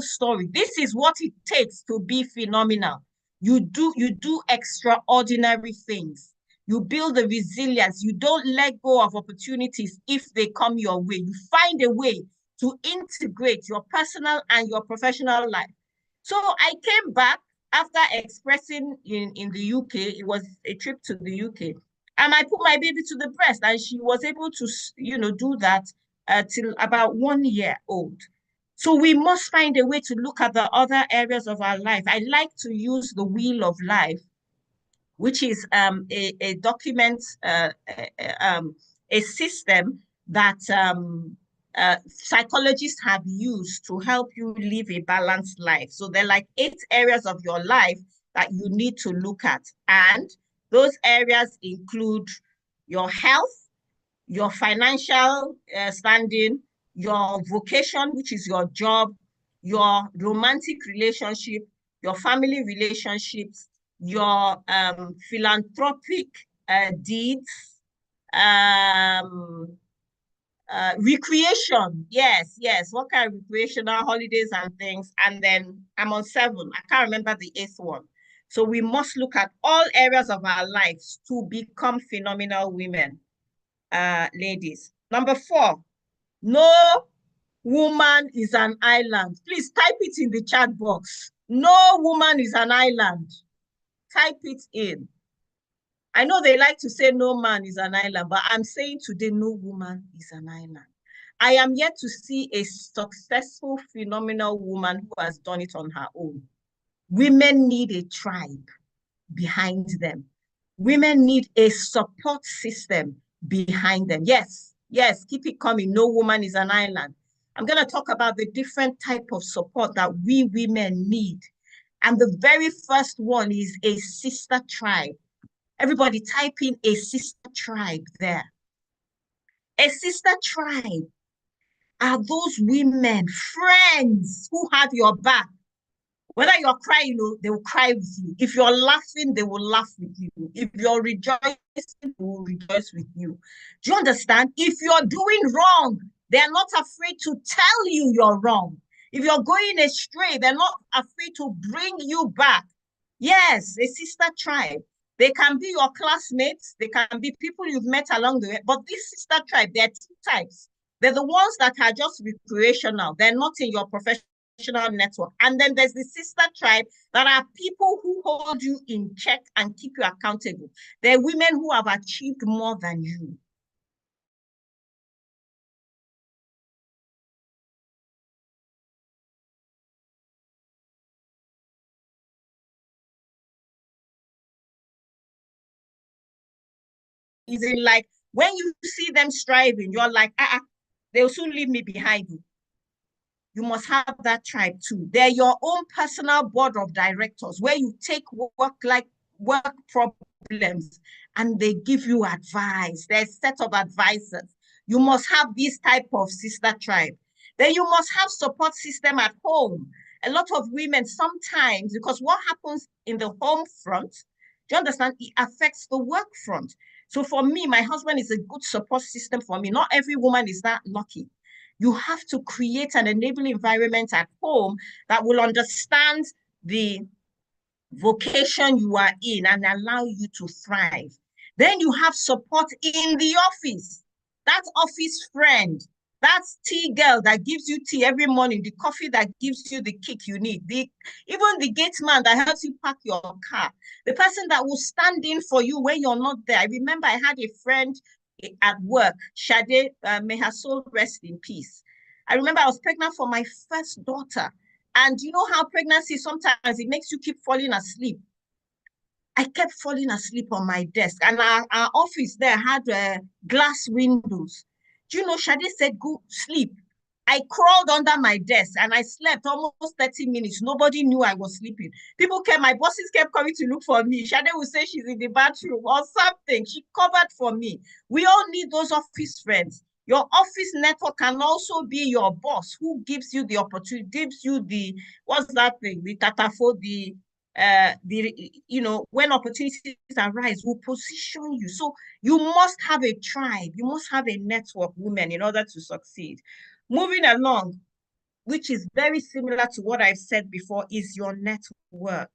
story. This is what it takes to be phenomenal. You do extraordinary things. You build the resilience. You don't let go of opportunities if they come your way. You find a way to integrate your personal and your professional life. So I came back after expressing in the UK. It was a trip to the UK. And I put my baby to the breast, and she was able to, do that till about 1 year old. So we must find a way to look at the other areas of our life. I like to use the wheel of life, which is a document, a system that psychologists have used to help you live a balanced life. So there are like 8 areas of your life that you need to look at. And those areas include your health, your financial standing, your vocation, which is your job, your romantic relationship, your family relationships, your philanthropic deeds, recreation. Yes, yes. What kind of recreational holidays and things? And then I'm on 7. I can't remember the 8th one. So we must look at all areas of our lives to become phenomenal women, ladies. Number 4, no woman is an island. Please type it in the chat box. No woman is an island. Type it in. I know they like to say no man is an island, but I'm saying today no woman is an island. I am yet to see a successful, phenomenal woman who has done it on her own. Women need a tribe behind them. Women need a support system behind them. Yes, yes, keep it coming. No woman is an island. I'm going to talk about the different type of support that we women need. And the very first one is a sister tribe. Everybody type in a sister tribe there. A sister tribe are those women, friends who have your back. Whether you're crying, they will cry with you. If you're laughing, they will laugh with you. If you're rejoicing, they will rejoice with you. Do you understand? If you're doing wrong, they're not afraid to tell you you're wrong. If you're going astray, they're not afraid to bring you back. Yes, a sister tribe. They can be your classmates. They can be people you've met along the way. But this sister tribe, there are 2 types. They're the ones that are just recreational. They're not in your professional network. And then there's the sister tribe that are people who hold you in check and keep you accountable. They're women who have achieved more than you. Is it like when you see them striving, you're like, they'll soon leave me behind. You must have that tribe too. They're your own personal board of directors where you take work problems and they give you advice. There's a set of advisors. You must have this type of sister tribe. Then you must have support system at home. A lot of women sometimes, because what happens in the home front, do you understand? It affects the work front. So for me, my husband is a good support system for me. Not every woman is that lucky. You have to create an enabling environment at home that will understand the vocation you are in and allow you to thrive. Then you have support in the office. That office friend, that tea girl that gives you tea every morning, the coffee that gives you the kick you need, even the gate man that helps you park your car, the person that will stand in for you when you're not there. I remember I had a friend at work, Shade, may her soul rest in peace. I remember I was pregnant for my first daughter. And you know how pregnancy sometimes it makes you keep falling asleep. I kept falling asleep on my desk, and our office there had glass windows. Do you know, Shade said, go sleep. I crawled under my desk and I slept almost 30 minutes. Nobody knew I was sleeping. My bosses kept coming to look for me. Shade would say she's in the bathroom or something. She covered for me. We all need those office friends. Your office network can also be your boss who gives you the opportunity, gives you the, what's that thing? The tatafo, when opportunities arise, will position you. So you must have a tribe. You must have a network, women, in order to succeed. Moving along, which is very similar to what I've said before, is your network.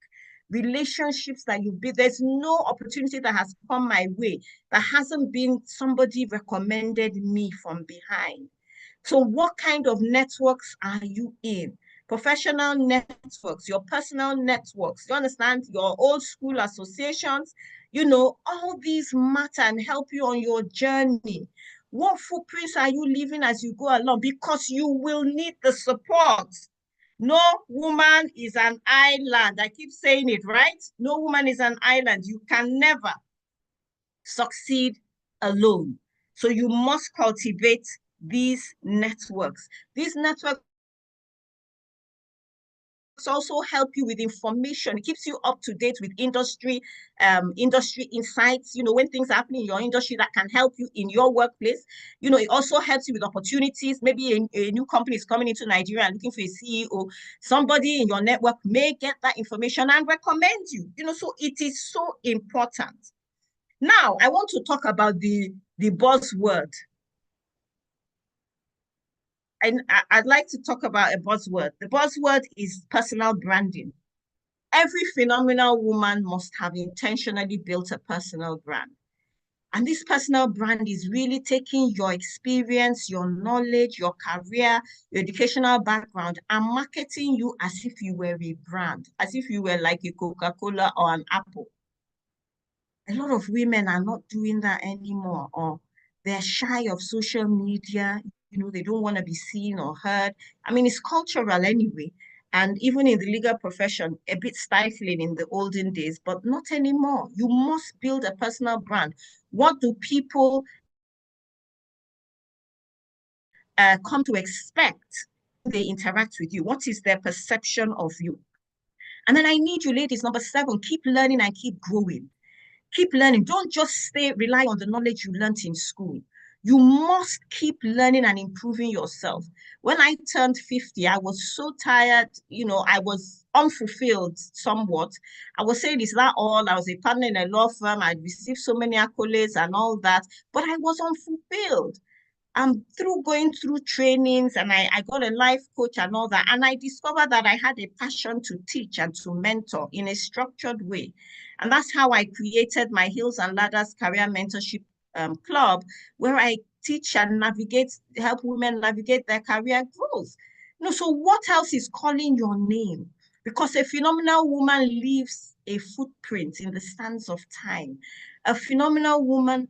Relationships that you build. There's no opportunity that has come my way that hasn't been somebody recommended me from behind. So what kind of networks are you in? Professional networks, your personal networks, you understand? Your old school associations, all these matter and help you on your journey. What footprints are you leaving as you go along? Because you will need the support. No woman is an island. I keep saying it, right? No woman is an island. You can never succeed alone. So you must cultivate these networks. These networks also help you with information. It keeps you up to date with industry insights, when things are happening in your industry that can help you in your workplace. It also helps you with opportunities. Maybe a new company is coming into Nigeria and looking for a CEO. Somebody in your network may get that information and recommend you. So it is so important. Now, I want to talk about the buzzword. I'd like to talk about a buzzword. The buzzword is personal branding. Every phenomenal woman must have intentionally built a personal brand. And this personal brand is really taking your experience, your knowledge, your career, your educational background, and marketing you as if you were a brand, as if you were like a Coca-Cola or an Apple. A lot of women are not doing that anymore, or they're shy of social media. They don't want to be seen or heard. I mean, it's cultural anyway. And even in the legal profession, a bit stifling in the olden days, but not anymore. You must build a personal brand. What do people come to expect when they interact with you? What is their perception of you? And then I need you, ladies, number 7, keep learning and keep growing. Keep learning. Don't just rely on the knowledge you learned in school. You must keep learning and improving yourself. When I turned 50, I was so tired. I was unfulfilled somewhat. I was saying, is that all? I was a partner in a law firm. I received so many accolades and all that, but I was unfulfilled. And through going through trainings, and I got a life coach and all that, and I discovered that I had a passion to teach and to mentor in a structured way. And that's how I created my Hills and Ladders Career Mentorship Club, where I teach and help women navigate their career growth. So what else is calling your name? Because a phenomenal woman leaves a footprint in the sands of time. A phenomenal woman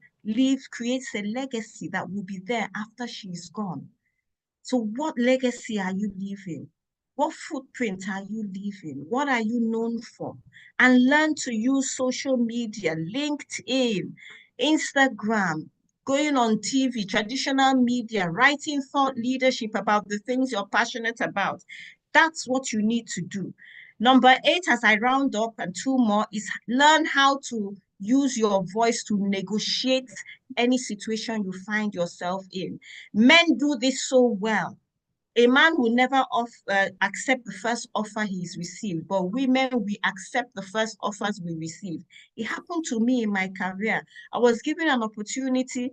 creates a legacy that will be there after she's gone. So what legacy are you leaving? What footprint are you leaving? What are you known for? And learn to use social media, LinkedIn, Instagram, going on TV, traditional media, writing thought leadership about the things you're passionate about. That's what you need to do. Number 8, as I round up, and 2 more, is learn how to use your voice to negotiate any situation you find yourself in. Men do this so well. A man will never accept the first offer he's received, but women, we accept the first offers we receive. It happened to me in my career. I was given an opportunity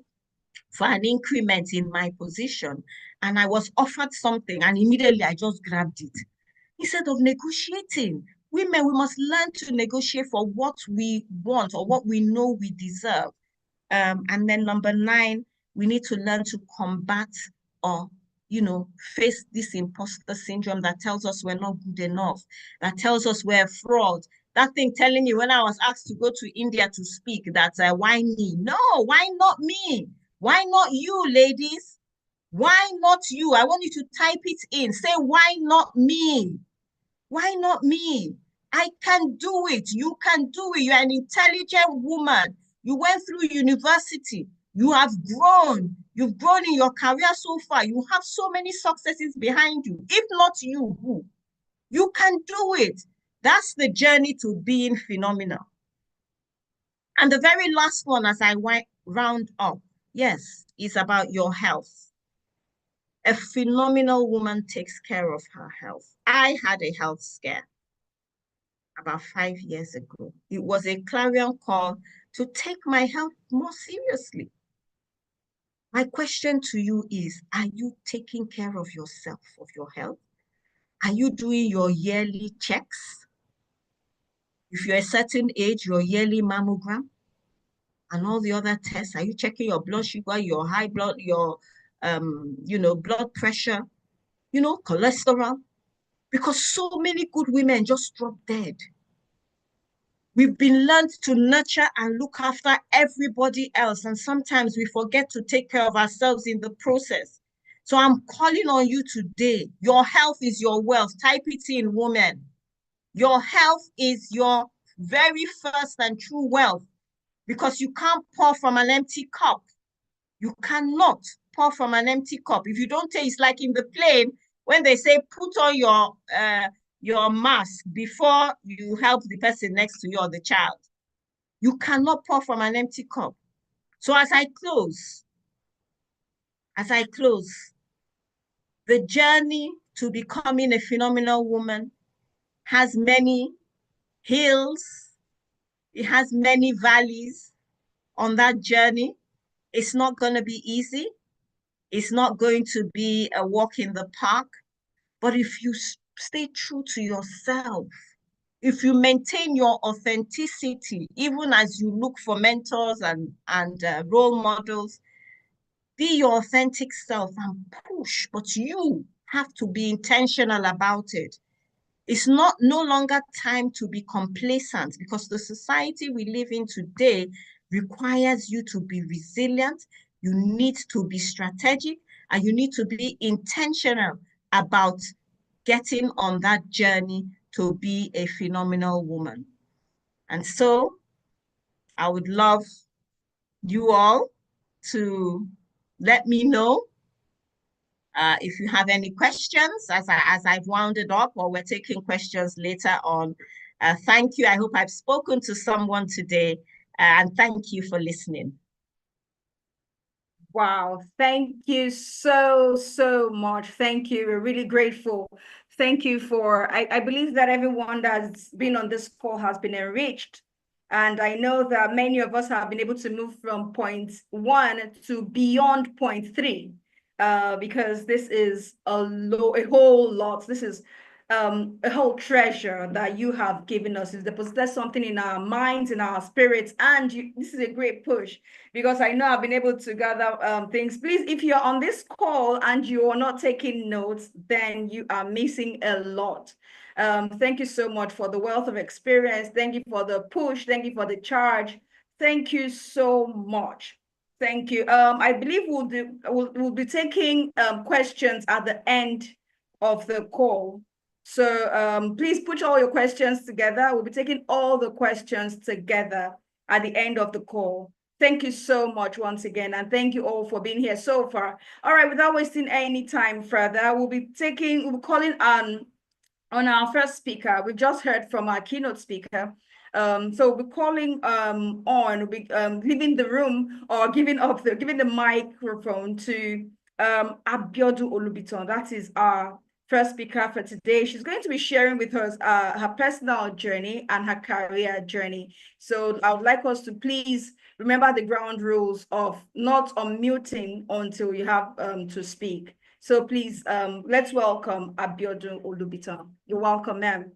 for an increment in my position, and I was offered something, and immediately I just grabbed it. Instead of negotiating, women, we must learn to negotiate for what we want or what we know we deserve. And then number 9, we need to learn to combat or, face this imposter syndrome that tells us we're not good enough, that tells us we're fraud. That thing telling me when I was asked to go to India to speak that why me? No, why not me? Why not you, ladies? Why not you? I want you to type it in. Say, why not me? Why not me? I can do it. You can do it. You're an intelligent woman. You went through university. You have grown. You've grown in your career so far. You have so many successes behind you. If not you, who? You can do it. That's the journey to being phenomenal. And the very last one, as I round up, yes, is about your health. A phenomenal woman takes care of her health. I had a health scare about 5 years ago. It was a clarion call to take my health more seriously. My question to you is, are you taking care of yourself, of your health? Are you doing your yearly checks? If you're a certain age, your yearly mammogram and all the other tests, are you checking your blood sugar, your high blood, your blood pressure, cholesterol? Because so many good women just drop dead. We've been learned to nurture and look after everybody else, and sometimes we forget to take care of ourselves in the process. So I'm calling on you today. Your health is your wealth. Type it in, woman. Your health is your very first and true wealth, because you can't pour from an empty cup. You cannot pour from an empty cup. If you don't take, it's like in the plane when they say put on your mask before you help the person next to you or the child. You cannot pour from an empty cup. So as I close, the journey to becoming a phenomenal woman has many hills, it has many valleys on that journey. It's not going to be easy. It's not going to be a walk in the park. But if you stay true to yourself, if you maintain your authenticity, even as you look for mentors and role models, be your authentic self and push, but you have to be intentional about it. It's no longer time to be complacent, because the society we live in today requires you to be resilient. You need to be strategic, and you need to be intentional about getting on that journey to be a phenomenal woman. And so I would love you all to let me know if you have any questions as I've wounded up, or we're taking questions later on. Thank you. I hope I've spoken to someone today, and thank you for listening. Wow, thank you so much. Thank you. We're really grateful. Thank you for, I believe that everyone that's been on this call has been enriched. And I know that many of us have been able to move from point 1 to beyond point 3, because this is a whole lot. This is a whole treasure that you have given us. Is deposited something in our minds, in our spirits, and this is a great push, because I know I've been able to gather things. Please, if you're on this call and you are not taking notes, then you are missing a lot. Thank you so much for the wealth of experience. Thank you for the push. Thank you for the charge. Thank you so much. Thank you. I believe we'll be taking questions at the end of the call. So please put all your questions together. We'll be taking all the questions together at the end of the call. Thank you so much once again, and thank you all for being here so far. All right, without wasting any time further, we'll be calling on our first speaker. We just heard from our keynote speaker. So we're calling leaving the room, or giving the microphone to Abiodun Olubiton. That is our first speaker for today. She's going to be sharing with us her personal journey and her career journey. So I would like us to please remember the ground rules of not unmuting until you have to speak. So please, let's welcome Abiodun Olubiton. You're welcome, ma'am.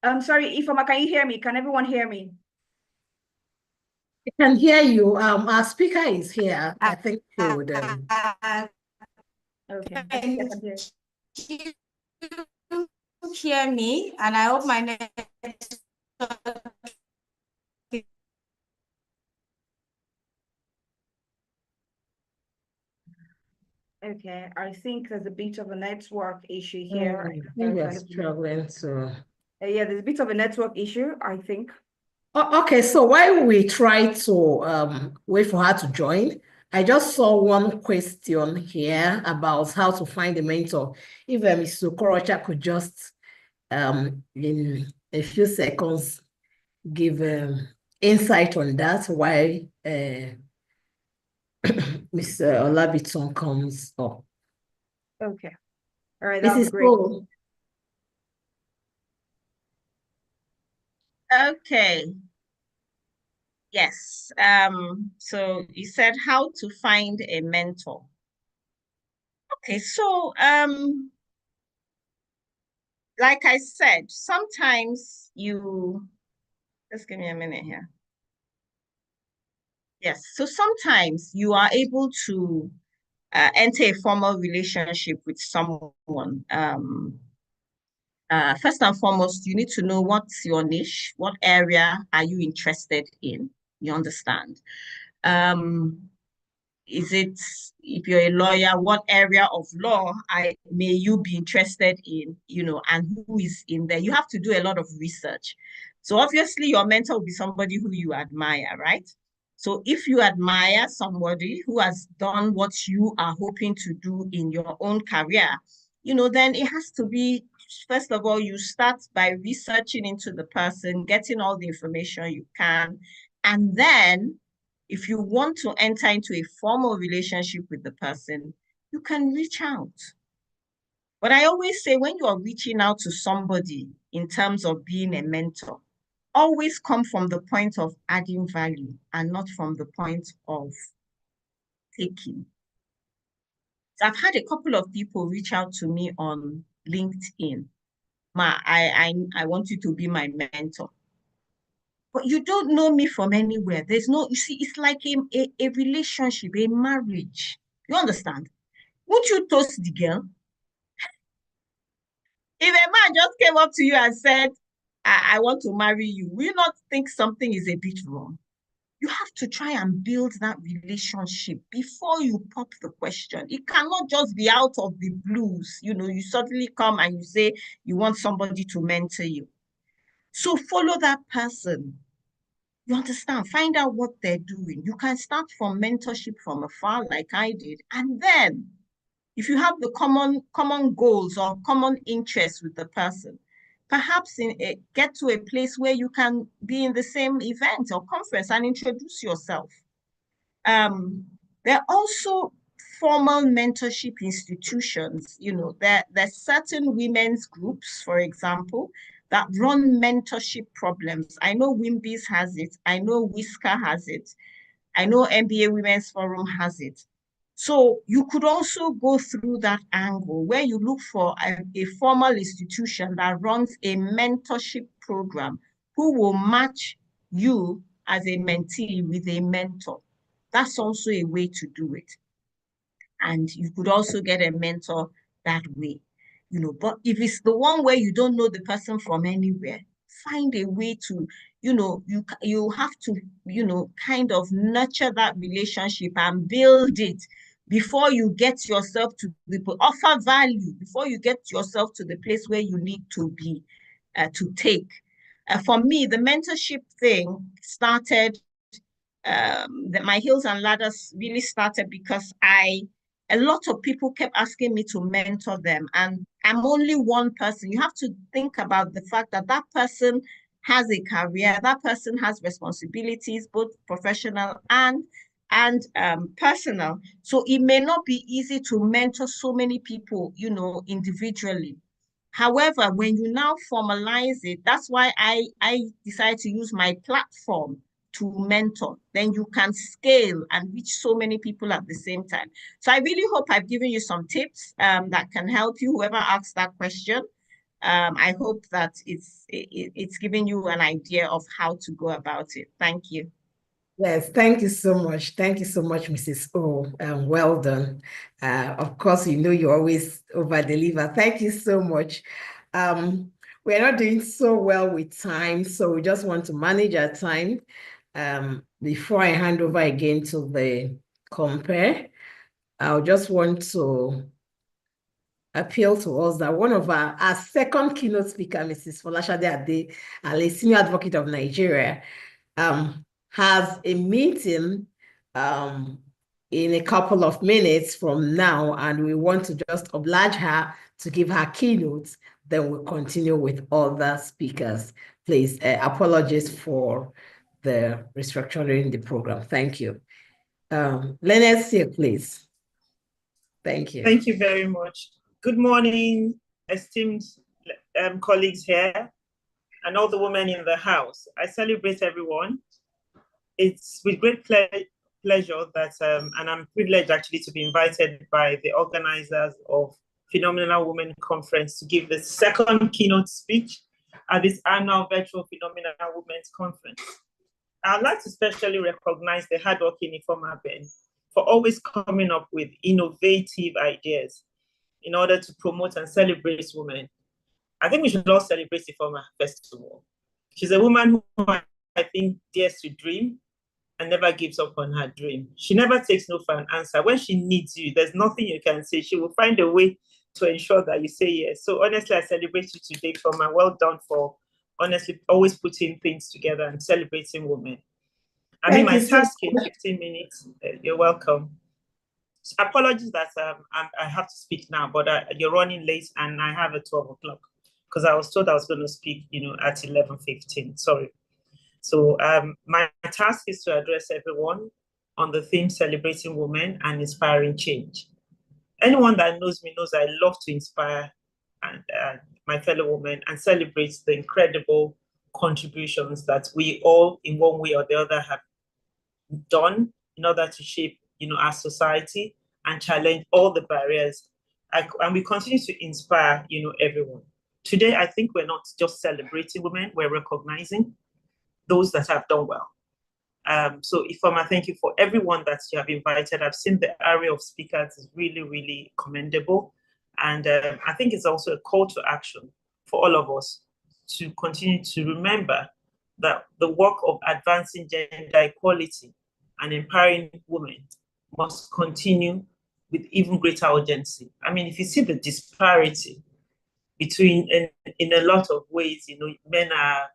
I'm sorry, Ifeoma, can you hear me? Can everyone hear me? I can hear you. Our speaker is here. I think she would. Okay. You hear me, and I hope my network. Okay, I think there's a bit of a network issue here. I think we're struggling to. Yeah, there's a bit of a network issue, I think. Okay, so while we try to wait for her to join, I just saw one question here about how to find a mentor. If Mr. Okorocha could just, in a few seconds, give insight on that while Mr. Olabiton comes up. Okay. All right, that's great. Cole. Okay. Yes. So you said how to find a mentor. Okay, so like I said, sometimes you just give me a minute here. Yes, so sometimes you are able to enter a formal relationship with someone. First and foremost, you need to know what's your niche, what area are you interested in? You understand? Is it, if you're a lawyer, what area of law may you be interested in, and who is in there? You have to do a lot of research. So obviously your mentor will be somebody who you admire, right? So if you admire somebody who has done what you are hoping to do in your own career, then it has to be, first of all, you start by researching into the person, getting all the information you can, and then if you want to enter into a formal relationship with the person, you can reach out. But I always say when you are reaching out to somebody in terms of being a mentor, always come from the point of adding value and not from the point of taking. So I've had a couple of people reach out to me on LinkedIn. Ma, I want you to be my mentor. But you don't know me from anywhere. There's no, you see, it's like a relationship, a marriage. You understand? Won't you toast the girl? If a man just came up to you and said, I want to marry you, will you not think something is a bit wrong? You have to try and build that relationship before you pop the question. It cannot just be out of the blues. You suddenly come and you say you want somebody to mentor you. So follow that person. You understand? Find out what they're doing. You can start from mentorship from afar, like I did. And then, if you have the common goals or common interests with the person, perhaps get to a place where you can be in the same event or conference and introduce yourself. There are also formal mentorship institutions. There's certain women's groups, for example, that run mentorship problems. I know Wimbies has it. I know Whisker has it. I know MBA Women's Forum has it. So you could also go through that angle where you look for a formal institution that runs a mentorship program who will match you as a mentee with a mentor. That's also a way to do it. And you could also get a mentor that way. But if it's the one where you don't know the person from anywhere, find a way to, you have to, kind of nurture that relationship and build it before you get yourself to offer value, before you get yourself to the place where you need to be, to take. For me, the mentorship thing started, my Hills and Ladders really started because a lot of people kept asking me to mentor them, and I'm only one person. You have to think about the fact that that person has a career, that person has responsibilities, both professional and personal. So it may not be easy to mentor so many people, individually. However, when you now formalize it, that's why I decided to use my platform to mentor. Then you can scale and reach so many people at the same time. So I really hope I've given you some tips that can help you, whoever asked that question. I hope that it's giving you an idea of how to go about it. Thank you. Yes, thank you so much. Thank you so much, Mrs. O. Well done. Of course, you always over-deliver. Thank you so much. We're not doing so well with time, so we just want to manage our time. Before I hand over again to the compare, I just want to appeal to us that one of our second keynote speaker, Mrs. Folashade Ade-Ale, Senior Advocate of Nigeria, has a meeting in a couple of minutes from now, and we want to just oblige her to give her keynotes. Then we'll continue with other speakers. Please, apologies for the restructuring the program. Thank you. Lenesia, please. Thank you. Thank you very much. Good morning, esteemed colleagues here and all the women in the house. I celebrate everyone. It's with great pleasure that, and I'm privileged actually to be invited by the organizers of Phenomenal Women Conference to give the second keynote speech at this annual virtual Phenomenal Women's Conference. I'd like to especially recognize the hardworking Ifeoma Ben for always coming up with innovative ideas in order to promote and celebrate women. I think we should all celebrate Ifeoma first of all. She's a woman who I think dares to dream and never gives up on her dream. She never takes no for an answer. When she needs you, there's nothing you can say. She will find a way to ensure that you say yes. So honestly, I celebrate you today, Ifeoma. Well done for honestly always putting things together and celebrating women. I mean, my task in 15 minutes. You're welcome. So apologies that I have to speak now, but you're running late and I have at 12 o'clock because I was told I was going to speak, at 11:15. Sorry. So my task is to address everyone on the theme celebrating women and inspiring change. Anyone that knows me knows I love to inspire and my fellow women and celebrate the incredible contributions that we all, in one way or the other, have done in order to shape, our society and challenge all the barriers. And we continue to inspire, everyone. Today, I think we're not just celebrating women; we're recognizing those that have done well. So Ifeoma, thank you for everyone that you have invited. I've seen the array of speakers is really, really commendable. And I think it's also a call to action for all of us to continue to remember that the work of advancing gender equality and empowering women must continue with even greater urgency. I mean, if you see the disparity between, in a lot of ways, men are,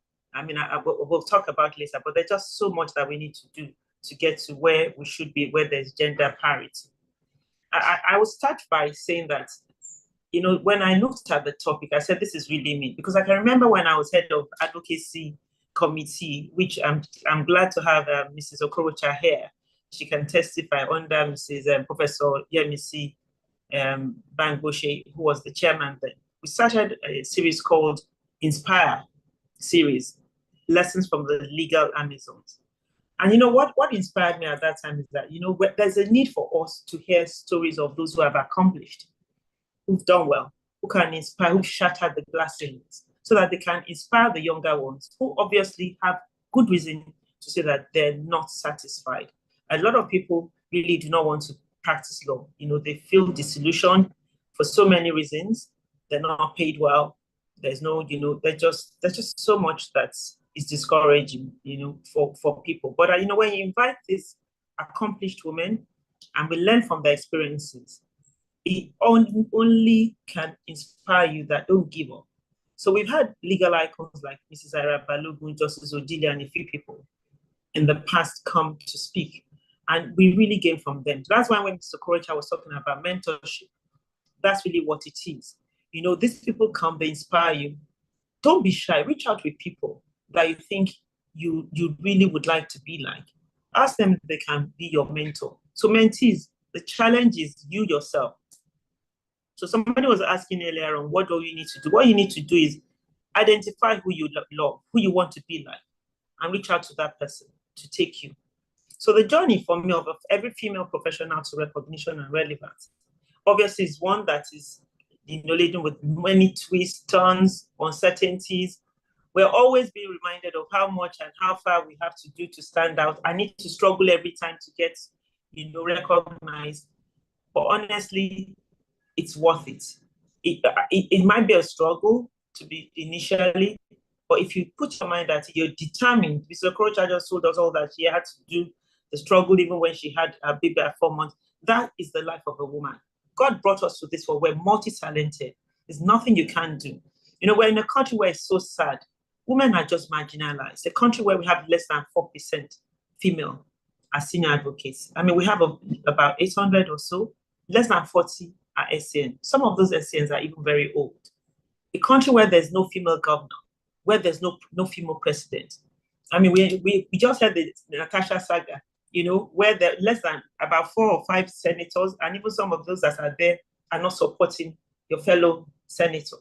we'll talk about later, but there's just so much that we need to do to get to where we should be, where there's gender parity. I will start by saying that, when I looked at the topic, I said, this is really me, because I can remember when I was head of advocacy committee, which I'm glad to have Mrs. Okorocha here. She can testify under Mrs. Professor Yemisi Bangboshe, who was the chairman then. We started a series called Inspire series, Lessons from the Legal Amazons. And what inspired me at that time is that, there's a need for us to hear stories of those who have accomplished, who've done well, who can inspire, who've shattered the glass ceilings, so that they can inspire the younger ones who obviously have good reason to say that they're not satisfied. A lot of people really do not want to practice law. They feel disillusioned for so many reasons. They're not paid well. There's no, there's just so much that is discouraging, for people. But, when you invite these accomplished women and we learn from their experiences, it only can inspire you that don't give up. So we've had legal icons like Mrs. Ira Balogun, Justice Odilia, and a few people in the past come to speak. And we really gain from them. So that's why when Mr. Okorocha was talking about mentorship, that's really what it is. These people come, they inspire you. Don't be shy. Reach out with people that you think you really would like to be like. Ask them if they can be your mentor. So mentees, the challenge is you yourself. So somebody was asking earlier on, what do you need to do? What you need to do is identify who you love, who you want to be like, and reach out to that person to take you. So the journey for me of every female professional to recognition and relevance, obviously, is one that is laden with many twists, turns, uncertainties. We're always being reminded of how much and how far we have to do to stand out. I need to struggle every time to get, recognized. But honestly, it's worth it. It might be a struggle to be initially, but if you put your mind that you're determined, Mr. Okorocha just told us all that she had to do the struggle even when she had a baby at 4 months. That is the life of a woman. God brought us to this world. We're multi-talented. There's nothing you can't do. We're in a country where it's so sad. Women are just marginalized. A country where we have less than 4% female as senior advocates. I mean, we have about 800 or so. Less than 40 are SCN. Some of those SCNs are even very old. A country where there's no female governor, where there's no female president. I mean, we just had the Natasha saga, where there are less than about 4 or 5 senators, and even some of those that are there are not supporting your fellow senator.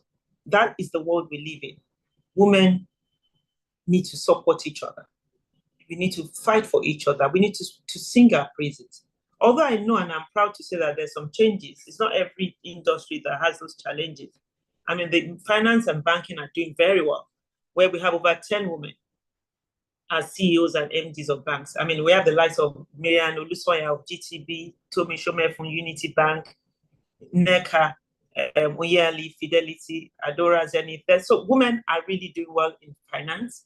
That is the world we live in. Women need to support each other. We need to fight for each other. We need to sing our praises. Although I know and I'm proud to say that there's some changes, it's not every industry that has those challenges. I mean, the finance and banking are doing very well, where we have over 10 women as CEOs and MDs of banks. I mean, we have the likes of Miriam Olusoya of GTB, Tomi Shome from Unity Bank, NECA, Oyali, Fidelity, Adora, Zenith. So women are really doing well in finance.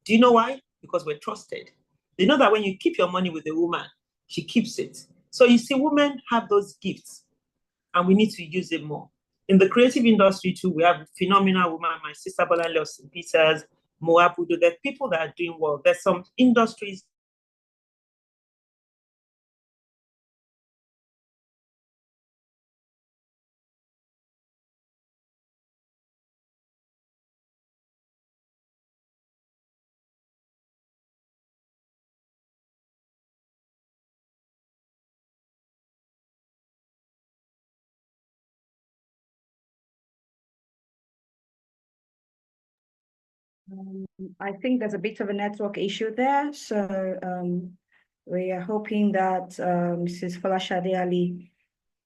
Do you know why? Because we're trusted. They know that when you keep your money with a woman, she keeps it. So you see, women have those gifts and we need to use it more. In the creative industry too, we have phenomenal women, my sister Bolanle of St. Peters, Moabudu. There's people that are doing well. There's some industries I think there's a bit of a network issue there. So we are hoping that Mrs. Folashade Ali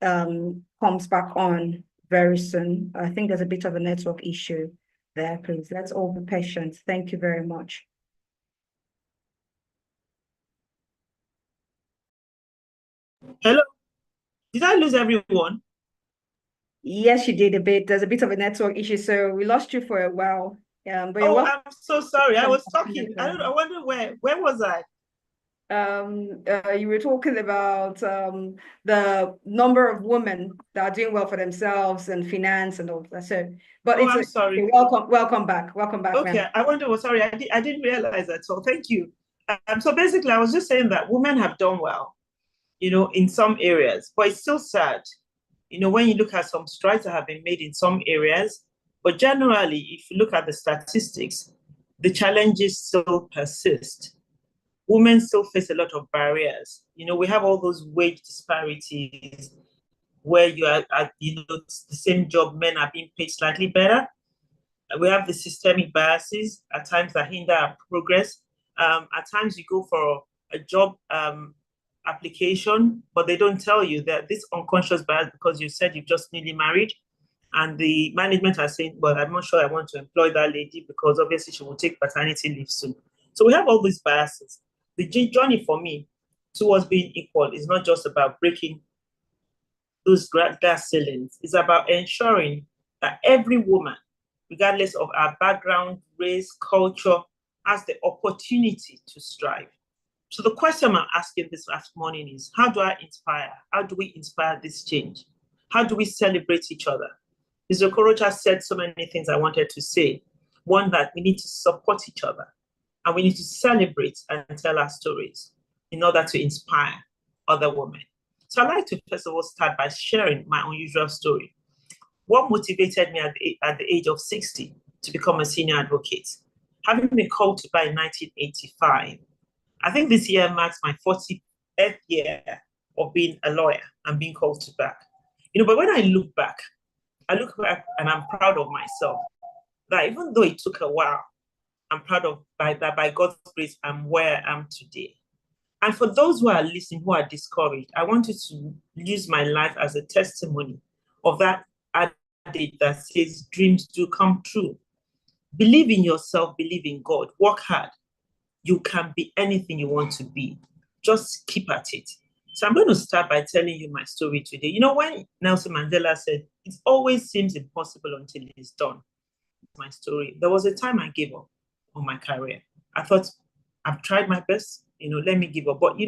comes back on very soon. I think there's a bit of a network issue there, please. Let's all be patient. Thank you very much. Hello? Did I lose everyone? Yes, you did a bit. There's a bit of a network issue, so we lost you for a while. But you're welcome. I'm so sorry. I was talking. I wonder where was I? You were talking about the number of women that are doing well for themselves and finance and all that. So, but I'm sorry. Welcome back. Okay, I wonder. Well, sorry, I didn't realize that. So thank you. So basically, I was just saying that women have done well, in some areas, but it's still sad, when you look at some strides that have been made in some areas. But generally, if you look at the statistics, the challenges still persist. Women still face a lot of barriers. We have all those wage disparities where you are at, the same job, men are being paid slightly better. We have the systemic biases at times that hinder our progress. At times you go for a job application, but they don't tell you that this unconscious bias because you said you've just newly married. And the management are saying, well, I'm not sure I want to employ that lady because obviously she will take paternity leave soon. So we have all these biases. The journey for me towards being equal is not just about breaking those glass ceilings. It's about ensuring that every woman, regardless of our background, race, culture, has the opportunity to strive. So the question I'm asking this morning is, how do I inspire? How do we inspire this change? How do we celebrate each other? Ms. Okorocha said so many things I wanted to say. One, that we need to support each other and we need to celebrate and tell our stories in order to inspire other women. So I'd like to first of all start by sharing my unusual story. What motivated me at the age of 60 to become a senior advocate? Having been called to bar in 1985, I think this year marks my 40th year of being a lawyer and being called to bar. But when I look back and I'm proud of myself that even though it took a while, I'm proud of that by God's grace, I'm where I am today. And for those who are listening, who are discouraged, I want you to use my life as a testimony of that adage that says dreams do come true. Believe in yourself, believe in God, work hard. You can be anything you want to be. Just keep at it. So I'm going to start by telling you my story today. When Nelson Mandela said, it always seems impossible until it's done. My story. There was a time I gave up on my career. I thought, I've tried my best, let me give up. But there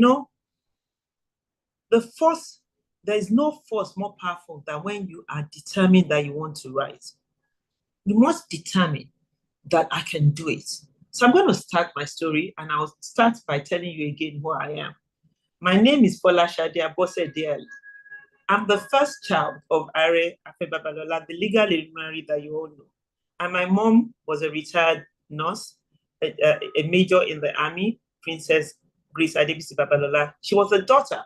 is no force more powerful than when you are determined that you want to rise. You must determine that I can do it. So I'm going to start my story and I'll start by telling you again who I am. My name is Folashade Abosede Ali. I'm the first child of Are Afe Babalola, the legal luminary that you all know. And my mom was a retired nurse, a major in the army, Princess Grace Adebisi Babalola. She was the daughter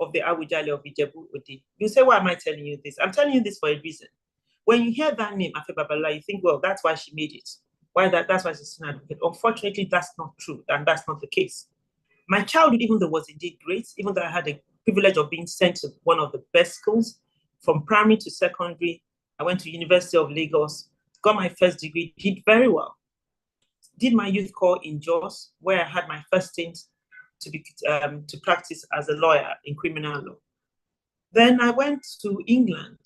of the Awujale of Ijebu Ode. You say, why am I telling you this? I'm telling you this for a reason. When you hear that name, Afe Babalola, you think, well, that's why she made it. That's why she's a student advocate. Unfortunately, that's not true, and that's not the case. My childhood, even though was indeed great, even though I had the privilege of being sent to one of the best schools, from primary to secondary, I went to University of Lagos, got my first degree, did very well. Did my youth corps in Jos, where I had my first stint to practice as a lawyer in criminal law. Then I went to England,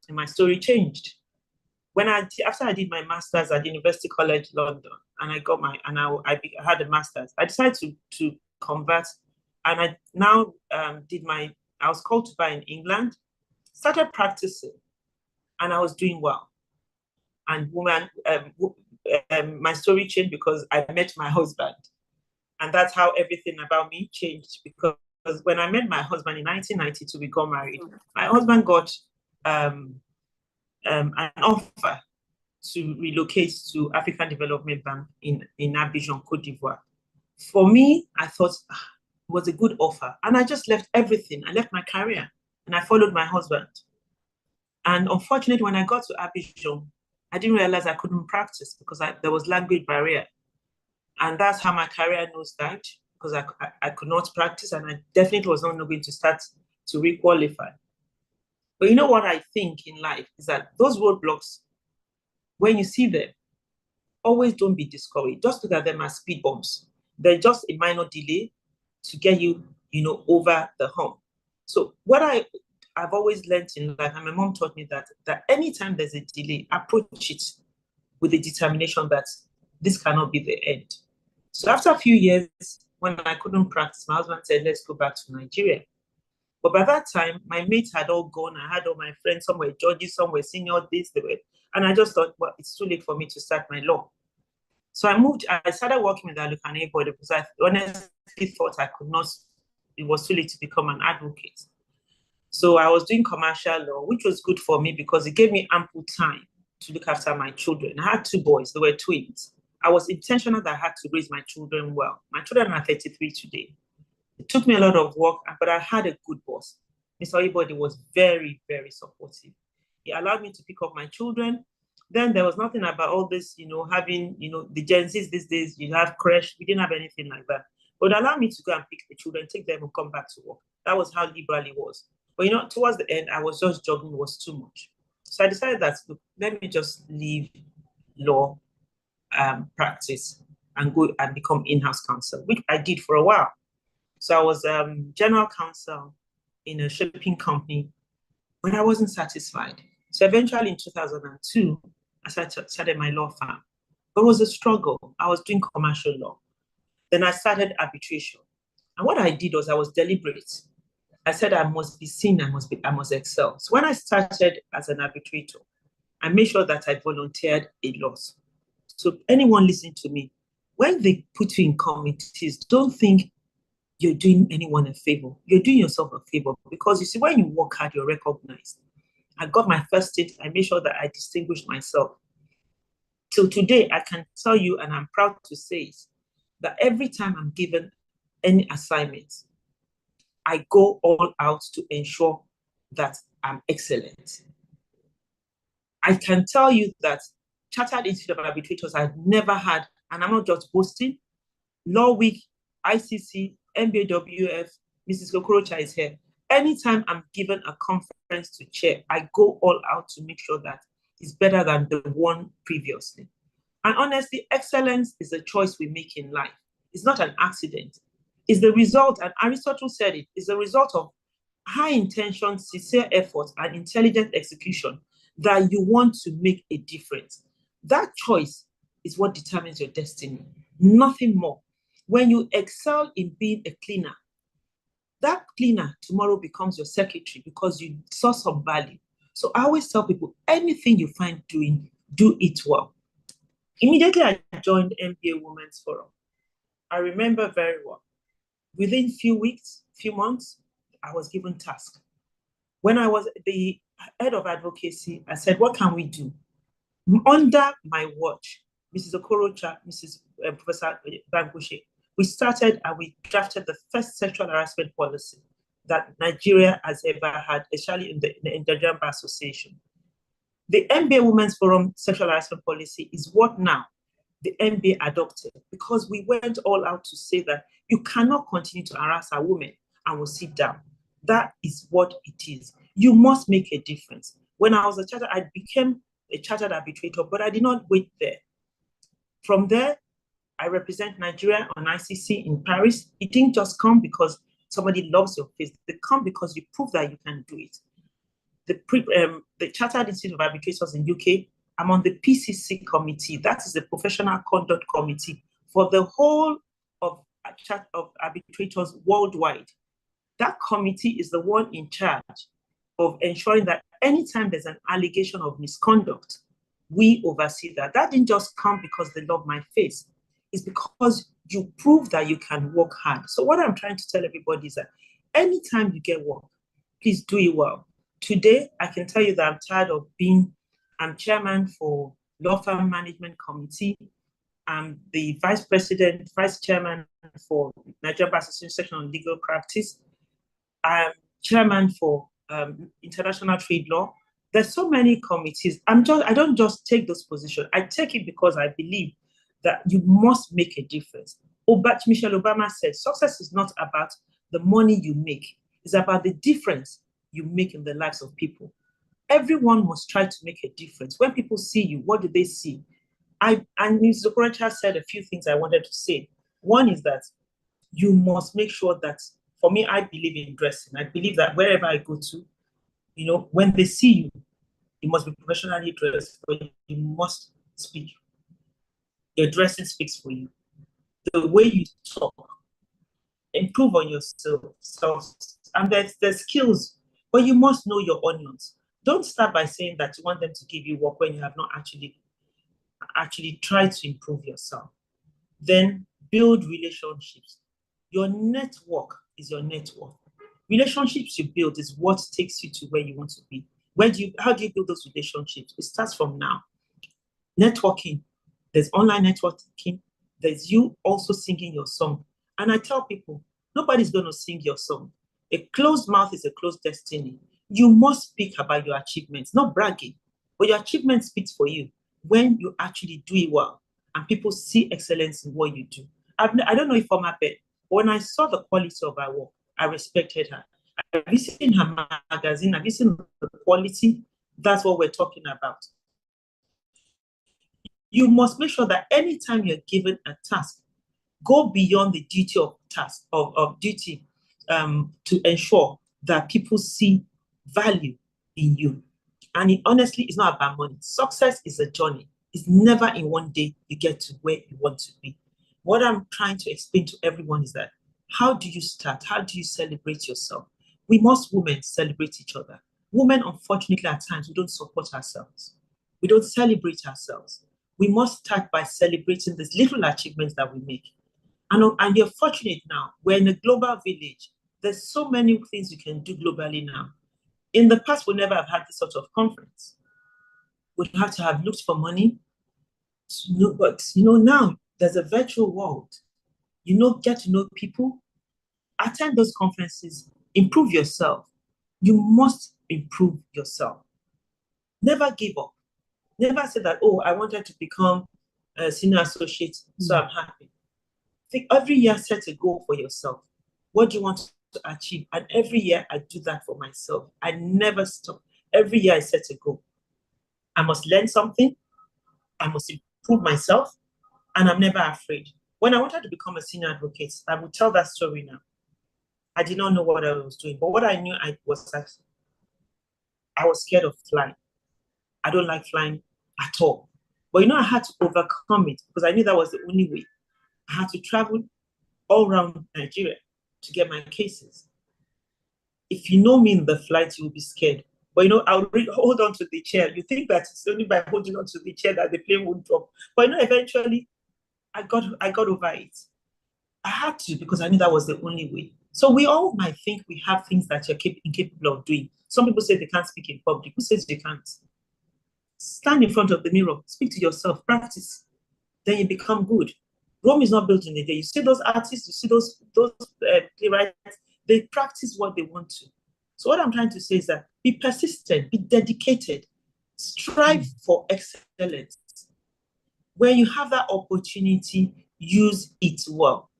and my story changed. After I did my master's at University College London, and I had a master's, I decided to convert, and I now I was called to bar in England, started practicing, and I was doing well. And my story changed because I met my husband, and that's how everything about me changed. Because when I met my husband in 1992, we got married. My husband got an offer to relocate to African Development Bank in Abidjan, Cote d'Ivoire. For me, I thought it was a good offer. And I just left everything. I left my career and I followed my husband. And unfortunately, when I got to Abidjan, I didn't realize I couldn't practice because there was language barrier. And that's how my career nosedived, because I could not practice, and I definitely was not going to start to requalify. But you know what I think in life is that those roadblocks, when you see them, always don't be discouraged. Just look at them as speed bumps. They're just a minor delay to get you, over the hump. So what I've always learned in life, and my mom taught me that anytime there's a delay, approach it with the determination that this cannot be the end. So after a few years, when I couldn't practice, my husband said, let's go back to Nigeria. But by that time, my mates had all gone. I had all my friends, some were judges, some were senior, and I just thought, well, it's too late for me to start my law. So I started working with the Alukan body because I honestly thought I could not, it was too late to become an advocate. So I was doing commercial law, which was good for me because it gave me ample time to look after my children. I had 2 boys, they were twins. I was intentional that I had to raise my children well. My children are 33 today. It took me a lot of work, but I had a good boss. Mr. Oyebode was very, very supportive. He allowed me to pick up my children. Then there was nothing about all this, having, the Gen Zs these days, you have creche. We didn't have anything like that. But it allowed me to go and pick the children, take them and come back to work. That was how liberal it was. But, towards the end, I was just jogging, it was too much. So I decided that, look, let me just leave law practice and go and become in-house counsel, which I did for a while. So I was general counsel in a shipping company, but I wasn't satisfied. So eventually in 2002, I started my law firm. But it was a struggle. I was doing commercial law. Then I started arbitration. And what I did was I was deliberate. I said I must be seen, I must excel. So when I started as an arbitrator, I made sure that I volunteered a lot. So anyone listening to me, when they put you in committees, don't think you're doing anyone a favor. You're doing yourself a favor because you see, when you work hard, you're recognized. I got my first stint. I made sure that I distinguished myself. Till today, I can tell you, and I'm proud to say, that every time I'm given any assignment, I go all out to ensure that I'm excellent. I can tell you that Chartered Institute of Arbitrators I've never had, and I'm not just boasting, Law Week, ICC, MBWF, Mrs. Okorocha is here. Anytime I'm given a conference to chair, I go all out to make sure that it's better than the one previously. And honestly, excellence is a choice we make in life. It's not an accident. It's the result, and Aristotle said it, it's the result of high intention, sincere effort, and intelligent execution that you want to make a difference. That choice is what determines your destiny, nothing more. When you excel in being a cleaner, that cleaner tomorrow becomes your secretary because you saw some value. So I always tell people, anything you find doing, do it well. Immediately I joined MBA Women's Forum. I remember very well. Within few months, I was given task. When I was the head of advocacy, I said, what can we do? Under my watch, Mrs. Okorocha, Professor Bangushe, we started and we drafted the first sexual harassment policy that Nigeria has ever had, especially in the Nigerian Bar Association. The MBA Women's Forum sexual harassment policy is what now the NBA adopted, because we went all out to say that you cannot continue to harass a woman and will sit down. That is what it is. You must make a difference. When I was a chartered, I became a chartered arbitrator, but I did not wait there. From there, I represent Nigeria on ICC in Paris. It didn't just come because somebody loves your face. They come because you prove that you can do it. The Chartered Institute of Arbitrators in UK, I'm on the PCC committee. That is the Professional Conduct Committee for the whole of arbitrators worldwide. That committee is the one in charge of ensuring that anytime there's an allegation of misconduct, we oversee that. That didn't just come because they love my face. It's because you prove that you can work hard. So what I'm trying to tell everybody is that anytime you get work, please do it well. Today, I can tell you that I'm tired of I'm chairman for Law Firm Management Committee. I'm the vice chairman for Nigerian Bar Association Section on Legal Practice. I'm chairman for International Trade Law. There's so many committees. I don't just take those positions. I take it because I believe that you must make a difference. Michelle Obama said, success is not about the money you make. It's about the difference you make in the lives of people. Everyone must try to make a difference. When people see you, what do they see? And Ms. Okorocha said a few things I wanted to say. One is that you must make sure that, for me, I believe in dressing. I believe that wherever I go to, when they see you, you must be professionally dressed, but you must speak. Your dressing speaks for you. The way you talk, improve on yourself. And there's skills, but you must know your onions. Don't start by saying that you want them to give you work when you have not actually tried to improve yourself. Then build relationships. Your network is your network. Relationships you build is what takes you to where you want to be. How do you build those relationships? It starts from now. Networking. There's online networking. There's you also singing your song. And I tell people, nobody's going to sing your song. A closed mouth is a closed destiny. You must speak about your achievements, not bragging, but your achievement speaks for you when you actually do it well and people see excellence in what you do. I don't know if I'm a bet, but when I saw the quality of her work, I respected her. Have you seen her magazine? Have you seen the quality? That's what we're talking about. You must make sure that anytime you're given a task, go beyond the duty of task of duty to ensure that people see value in you. And honestly, it's not about money. Success is a journey. It's never in one day you get to where you want to be. What I'm trying to explain to everyone is that how do you start? How do you celebrate yourself? We must, women, celebrate each other. Women, unfortunately, at times, we don't support ourselves. We don't celebrate ourselves. We must start by celebrating these little achievements that we make. And you're fortunate now. We're in a global village. There's so many things you can do globally now. In the past, we never have had this sort of conference. We'd have to have looked for money. But now there's a virtual world. Get to know people, attend those conferences, improve yourself. You must improve yourself. Never give up. Never say that, oh, I wanted to become a senior associate, so I'm happy. Think every year, set a goal for yourself. What do you want to achieve? And every year I do that for myself. I never stop. Every year I set a goal. I must learn something. I must improve myself. And I'm never afraid. When I wanted to become a senior advocate, I will tell that story now. I did not know what I was doing, but what I knew I was scared of flying. I don't like flying at all. But I had to overcome it because I knew that was the only way. I had to travel all around Nigeria to get my cases. If you know me in the flight, you will be scared. But I'll hold on to the chair. You think that it's only by holding on to the chair that the plane won't drop. But eventually, I got over it. I had to because I knew that was the only way. So we all might think we have things that you're incapable of doing. Some people say they can't speak in public. Who says you can't? Stand in front of the mirror, speak to yourself, practice. Then you become good. Rome is not built in a day. You see those artists, you see those playwrights, they practice what they want to. So what I'm trying to say is that be persistent, be dedicated, strive for excellence. when you have that opportunity, use it well.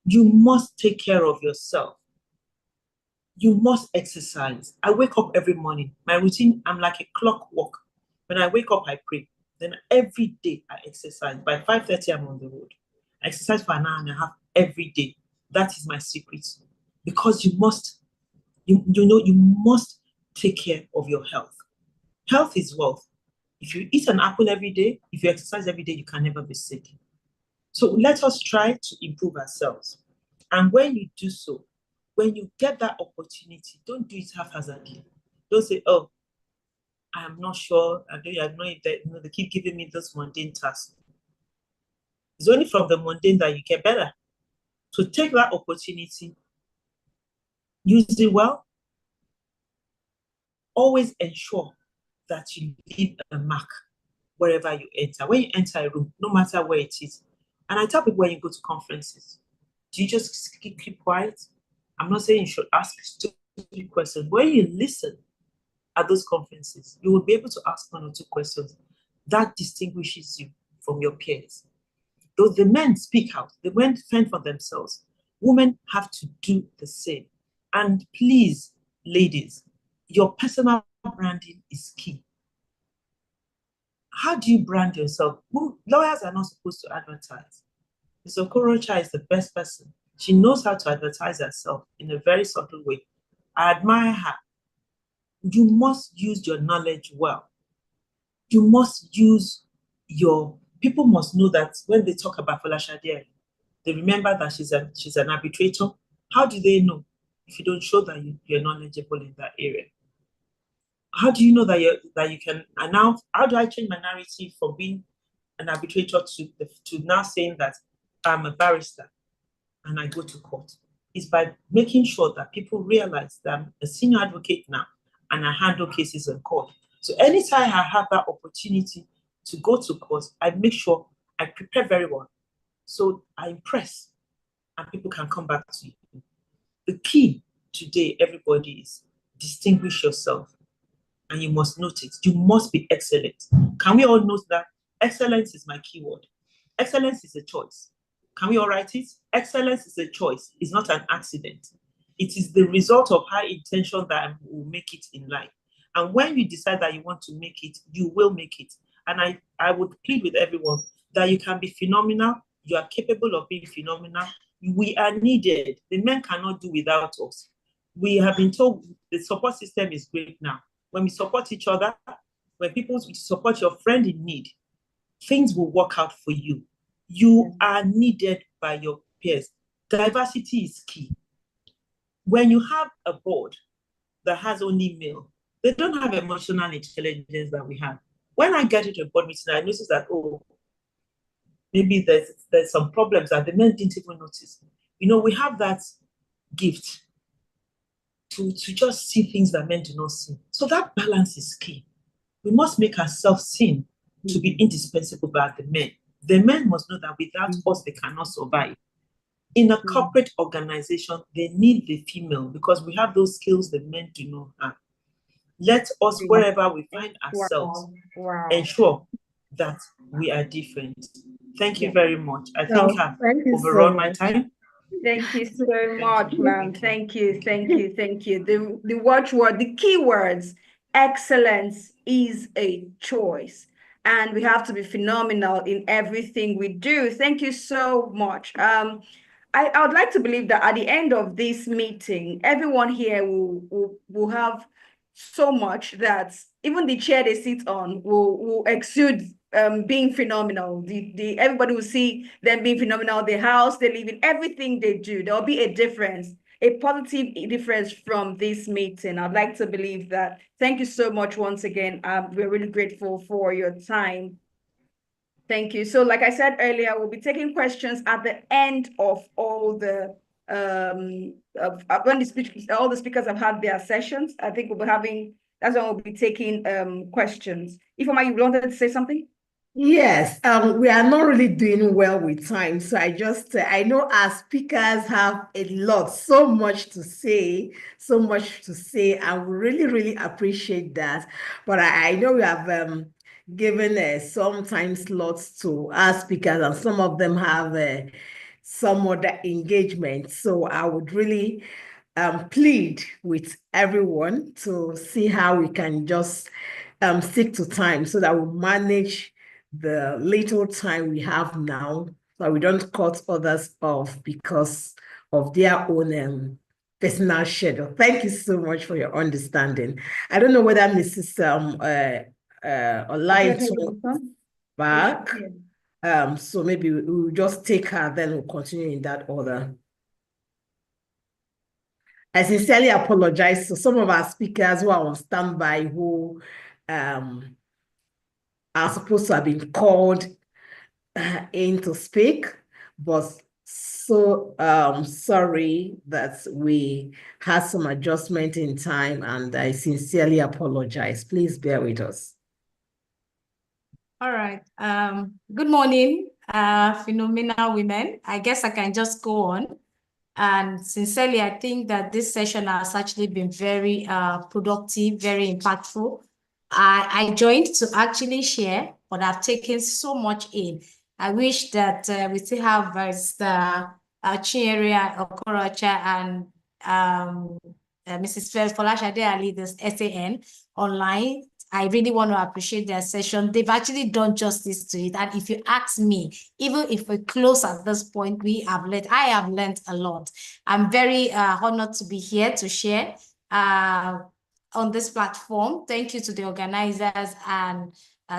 You must take care of yourself. You must exercise. I wake up every morning. My routine, I'm like a clockwork. When I wake up, I pray. Then every day I exercise. By 5:30, I'm on the road. I exercise for an hour and a half every day. That is my secret. Because you must take care of your health. Health is wealth. If you eat an apple every day, if you exercise every day, you can never be sick. So let us try to improve ourselves. And when you do so, when you get that opportunity, don't do it haphazardly. Don't say, oh, I'm not sure. I know if they keep giving me this mundane task. It's only from the mundane that you get better. So take that opportunity, use it well. Always ensure that you leave a mark wherever you enter. When you enter a room, no matter where it is. And I tell people when you go to conferences, do you just keep quiet? I'm not saying you should ask stupid questions. When you listen at those conferences, you will be able to ask 1 or 2 questions that distinguishes you from your peers. Though the men speak out, the men fend for themselves, women have to do the same. And please, ladies, your personal branding is key. How do you brand yourself? Lawyers are not supposed to advertise. Ms. Okorocha is the best person. She knows how to advertise herself in a very subtle way. I admire her. You must use your knowledge well. You must use people must know that when they talk about Folashade, they remember that she's an arbitrator. How do they know if you don't show that you're knowledgeable in that area? How do you know that you can announce? How do I change my narrative from being an arbitrator to now saying that I'm a barrister and I go to court? It's by making sure that people realize that I'm a senior advocate now and I handle cases in court. So anytime I have that opportunity to go to court, I make sure I prepare very well. So I impress and people can come back to you. The key today, everybody, is distinguish yourself. And you must note it. You must be excellent. Can we all note that? Excellence is my keyword. Excellence is a choice. Can we all write it? Excellence is a choice. It's not an accident. It is the result of high intention that will make it in life. And when you decide that you want to make it, you will make it. And I would plead with everyone that you can be phenomenal. You are capable of being phenomenal. We are needed. The men cannot do without us. We have been told the support system is great now. When we support each other, when people support your friend in need, things will work out for you. You are needed by your peers. Diversity is key. When you have a board that has only male, they don't have emotional intelligence that we have. When I get into a board meeting, I notice that, oh, maybe there's some problems that the men didn't even notice. We have that gift to just see things that men do not see. So that balance is key. We must make ourselves seen to be indispensable by the men. The men must know that without us, they cannot survive. In a corporate organization, they need the female because we have those skills the men do not have. Let us, wherever we find ourselves, ensure that we are different. Thank you very much. I think I've overrun my time. Thank you so much, ma'am. Thank you. The watchword, the keywords, excellence is a choice. And we have to be phenomenal in everything we do. Thank you so much. I would like to believe that at the end of this meeting, everyone here will have so much that even the chair they sit on will exude being phenomenal. Everybody will see them being phenomenal. The house they live in, everything they do, there'll be a difference, a positive difference from this meeting. I'd like to believe that. Thank you so much once again. We're really grateful for your time. Thank you. So like I said earlier, we'll be taking questions at the end of all the when all the speakers have had their sessions. I think we'll be having, that's when we'll be taking questions. Ifeoma, you wanted to say something? Yes, we are not really doing well with time. So I know our speakers have so much to say, and we really, really appreciate that. But I know we have given some time slots to our speakers, and some of them have some other engagement. So I would really plead with everyone to see how we can just stick to time so that we manage the little time we have now, so we don't cut others off because of their own personal schedule. Thank you so much for your understanding. I don't know whether Mrs. Olaitu back. So maybe we'll just take her, then we'll continue in that order. I sincerely apologize to some of our speakers who are on standby who are supposed to have been called in to speak, but so sorry that we had some adjustment in time, and I sincerely apologize. Please bear with us. All right. Good morning, phenomenal women. I guess I can just go on. And sincerely, I think that this session has actually been very productive, very impactful. I joined to actually share, but I've taken so much in. I wish that we still have Mr. Chinyere Okorocha and Mrs. Folashade Ali, this SAN online. I really want to appreciate their session. They've actually done justice to it. And if you ask me, even if we're close at this point, I have learned a lot. I'm very honored to be here to share on this platform. Thank you to the organizers, and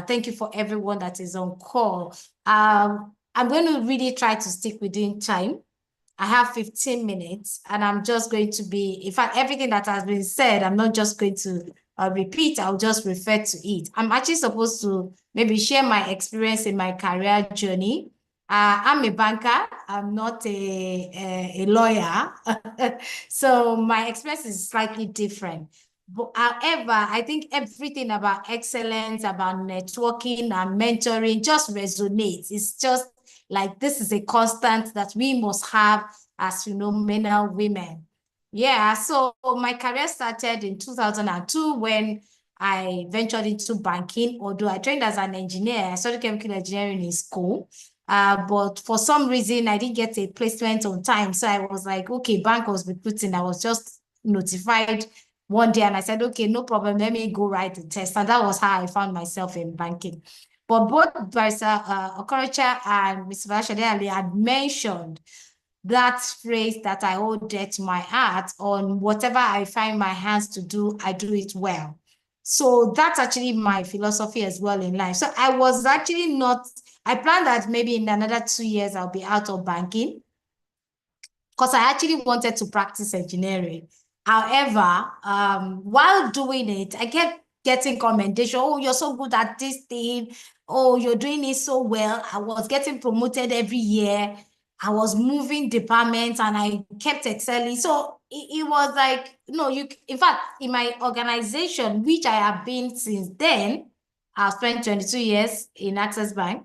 thank you for everyone that is on call. I'm going to really try to stick within time. I have 15 minutes, and I'm just going to be, in fact, everything that has been said, I'm not just going to repeat, I'll just refer to it. I'm actually supposed to maybe share my experience in my career journey. I'm a banker, I'm not a lawyer. So my experience is slightly different. But however, I think everything about excellence, about networking and mentoring just resonates. It's just like this is a constant that we must have as phenomenal women. Yeah, so my career started in 2002 when I ventured into banking. Although I trained as an engineer, I studied chemical engineering in school. But for some reason, I didn't get a placement on time. So I was like, okay, bank was recruiting. I was just notified one day and I said, okay, no problem. Let me go write the test. And that was how I found myself in banking. But both Barrister Okorocha and Mr. Folashade Ali had mentioned that phrase that I hold dear to my heart: on whatever I find my hands to do, I do it well. So that's actually my philosophy as well in life. So I was actually not, I planned that maybe in another 2 years, I'll be out of banking because I actually wanted to practice engineering. However, while doing it, I kept getting commendation. Oh, you're so good at this thing. Oh, you're doing it so well. I was getting promoted every year. I was moving departments and I kept excelling. So it was like, in fact, in my organization, which I have been since then, I've spent 22 years in Access Bank.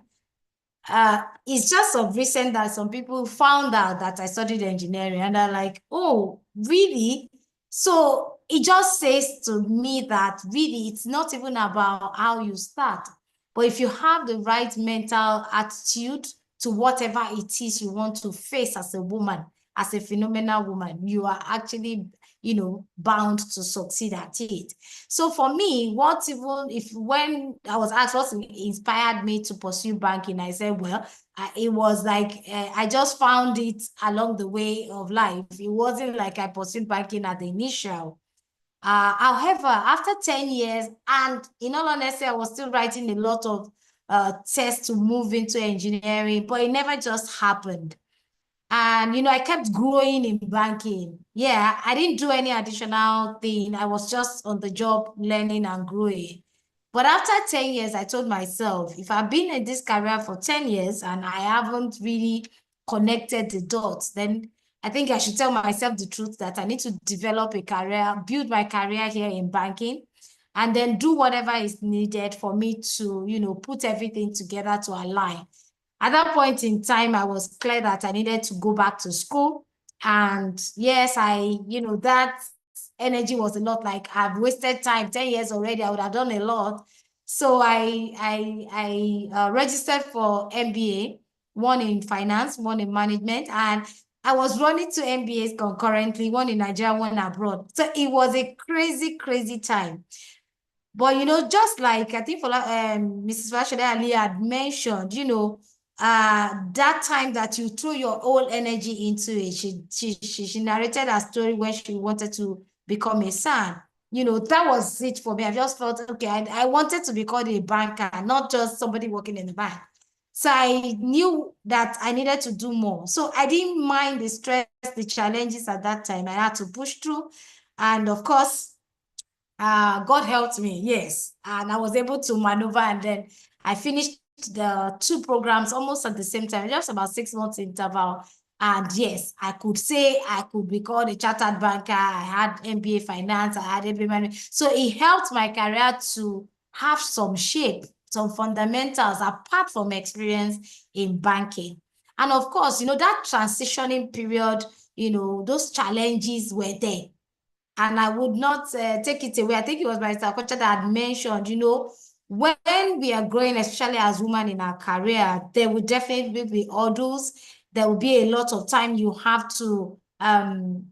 It's just of recent that some people found out that I studied engineering and they're like, oh, really? So it just says to me that really it's not even about how you start, but if you have the right mental attitude to whatever it is you want to face as a woman, as a phenomenal woman, you are actually, bound to succeed at it. So for me, when I was asked what inspired me to pursue banking, I said, well, it was like, I just found it along the way of life. It wasn't like I pursued banking at the initial. However, after 10 years, and in all honesty, I was still writing a lot of tests to move into engineering, but it never just happened. And, I kept growing in banking. Yeah, I didn't do any additional thing. I was just on the job learning and growing. But after 10 years, I told myself, if I've been in this career for 10 years and I haven't really connected the dots, then I think I should tell myself the truth that I need to develop a career, build my career here in banking, and then do whatever is needed for me to, put everything together to align. At that point in time, I was clear that I needed to go back to school. And yes, that energy was a lot. Like, I've wasted time, 10 years already. I would have done a lot. So I registered for MBA, one in finance, one in management, and I was running 2 MBAs concurrently, one in Nigeria, one abroad. So it was a crazy, crazy time. But, you know, just like I think Mrs. Fashode Ali had mentioned, you know, that time that you threw your whole energy into it, she narrated her story when she wanted to become a SAN. You know, that was it for me. I just felt, okay, I wanted to be called a banker, not just somebody working in the bank. So I knew that I needed to do more. So I didn't mind the stress, the challenges at that time. I had to push through. And of course, God helped me, yes. And I was able to maneuver, and then I finished the 2 programs almost at the same time, just about 6 months interval. And yes, I could say I could be called a chartered banker. I had MBA finance, I had MBA management. So it helped my career to have some shape, some fundamentals apart from experience in banking. And of course, you know, that transitioning period, you know, those challenges were there. And I would not take it away. I think it was Mr. Okocha that had mentioned, you know, when we are growing, especially as women in our career, there will definitely be hurdles. There will be a lot of time you have to, some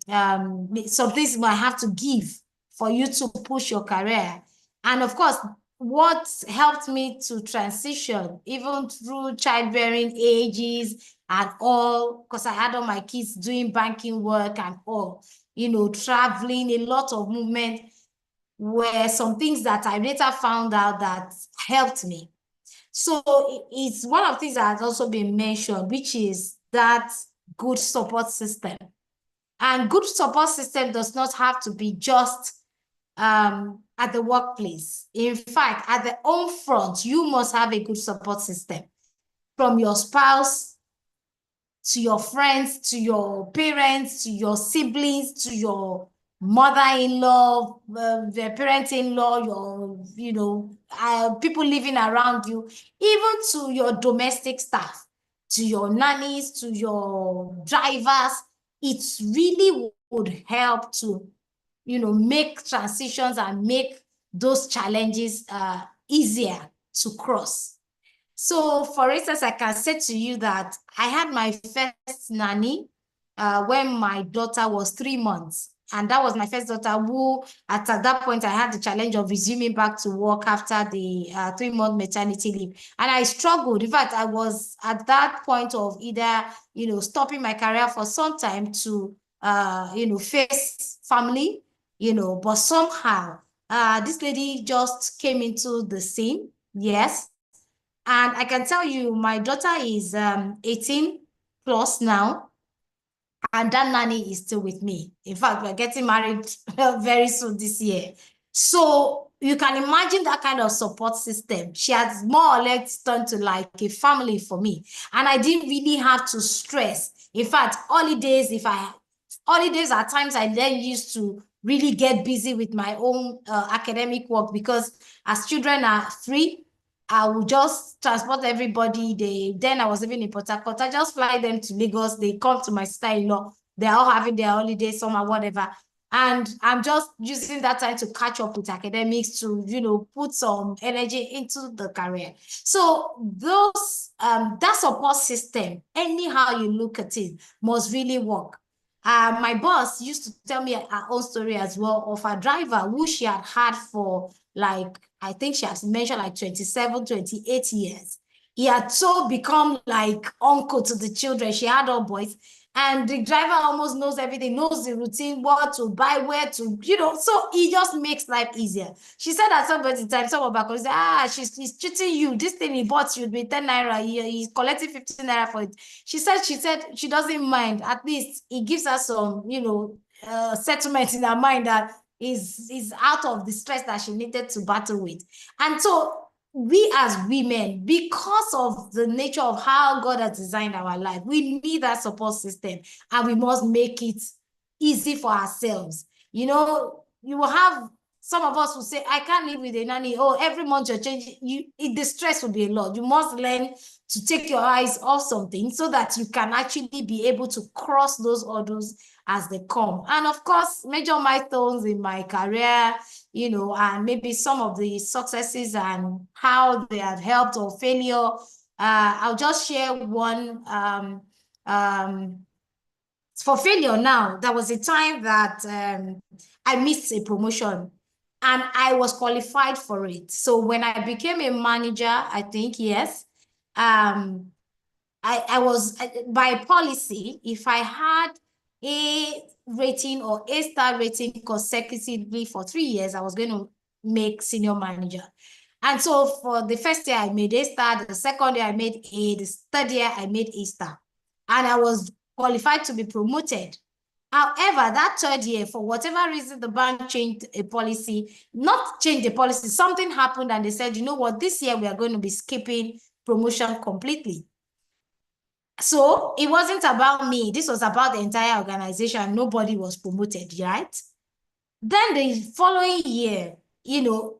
things you might have to give for you to push your career. And of course, what helped me to transition, even through childbearing ages and all, because I had all my kids doing banking work and all, you know, traveling, a lot of movement, were some things that I later found out that helped me. So it's one of the things that has also been mentioned, which is that good support system. And good support system does not have to be just at the workplace. In fact, at the home front, you must have a good support system, from your spouse to your friends, to your parents, to your siblings, to your mother-in-law, the parent-in-law, your, you know, people living around you, even to your domestic staff, to your nannies, to your drivers. It really would help to, you know, make transitions and make those challenges easier to cross. So, for instance, I can say to you that I had my first nanny when my daughter was 3 months. And that was my first daughter who, at that point, I had the challenge of resuming back to work after the 3-month maternity leave. And I struggled. In fact, I was at that point of either, you know, stopping my career for some time to, you know, face family, you know, but somehow this lady just came into the scene. Yes. And I can tell you, my daughter is 18 plus now, and that nanny is still with me. In fact, we're getting married very soon this year. So you can imagine that kind of support system. She has more or less turned to like a family for me. And I didn't really have to stress. In fact, holidays at times I then used to really get busy with my own academic work, because as children are free, I would just transport everybody. Then I was living in Port Harcourt. I just fly them to Lagos. They come to my sister-in-law. They're all having their holiday, summer, whatever. And I'm just using that time to catch up with academics, to, you know, put some energy into the career. So those, that support system, anyhow you look at it, must really work. My boss used to tell me her own story as well of a driver who she had for, like, I think she has mentioned like 27, 28 years. He had so become like uncle to the children. She had all boys. And the driver almost knows everything, knows the routine, what to buy, where to, you know, so he just makes life easier. She said at some point in time, some of her colleagues said, he's treating you. This thing he bought should be 10 naira. He's collecting 15 naira for it. She said she doesn't mind. At least he gives her some, you know, settlement in her mind that is out of the stress that she needed to battle with. And so we as women, because of the nature of how God has designed our life, we need that support system, and we must make it easy for ourselves. You know, you will have some of us who say, I can't live with a nanny. Oh, every month you're changing. The stress will be a lot. You must learn to take your eyes off something so that you can actually be able to cross those hurdles as they come. And of course, major milestones in my career, you know, and maybe some of the successes and how they have helped or failure. I'll just share one. For failure now, there was a time that I missed a promotion and I was qualified for it. So when I became a manager, I think, yes, I was, by policy, if I had a rating or a star rating consecutively for 3 years, I was going to make senior manager. And so for the first year, I made a star. The second year, I made A. The third year, I made a star. And I was qualified to be promoted. However, that third year, for whatever reason, the bank changed a policy, not changed the policy, something happened and they said, you know what, this year we are going to be skipping promotion completely. So it wasn't about me. This was about the entire organization. Nobody was promoted, right? Then the following year, you know,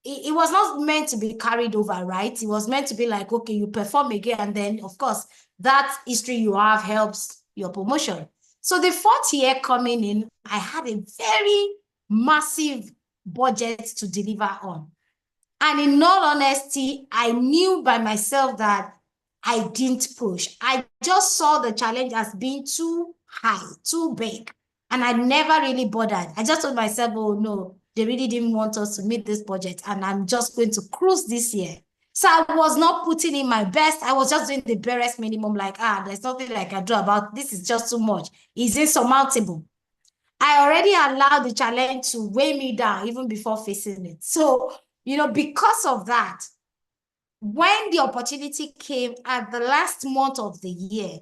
it was not meant to be carried over, right? It was meant to be like, okay, you perform again. And then, of course, that history you have helps your promotion. So the fourth year coming in, I had a very massive budget to deliver on. And in all honesty, I knew by myself that I didn't push. I just saw the challenge as being too high, too big. And I never really bothered. I just told myself, oh no, they really didn't want us to meet this budget. And I'm just going to cruise this year. So I was not putting in my best. I was just doing the barest minimum, like, there's nothing I can do about this. Is just too much. It's insurmountable. I already allowed the challenge to weigh me down even before facing it. So, you know, because of that, when the opportunity came at the last month of the year,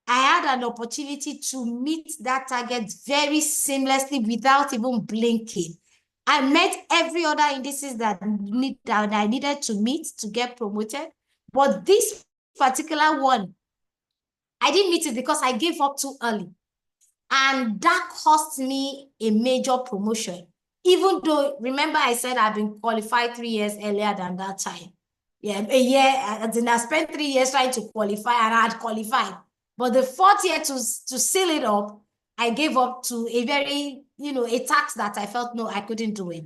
I had an opportunity to meet that target very seamlessly without even blinking. I met every other indices that I needed to meet to get promoted. But this particular one, I didn't meet it because I gave up too early. And that cost me a major promotion. Even though, remember I said I've been qualified 3 years earlier than that time. Yeah, a year, I spent 3 years trying to qualify and I had qualified. But the fourth year to seal it up, I gave up to a very, you know, a task that I felt, no, I couldn't do it.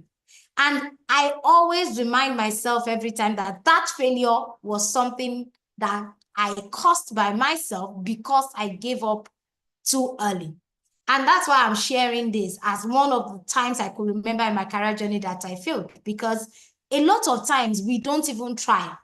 And I always remind myself every time that that failure was something that I caused by myself because I gave up too early. And that's why I'm sharing this as one of the times I could remember in my career journey that I failed, because a lot of times we don't even try.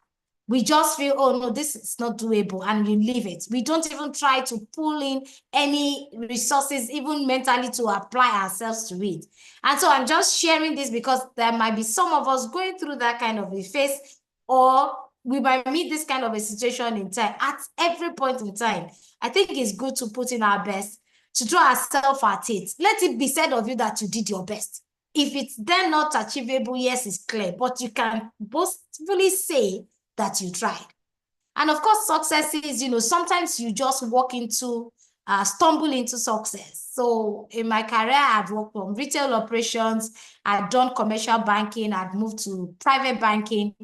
We just feel, oh no, this is not doable, and you leave it. We don't even try to pull in any resources, even mentally, to apply ourselves to it. And so I'm just sharing this because there might be some of us going through that kind of a phase, or we might meet this kind of a situation in time. At every point in time, I think it's good to put in our best, to throw ourselves at it. Let it be said of you that you did your best. If it's then not achievable, yes, it's clear, but you can boastfully say that you tried. And of course, success is, you know, sometimes you just walk into, stumble into success. So in my career, I've worked on retail operations, I've done commercial banking, I've moved to private banking.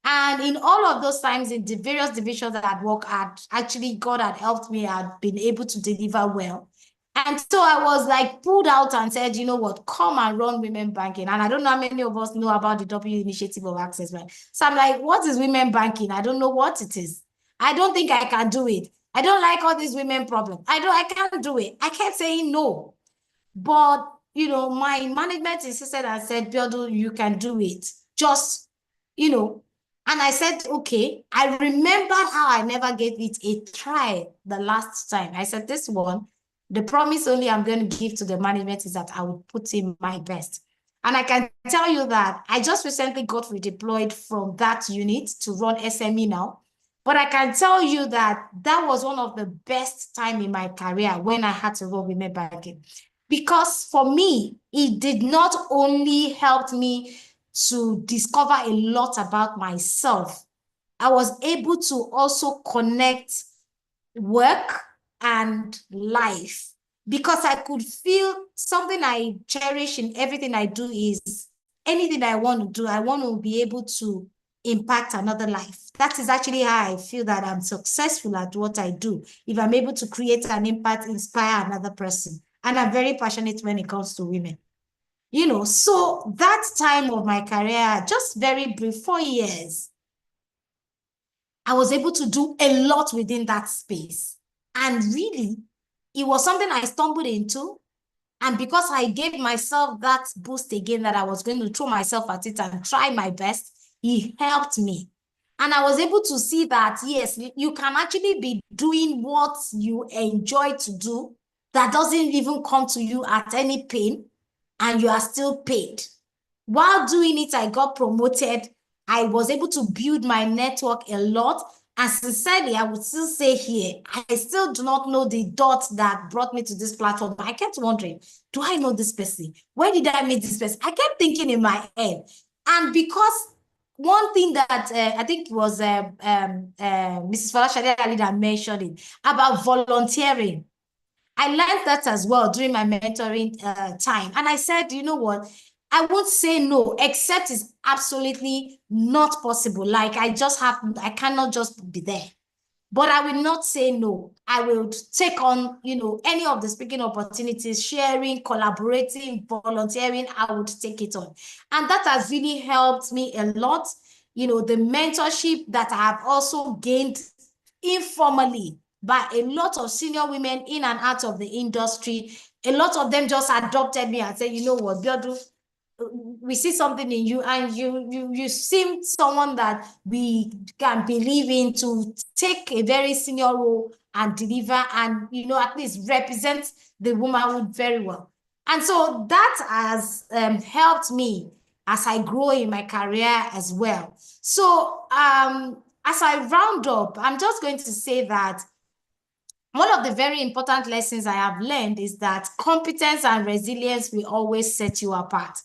And in all of those times, in the various divisions that I'd worked at, actually God had helped me, I'd been able to deliver well. And so I was like pulled out and said, you know what, come and run women banking. And I don't know how many of us know about the W Initiative of Access Bank. So I'm like, what is women banking? I don't know what it is. I don't think I can do it. I don't like all these women problems. I can't do it. I kept saying no. But, you know, my management insisted and said, Biodu, you can do it. Just, you know. And I said, okay. I remembered how I never gave it a try the last time. I said, this one, the promise only I'm going to give to the management is that I will put in my best. And I can tell you that I just recently got redeployed from that unit to run SME now. But I can tell you that that was one of the best time in my career when I had to run women banking. Because for me, it did not only help me to discover a lot about myself, I was able to also connect work and life, because I could feel something I cherish in everything I do is anything I want to do, I want to be able to impact another life. That is actually how I feel that I'm successful at what I do. If I'm able to create an impact, inspire another person. and I'm very passionate when it comes to women. You know, so that time of my career, just very brief, 4 years, I was able to do a lot within that space. And really, it was something I stumbled into. And because I gave myself that boost again, that I was going to throw myself at it and try my best, it helped me. And I was able to see that, yes, you can actually be doing what you enjoy to do that doesn't even come to you at any pain, and you are still paid. While doing it, I got promoted. I was able to build my network a lot. And sincerely, I would still say here, I still do not know the dot that brought me to this platform. I kept wondering, do I know this person? Where did I meet this person? I kept thinking in my head. And because one thing that I think was Mrs. Folashade Ali that mentioned it, about volunteering. I learned that as well during my mentoring time. And I said, you know what? I won't say no, except it's absolutely not possible. Like I cannot just be there. But I will not say no. I will take on, you know, any of the speaking opportunities, sharing, collaborating, volunteering, I would take it on. And that has really helped me a lot. You know, the mentorship that I have also gained informally by a lot of senior women in and out of the industry. A lot of them just adopted me and said, you know what, Biodu, we see something in you, and you seem someone that we can believe in to take a very senior role and deliver, and, you know, at least represent the womanhood very well. And so that has helped me as I grow in my career as well. So as I round up, I'm just going to say that one of the very important lessons I have learned is that competence and resilience will always set you apart.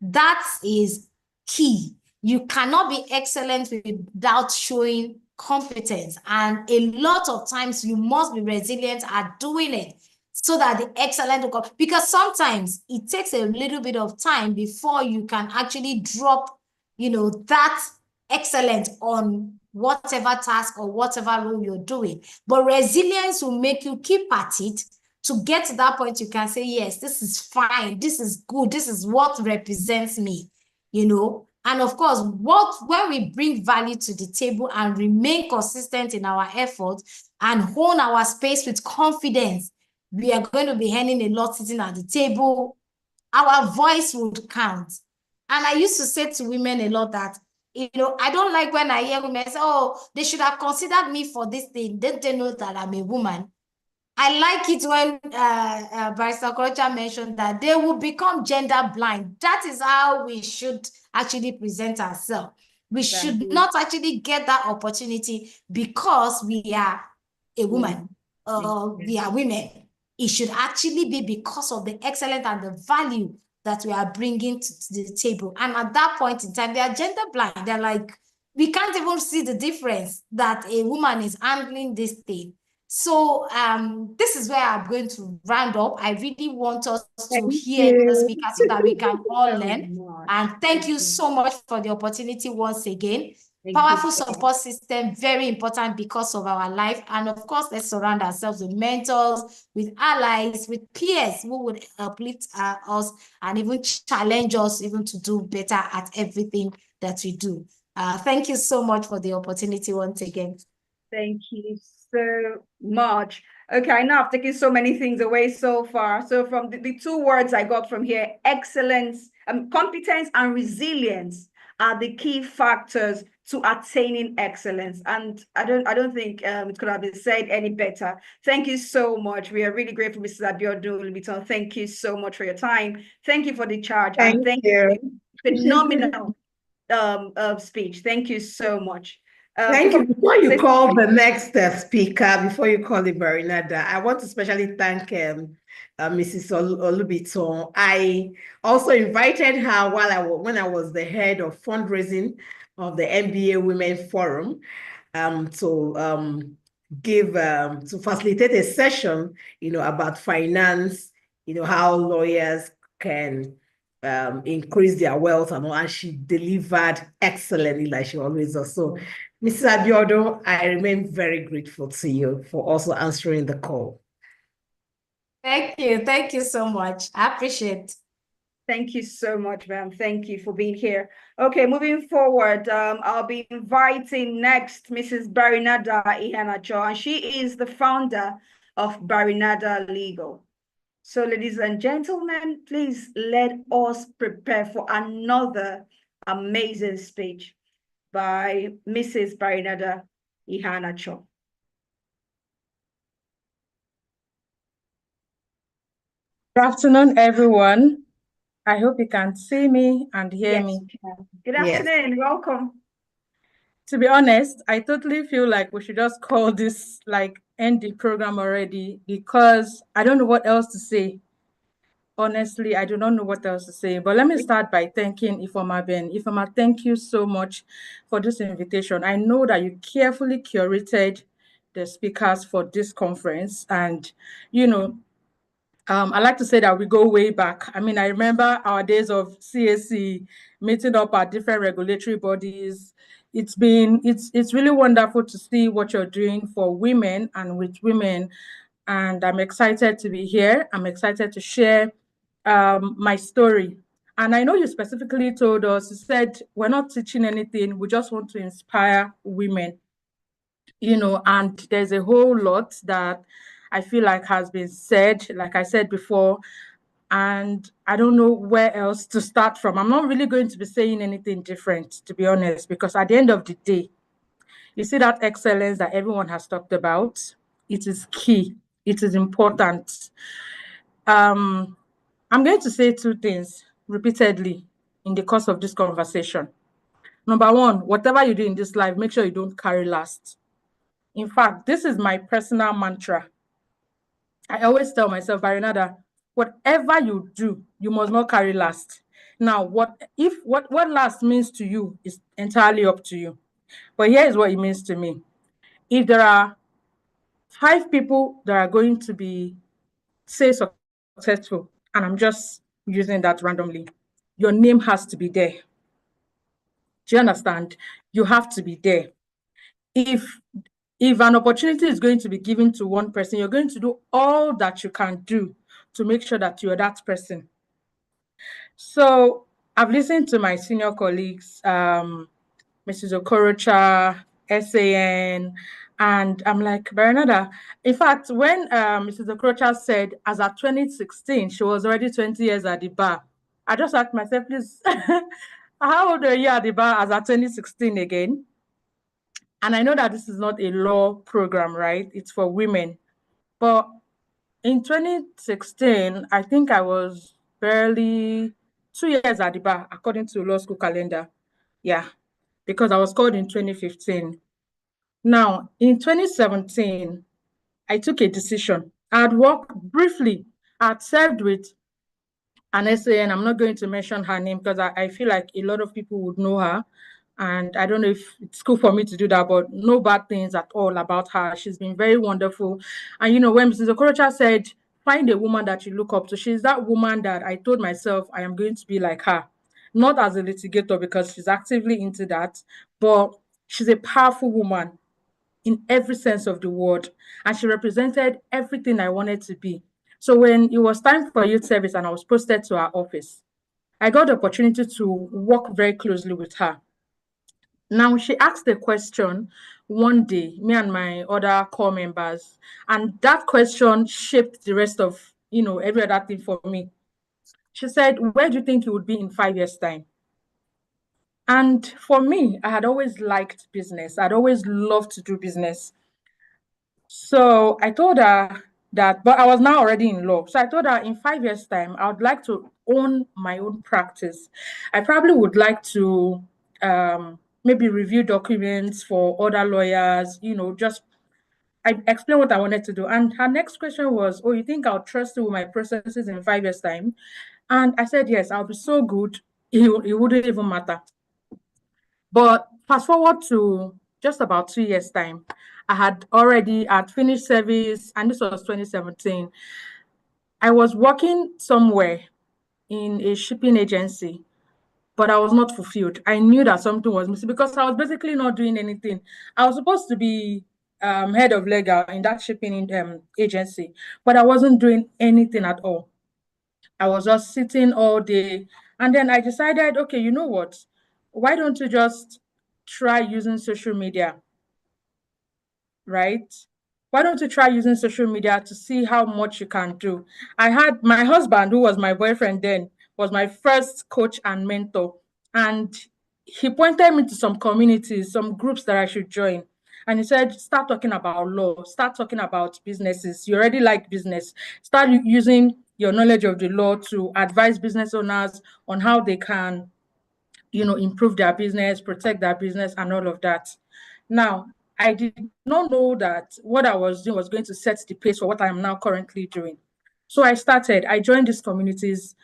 That is key. You cannot be excellent without showing competence. And a lot of times you must be resilient at doing it so that the excellent will come. Because sometimes it takes a little bit of time before you can actually drop, you know, that excellent on whatever task or whatever role you're doing. But resilience will make you keep at it to get to that point. You can say, yes, this is fine, this is good, this is what represents me, you know. And of course, when we bring value to the table and remain consistent in our efforts and hone our space with confidence, we are going to be earning a lot sitting at the table. Our voice would count. And I used to say to women a lot that, you know, I don't like when I hear women say, oh, they should have considered me for this thing. Don't they know that I'm a woman? I like it when Barrister Okorocha mentioned that they will become gender blind. That is how we should actually present ourselves. We should not actually get that opportunity because we are a woman or we are women. It should actually be because of the excellence and the value that we are bringing to the table. And at that point in time, they are gender blind. They're like, we can't even see the difference that a woman is handling this thing. So this is where I'm going to round up. I really want us to hear the speaker so that we can all learn. And thank you so much for the opportunity once again. Powerful support system, very important because of our life. And of course, let's surround ourselves with mentors, with allies, with peers who would uplift us and even challenge us even to do better at everything that we do. Thank you so much for the opportunity once again. Thank you so much. Okay, I know I've taken so many things away so far. So from the two words I got from here, excellence, competence and resilience are the key factors to attaining excellence. And I don't think it could have been said any better. Thank you so much. We are really grateful, Mrs. Abiodun. Thank you so much for your time. Thank you for the charge. Thank you. Phenomenal speech. Thank you so much. Thank you. Before you call the next speaker, before you call the Barinada, I want to especially thank Mrs. Olubiton. I also invited her when I was the head of fundraising of the MBA Women Forum to facilitate a session, you know, about finance, you know, how lawyers can increase their wealth and all, and she delivered excellently like she always does. So, Mrs. Abiodun, I remain very grateful to you for also answering the call. Thank you so much. I appreciate. Thank you so much, ma'am. Thank you for being here. Okay, moving forward, I'll be inviting next Mrs. Barinada Ihanacho, and she is the founder of Barinada Legal. So, ladies and gentlemen, please let us prepare for another amazing speech by Mrs. Barinada Ihanacho. Good afternoon, everyone. I hope you can see me and hear Yes, me. good Yes. afternoon. Welcome. To be honest, I totally feel like we should just call this, like, end the program already, because I don't know what else to say. Honestly, I do not know what else to say. But let me start by thanking Ifeoma Ben. Ifeoma, thank you so much for this invitation. I know that you carefully curated the speakers for this conference, and you know, I like to say that we go way back. I mean, I remember our days of CAC, meeting up at different regulatory bodies. It's really wonderful to see what you're doing for women and with women. And I'm excited to be here. I'm excited to share my story. And I know you specifically told us, you said, we're not teaching anything. We just want to inspire women, and there's a whole lot that I feel like has been said, like I said before, and I don't know where else to start from. I'm not really going to be saying anything different, to be honest, because at the end of the day, you see that excellence that everyone has talked about, it is key, it is important. I'm going to say two things repeatedly in the course of this conversation. Number one, whatever you do in this life, make sure you don't carry last. In fact, this is my personal mantra. I always tell myself, Barinada, whatever you do, you must not carry last. Now, what last means to you is entirely up to you. But here is what it means to me. If there are 5 people that are going to be, say, successful, and I'm just using that randomly, your name has to be there. Do you understand? You have to be there. If an opportunity is going to be given to one person, you're going to do all that you can do to make sure that you're that person. So I've listened to my senior colleagues, Mrs. Okorocha, SAN, and I'm like, Barinada. In fact, when Mrs. Okorocha said, as at 2016, she was already 20 years at the bar, I just asked myself, please, how old are you at the bar as at 2016 again? And I know that this is not a law program, right? It's for women. But in 2016, I think I was barely 2 years at the bar, according to law school calendar. Yeah, because I was called in 2015. Now, in 2017, I took a decision. I had worked briefly. I had served with an SAN. I'm not going to mention her name because I feel like a lot of people would know her. And I don't know if it's cool for me to do that, but no bad things at all about her. She's been very wonderful. And, when Mrs. Okorocha said, find a woman that you look up to, she's that woman that I told myself I am going to be like her. Not as a litigator because she's actively into that, but she's a powerful woman in every sense of the word. And she represented everything I wanted to be. So when it was time for youth service and I was posted to her office, I got the opportunity to work very closely with her. Now, she asked a question one day, me and my other core members, and that question shaped the rest of, every other thing for me. She said, where do you think you would be in 5 years' time? And for me, I had always liked business. I'd always loved to do business. So I told her that, but I was now already in law. So I told her in 5 years' time, I would like to own my own practice. I probably would like to maybe review documents for other lawyers, just I explained what I wanted to do. And her next question was, oh, you think I'll trust you with my processes in 5 years' time? And I said, yes, I'll be so good. It wouldn't even matter. But fast forward to just about 2 years' time, I had finished service, and this was 2017. I was working somewhere in a shipping agency, but I was not fulfilled. I knew that something was missing because I was basically not doing anything. I was supposed to be head of legal in that shipping agency, but I wasn't doing anything at all. I was just sitting all day. And then I decided, okay, you know what? Why don't you just try using social media, right? Why don't you try using social media to see how much you can do? I had my husband, who was my boyfriend then, was my first coach and mentor. And he pointed me to some communities, some groups that I should join. And he said, start talking about law, start talking about businesses. You already like business. Start using your knowledge of the law to advise business owners on how they can, improve their business, protect their business, and all of that. Now, I did not know that what I was doing was going to set the pace for what I am now currently doing. So I joined these communities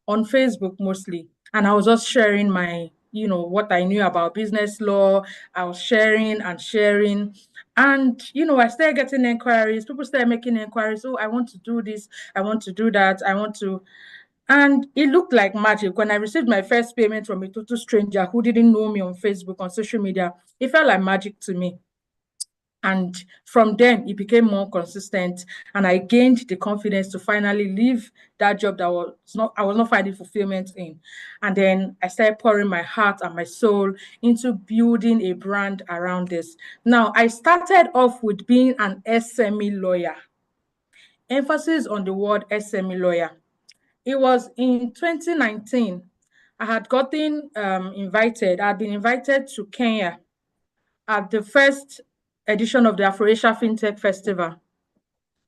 on Facebook mostly, and I was just sharing my, what I knew about business law. I was sharing and sharing. And, I started getting inquiries. People started making inquiries. Oh, I want to do this. I want to do that. And it looked like magic. When I received my first payment from a total stranger who didn't know me on Facebook, on social media, it felt like magic to me. And from then, it became more consistent, and I gained the confidence to finally leave that job that I was not finding fulfillment in. And then I started pouring my heart and my soul into building a brand around this. Now, I started off with being an SME lawyer. Emphasis on the word SME lawyer. It was in 2019. I had gotten invited. I had been invited to Kenya at the first edition of the Afro-Asia FinTech Festival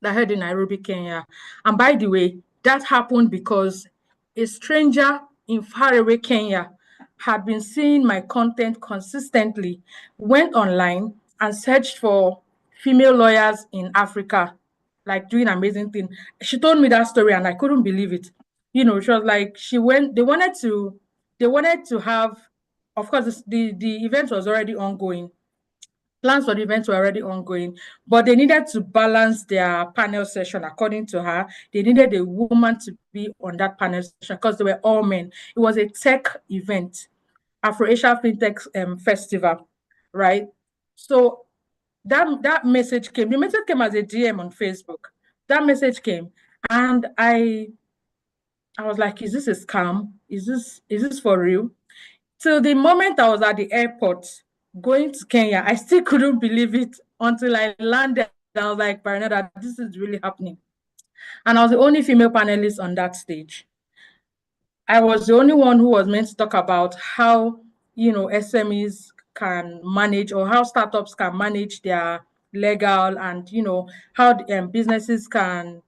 that held in Nairobi, Kenya. And by the way, that happened because a stranger in faraway Kenya had been seeing my content consistently, went online and searched for female lawyers in Africa, like doing amazing things. She told me that story and I couldn't believe it. She was like, they wanted to have, of course, the event was already ongoing. Plans for the event were already ongoing, but they needed to balance their panel session. According to her, they needed a woman to be on that panel session because they were all men. It was a tech event, Afro-Asia FinTech Festival, right? So that message came. The message came as a DM on Facebook. That message came, and I was like, "Is this a scam? Is this for real?" Till the moment I was at the airport going to Kenya, I still couldn't believe it until I landed. I was like, Baronetta, this is really happening. And I was the only female panelist on that stage. I was the only one who was meant to talk about how, SMEs can manage, or how startups can manage their legal, and, how businesses can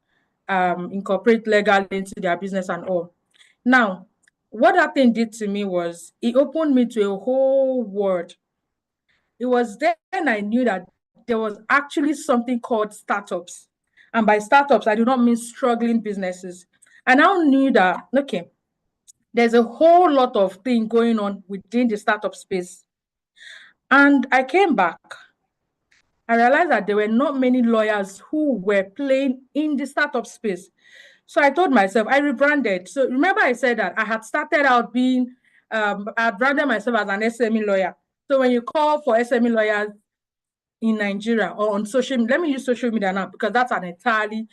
incorporate legal into their business and all. Now, what that thing did to me was it opened me to a whole world. It was then I knew that there was actually something called startups. And by startups, I do not mean struggling businesses. I now knew that, okay, there's a whole lot of things going on within the startup space. And I came back. I realized that there were not many lawyers who were playing in the startup space. So I told myself, I rebranded. So remember I said that I had started out being, I branded myself as an SME lawyer. So when you call for SME lawyers in Nigeria or on social media, let me use social media now because that's an entirely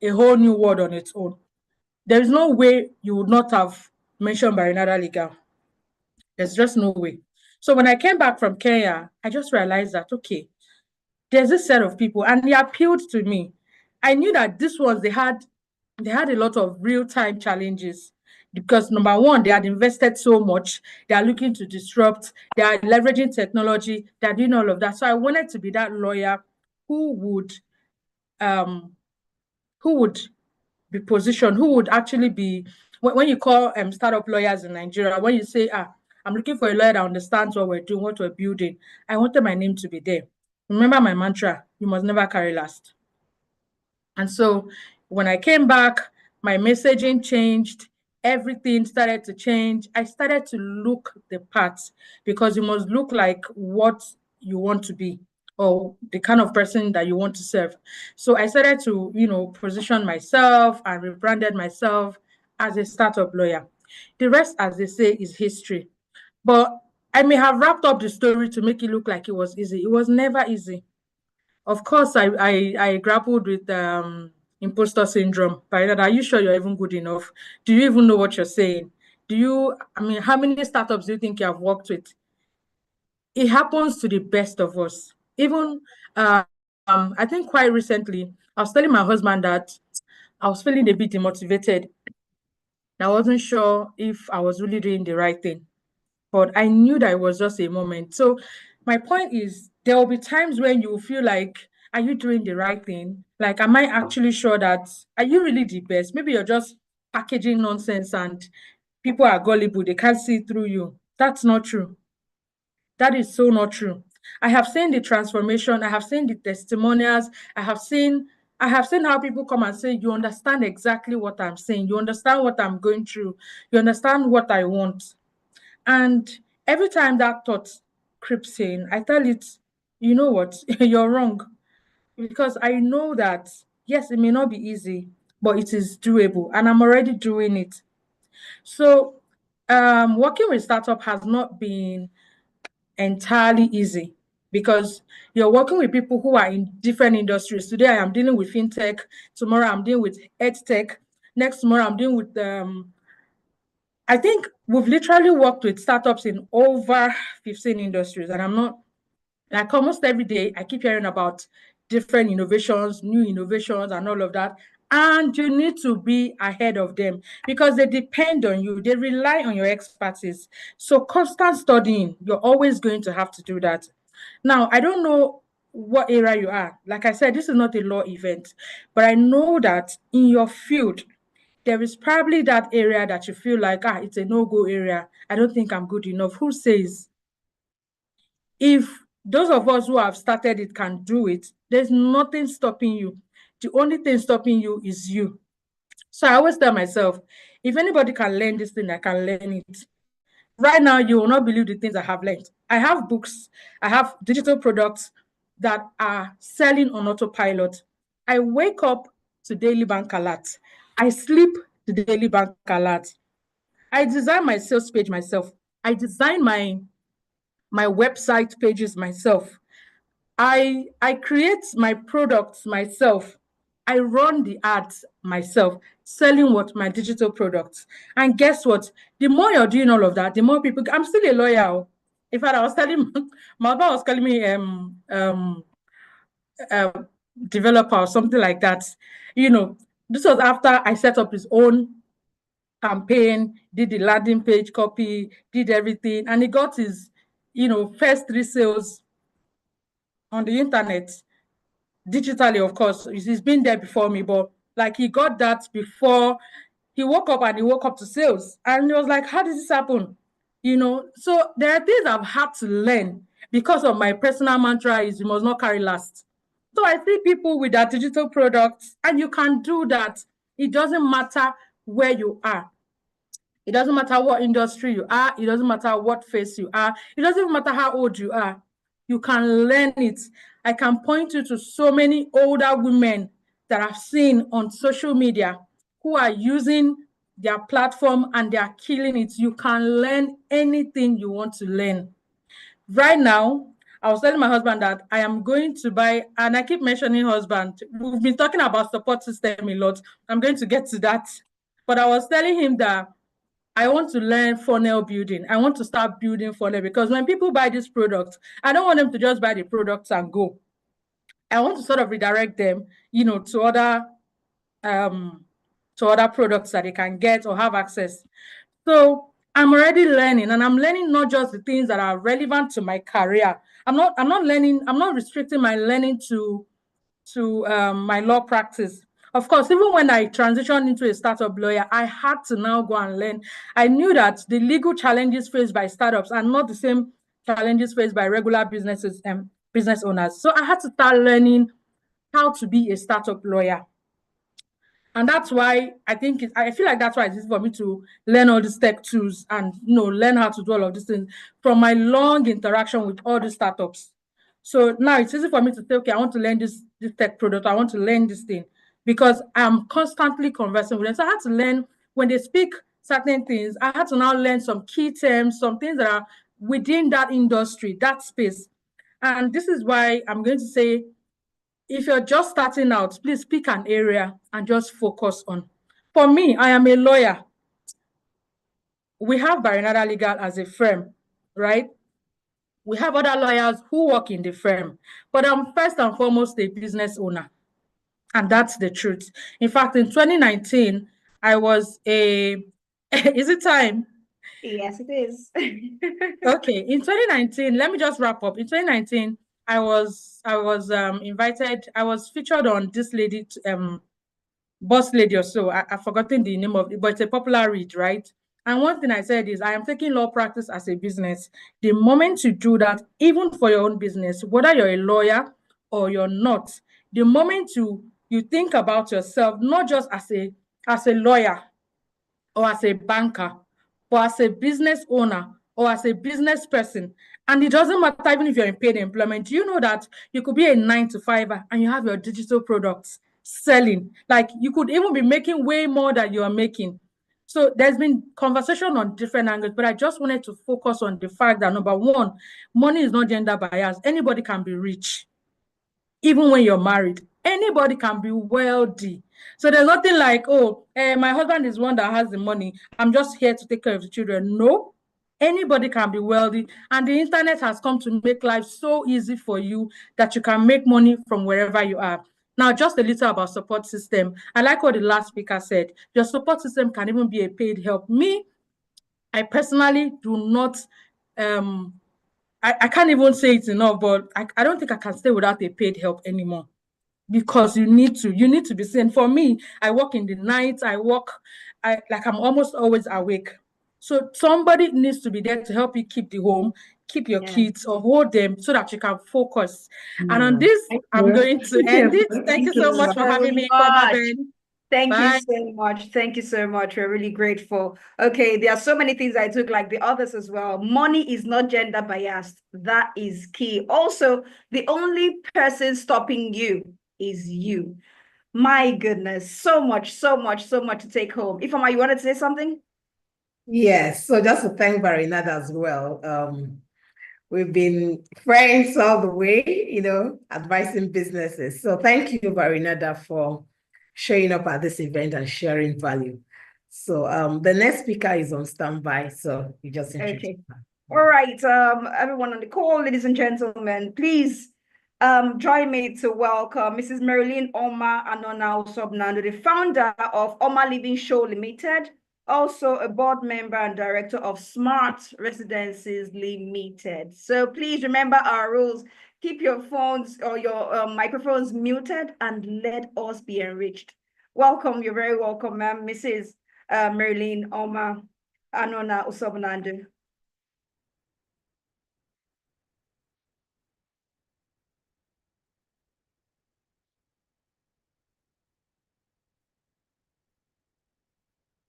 a whole new word on its own. There is no way you would not have mentioned Baronetta Legal. There's just no way. So when I came back from Kenya, I just realized that, okay, there's this set of people and they appealed to me. I knew that these ones, they had a lot of real-time challenges because number one, they had invested so much. They are looking to disrupt. They are leveraging technology. They're doing all of that. So I wanted to be that lawyer who would be positioned, who would actually be, when you call startup lawyers in Nigeria, when you say, I'm looking for a lawyer that understands what we're doing, what we're building, I wanted my name to be there. Remember my mantra, you must never carry last. And so when I came back, my messaging changed. Everything started to change. I started to look the part because you must look like what you want to be or the kind of person that you want to serve. So I started to, position myself and rebranded myself as a startup lawyer. The rest, as they say, is history. But I may have wrapped up the story to make it look like it was easy. It was never easy. Of course, I grappled with imposter syndrome. By that, are you sure you're even good enough? Do you even know what you're saying? I mean, how many startups do you think you have worked with? It happens to the best of us. Even, I think quite recently, I was telling my husband that I was feeling a bit demotivated. I wasn't sure if I was really doing the right thing, but I knew that it was just a moment. So my point is, there will be times when you feel like, are you doing the right thing? Like, am I actually sure that, are you really the best? Maybe you're just packaging nonsense and people are gullible. They can't see through you. That's not true. That is so not true. I have seen the transformation. I have seen the testimonials. I have seen how people come and say, you understand exactly what I'm saying. You understand what I'm going through. You understand what I want. And every time that thought creeps in, I tell it, you know what, you're wrong. Because I know that, yes, it may not be easy, but it is doable. And I'm already doing it. So working with startup has not been entirely easy because you're working with people who are in different industries. Today I am dealing with fintech. Tomorrow I'm dealing with edtech. Next tomorrow I'm dealing with I think we've literally worked with startups in over 15 industries, and I'm not, like, almost every day I keep hearing about different innovations, new innovations and all of that. And you need to be ahead of them because they depend on you. They rely on your expertise. So constant studying, you're always going to have to do that. Now, I don't know what area you are. Like I said, this is not a law event, but I know that in your field, there is probably that area that you feel like, it's a no-go area. I don't think I'm good enough. Who says? If those of us who have started it can do it, there's nothing stopping you. The only thing stopping you is you. So I always tell myself, if anybody can learn this thing, I can learn it. Right now, you will not believe the things I have learned. I have books, I have digital products that are selling on autopilot. I wake up to daily bank alerts. I sleep to daily bank alerts. I design my sales page myself. I design my website pages myself. I create my products myself. I run the ads myself, selling what? My digital products. And guess what? The more you're doing all of that, the more people. I'm still a lawyer. In fact, I was telling my husband was calling me developer or something like that. You know, this was after I set up his own campaign, did the landing page copy, did everything, and he got his, first 3 sales on the internet, digitally, of course. He's been there before me, but like he got that before he woke up, and he woke up to sales. And he was like, how did this happen? So there are things I've had to learn because of my personal mantra is you must not carry last. So I see people with their digital products, and you can do that. It doesn't matter where you are. It doesn't matter what industry you are. It doesn't matter what phase you are. It doesn't matter how old you are. You can learn it. I can point you to so many older women that I've seen on social media who are using their platform and they are killing it. You can learn anything you want to learn. Right now, I was telling my husband that I am going to buy, and I keep mentioning husband. We've been talking about support system a lot. I'm going to get to that. But I was telling him that I want to learn funnel building. I want to start building funnel because when people buy this product, I don't want them to just buy the products and go. I want to sort of redirect them, to other products that they can get or have access. So I'm already learning, and I'm learning not just the things that are relevant to my career. I'm not restricting my learning to my law practice. Of course, even when I transitioned into a startup lawyer, I had to now go and learn. I knew that the legal challenges faced by startups are not the same challenges faced by regular businesses and business owners. So I had to start learning how to be a startup lawyer. And that's why I feel like that's why it's easy for me to learn all these tech tools and learn how to do all of these things from my long interaction with all the startups. So now it's easy for me to say, okay, I want to learn this tech product. I want to learn this thing because I'm constantly conversing with them. So I had to learn when they speak certain things. I had to now learn some key terms, some things that are within that industry, that space. And this is why I'm going to say if you're just starting out, please pick an area and just focus on. For me, I am a lawyer. We have Barinada Legal as a firm, right? We have other lawyers who work in the firm, but I'm first and foremost a business owner. And that's the truth. In fact, in 2019, I was a, is it time? Yes, it is. Okay, in 2019, let me just wrap up. In 2019, I was invited, I was featured on this lady, Boss Lady or so. I've forgotten the name of it, but it's a popular read, right? And one thing I said is, I am taking law practice as a business. The moment you do that, even for your own business, whether you're a lawyer or you're not, the moment you think about yourself, not just as a lawyer or as a banker, but as a business owner or as a business person, and it doesn't matter even if you're in paid employment, do you know that you could be a 9-to-5 and you have your digital products selling? Like, you could even be making way more than you are making. So there's been conversation on different angles, but I just wanted to focus on the fact that, number one, money is not gender biased. Anybody can be rich, even when you're married. Anybody can be wealthy. So there's nothing like, oh, my husband is one that has the money, I'm just here to take care of the children. No, anybody can be wealthy. And the internet has come to make life so easy for you that you can make money from wherever you are. Now, just a little about support system. I like what the last speaker said. Your support system can even be a paid help. Me, I personally do not, I can't even say it enough, but I don't think I can stay without a paid help anymore, because you need to be seen. For me, I work in the night, I'm almost always awake. So somebody needs to be there to help you keep the home, keep your kids, or hold them so that you can focus. And on this, I'm going to end it. Thank you so much for having me. Thank Bye. you so much. Thank you so much. We're really grateful. Okay, there are so many things I took, like the others as well. Money is not gender biased. That is key. Also, the only person stopping you is you. My goodness, so much to take home. Ifeoma, you wanted to say something? Yes, so just to thank Barinada as well. We've been friends all the way, advising businesses. So thank you, Barinada, for showing up at this event and sharing value. So the next speaker is on standby, so you just introduce. Okay. All right, everyone on the call, ladies and gentlemen, please join me to welcome Mrs. Marilyn Oma Anona Usobnando, the founder of Oma Living Show Limited, also a board member and director of Smart Residences Limited. So please remember our rules. Keep your phones or your microphones muted and let us be enriched. Welcome, you're very welcome, ma'am, Mrs. Marilyn Oma Anona Usobnando.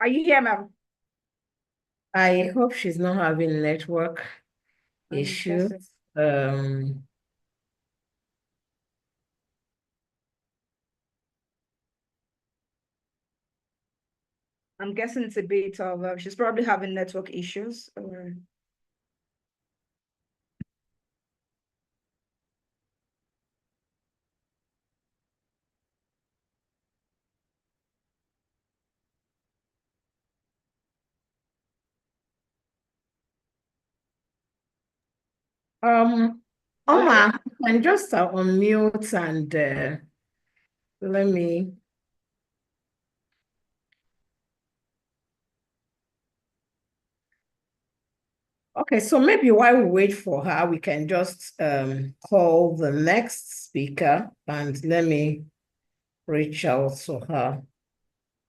Are you here, ma'am? I hope she's not having network issues. I'm guessing it's a bit of, she's probably having network issues. Or... Oma, you can just unmute and let me. Okay, so maybe while we wait for her, we can just call the next speaker and let me reach out to her.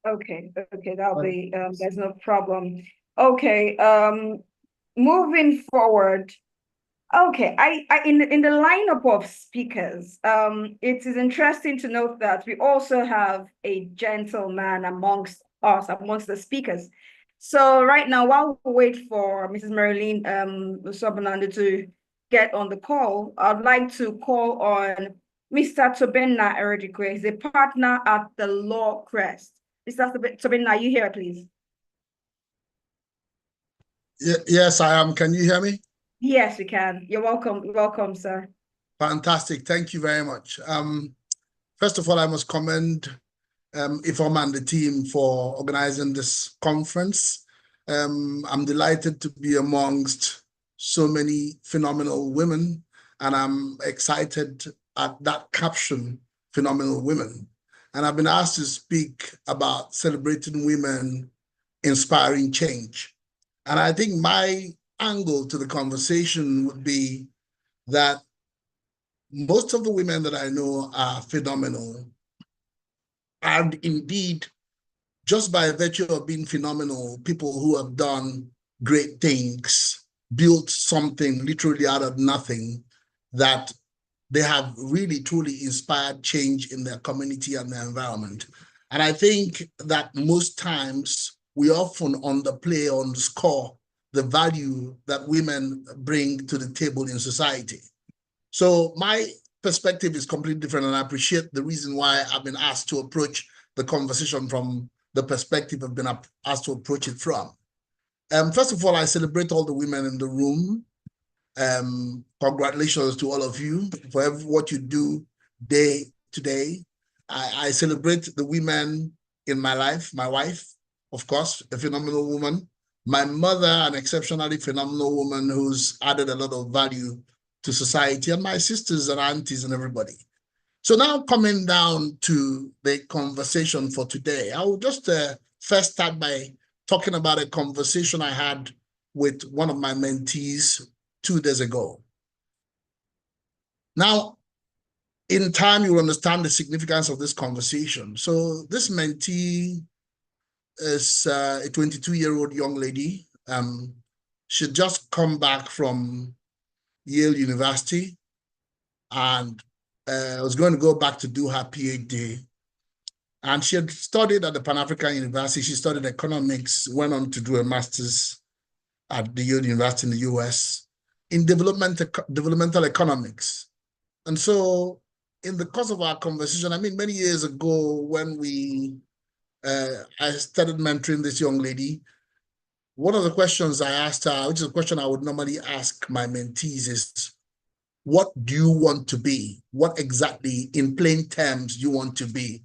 Okay, that'll be, there's no problem. Okay, moving forward. Okay, I in the lineup of speakers, it is interesting to note that we also have a gentleman amongst the speakers. So right now, while we wait for Mrs. Marilyn Usobnando to get on the call, I'd like to call on Mr. Tobenna Eredikwe. He's a partner at the Law Crest. Mr. Tobenna, are you here, please? Yes, I am. Can you hear me? Yes, we can. You're welcome. You're welcome, sir. Fantastic. Thank you very much. First of all, I must commend Ifeoma and the team for organizing this conference. I'm delighted to be amongst so many phenomenal women, and I'm excited at that caption, phenomenal women. And I've been asked to speak about celebrating women, inspiring change. And I think my angle to the conversation would be that most of the women that I know are phenomenal, and indeed, just by virtue of being phenomenal, people who have done great things, built something literally out of nothing, that they have really, truly inspired change in their community and their environment. And I think that most times we often underplay or underscore the value that women bring to the table in society. So my perspective is completely different, and I appreciate the reason why I've been asked to approach the conversation from the perspective I've been asked to approach it from. First of all, I celebrate all the women in the room. Congratulations to all of you for what you do day to day. I celebrate the women in my life, my wife, of course, a phenomenal woman, my mother, an exceptionally phenomenal woman who's added a lot of value to society, and my sisters and aunties and everybody. So now coming down to the conversation for today, I will just first start by talking about a conversation I had with one of my mentees 2 days ago. Now, in time, you will understand the significance of this conversation. So this mentee is a 22-year-old young lady. She just come back from Yale University and was going to go back to do her PhD. And she had studied at the Pan-African University. She studied economics, went on to do a master's at the Yale University in the US in developmental economics. And so in the course of our conversation, I mean, many years ago when I started mentoring this young lady, one of the questions I asked her, which is a question I would normally ask my mentees, is, what do you want to be? What exactly, in plain terms, do you want to be?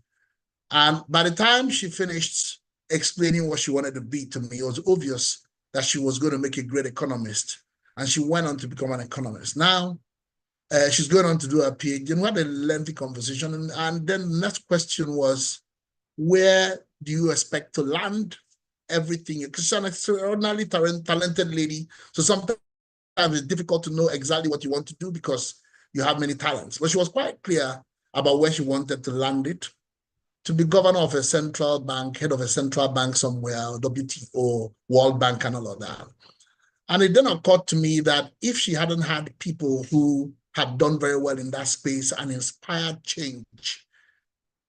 And by the time she finished explaining what she wanted to be to me, it was obvious that she was going to make a great economist. And she went on to become an economist. Now, she's going on to do her PhD. And we had a lengthy conversation. And then the next question was, where do you expect to land everything? Because she's an extraordinarily talented lady. So sometimes it's difficult to know exactly what you want to do because you have many talents. But she was quite clear about where she wanted to land it: to be governor of a central bank, head of a central bank somewhere, WTO, World Bank, and all of that. And it then occurred to me that if she hadn't had people who had done very well in that space and inspired change,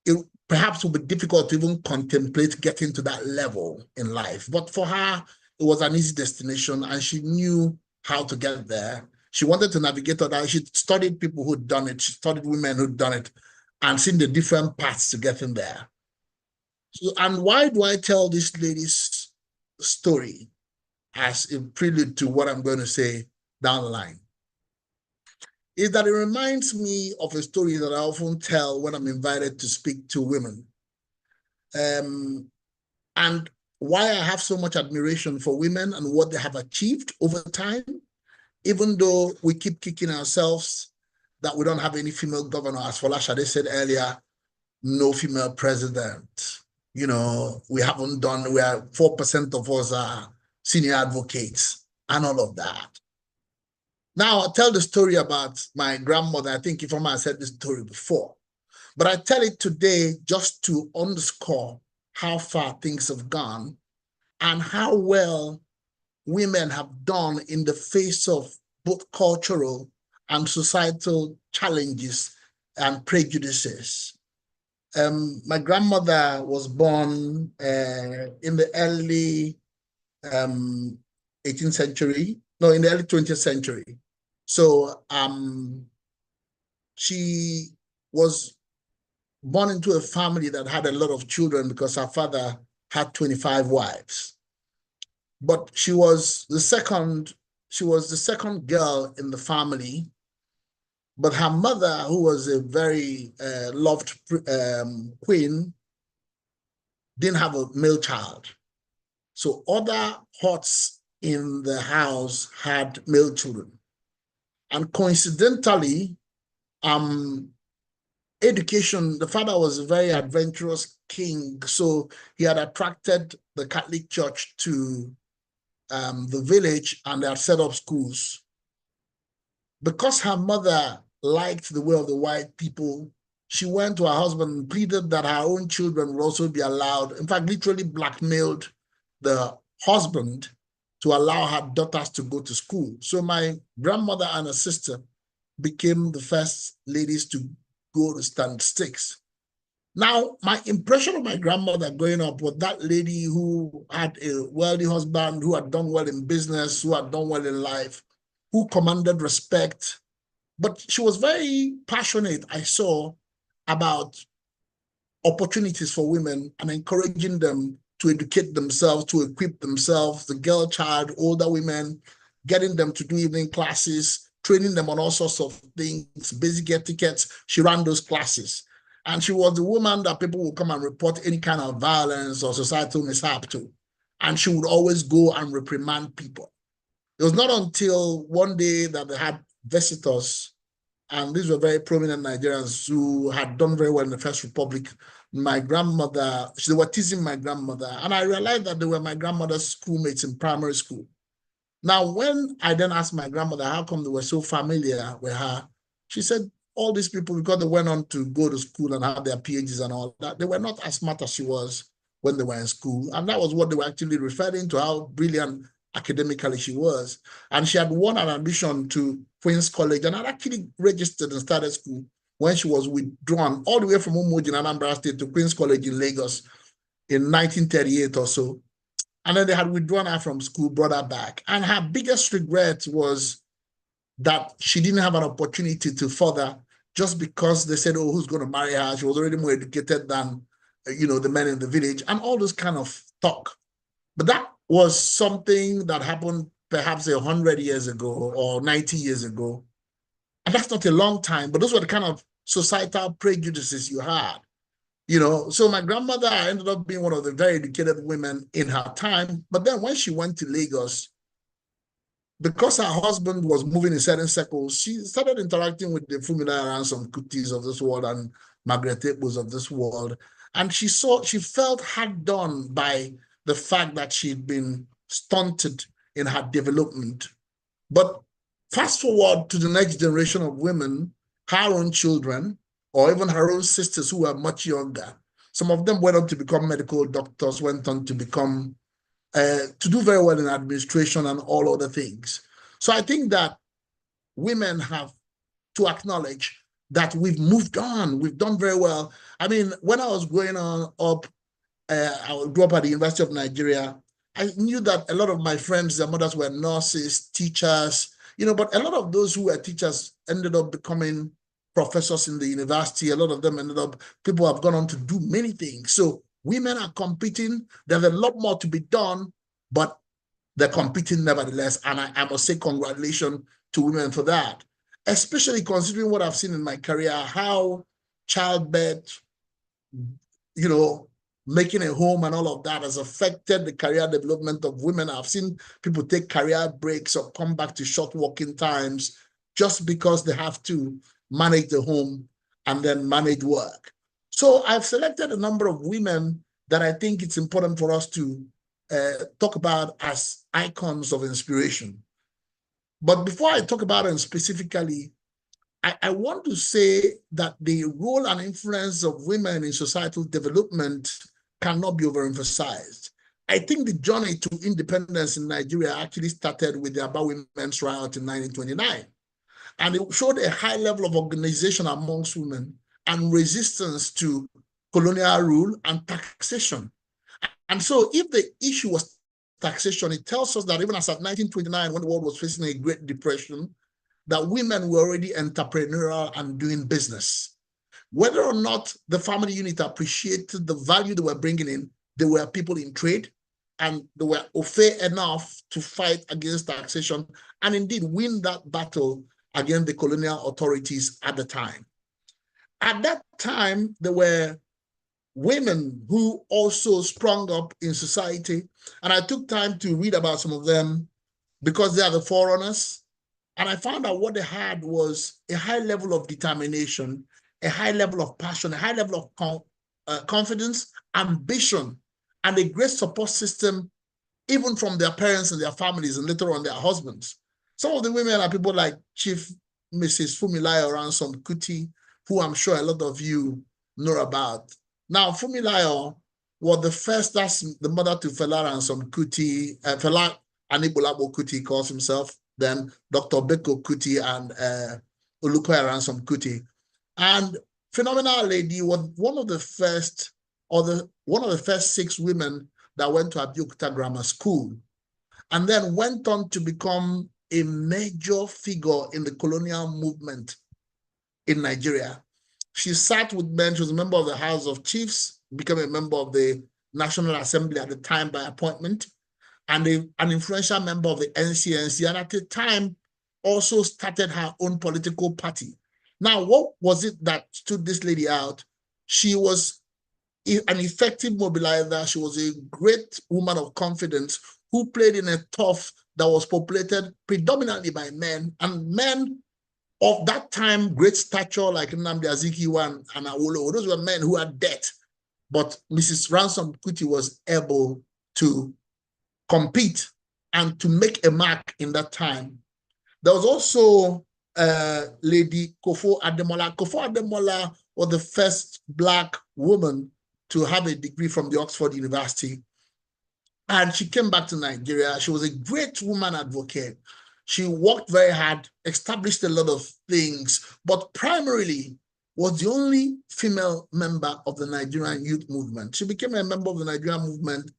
it perhaps would be difficult to even contemplate getting to that level in life. But for her, it was an easy destination, and she knew how to get there. She wanted to navigate that. She studied people who'd done it. She studied women who'd done it and seen the different paths to getting there. So, and why do I tell this lady's story as a prelude to what I'm going to say down the line? Is that it reminds me of a story that I often tell when I'm invited to speak to women. And why I have so much admiration for women and what they have achieved over time, even though we keep kicking ourselves that we don't have any female governor. As Folashade said earlier, no female president. You know, we haven't done, we are 4% of us are senior advocates and all of that. Now, I'll tell the story about my grandmother. I think Ifeoma has said this story before, but I tell it today just to underscore how far things have gone and how well women have done in the face of both cultural and societal challenges and prejudices. My grandmother was born in the early 18th century, no, in the early 20th century. So she was born into a family that had a lot of children because her father had 25 wives. But she was the second girl in the family. But her mother, who was a very loved queen, didn't have a male child. So other huts in the house had male children. And coincidentally, education, the father was a very adventurous king, so he had attracted the Catholic Church to the village, and they had set up schools. Because her mother liked the way of the white people, she went to her husband and pleaded that her own children would also be allowed, in fact, literally blackmailed the husband to allow her daughters to go to school. So my grandmother and her sister became the first ladies to go to stand sticks. Now, my impression of my grandmother growing up was that lady who had a wealthy husband, who had done well in business, who had done well in life, who commanded respect. But she was very passionate, I saw, about opportunities for women and encouraging them to educate themselves, to equip themselves, the girl child, older women, getting them to do evening classes, training them on all sorts of things, basic etiquettes. She ran those classes. And she was the woman that people would come and report any kind of violence or societal mishap to. And she would always go and reprimand people. It was not until one day that they had visitors, and these were very prominent Nigerians who had done very well in the First Republic. My grandmother, they were teasing my grandmother, and I realized that they were my grandmother's schoolmates in primary school. Now, when I then asked my grandmother how come they were so familiar with her, she said, all these people, because they went on to go to school and have their PhDs and all that, they were not as smart as she was when they were in school. And that was what they were actually referring to, how brilliant academically she was. And she had won an admission to Queen's College and had actually registered and started school when she was withdrawn all the way from Umoji in Anambra State to Queen's College in Lagos in 1938 or so. And then they had withdrawn her from school, brought her back. And her biggest regret was that she didn't have an opportunity to further, just because they said, oh, who's going to marry her? She was already more educated than, the men in the village, and all this kind of talk. But that was something that happened perhaps 100 years ago or 90 years ago. And that's not a long time, but those were the kind of societal prejudices you had. So my grandmother ended up being one of the very educated women in her time. But then when she went to Lagos, because her husband was moving in certain circles, she started interacting with the Funmilayo Ransome Kutis of this world and Margaret Ekpos of this world. And she felt hard done by the fact that she'd been stunted in her development. But fast forward to the next generation of women, her own children, or even her own sisters who were much younger. Some of them went on to become medical doctors, went on to become to do very well in administration and all other things. So I think that women have to acknowledge that we've moved on. We've done very well. I mean, when I was growing up, I grew up at the University of Nigeria. I knew that a lot of my friends, their mothers were nurses, teachers, but a lot of those who were teachers ended up becoming professors in the university. A lot of them people have gone on to do many things. So women are competing. There's a lot more to be done, but they're competing nevertheless. And I must say congratulations to women for that, especially considering what I've seen in my career, how childbirth, making a home and all of that has affected the career development of women. I've seen people take career breaks or come back to short working times just because they have to manage the home and then manage work. So I've selected a number of women that I think it's important for us to talk about as icons of inspiration. But before I talk about them specifically, I want to say that the role and influence of women in societal development cannot be overemphasized. I think the journey to independence in Nigeria actually started with the Aba Women's Riot in 1929. And it showed a high level of organization amongst women and resistance to colonial rule and taxation. And so if the issue was taxation, it tells us that even as of 1929, when the world was facing a Great Depression, that women were already entrepreneurial and doing business. Whether or not the family unit appreciated the value they were bringing in, there were people in trade, and they were au fait enough to fight against taxation and indeed win that battle against the colonial authorities at the time. At that time, there were women who also sprung up in society, and I took time to read about some of them because they are the forerunners. And I found out what they had was a high level of determination, a high level of passion, a high level of confidence, ambition, and a great support system, even from their parents and their families, and later on their husbands. Some of the women are people like Chief Mrs. Funmilayo Ransome Kuti, who I'm sure a lot of you know about. Now, Funmilayo was the first, that's the mother to Fela Ransome Kuti, Fela Aníkúlápó Kuti calls himself, then Dr. Beko Kuti and Olukoya Ransome Kuti. And phenomenal lady was one of the first, one of the first 6 women that went to Abeokuta Grammar School, and then went on to become a major figure in the colonial movement in Nigeria. She sat with men, she was a member of the House of Chiefs, became a member of the National Assembly at the time by appointment, and an influential member of the NCNC, and at the time also started her own political party. Now, what was it that stood this lady out? She was an effective mobilizer. She was a great woman of confidence who played in a turf that was populated predominantly by men, and men of that time, great stature like Nnamdi Azikiwe and Awolowo. Those were men who had debt, but Mrs. Ransome Kuti was able to compete and to make a mark in that time. There was also Lady Kofo Ademola. Kofo Ademola was the first Black woman to have a degree from the Oxford University. And she came back to Nigeria. She was a great woman advocate. She worked very hard, established a lot of things, but primarily was the only female member of the Nigerian youth movement. She became a member of the Nigerian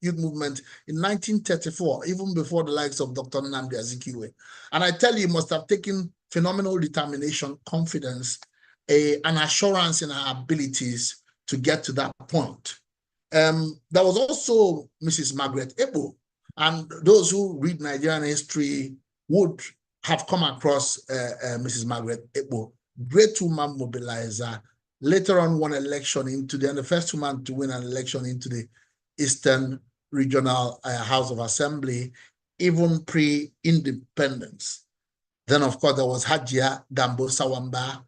youth movement in 1934, even before the likes of Dr. Nnamdi Azikiwe. And I tell you, must have taken phenomenal determination, confidence, an assurance in her abilities to get to that point. There was also Mrs. Margaret Ebo, and those who read Nigerian history would have come across Mrs. Margaret Ebo, great woman mobilizer, later on won election into the first woman to win an election into the Eastern Regional House of Assembly, even pre-independence. Then, of course, there was Hajia Gambo Sawamba,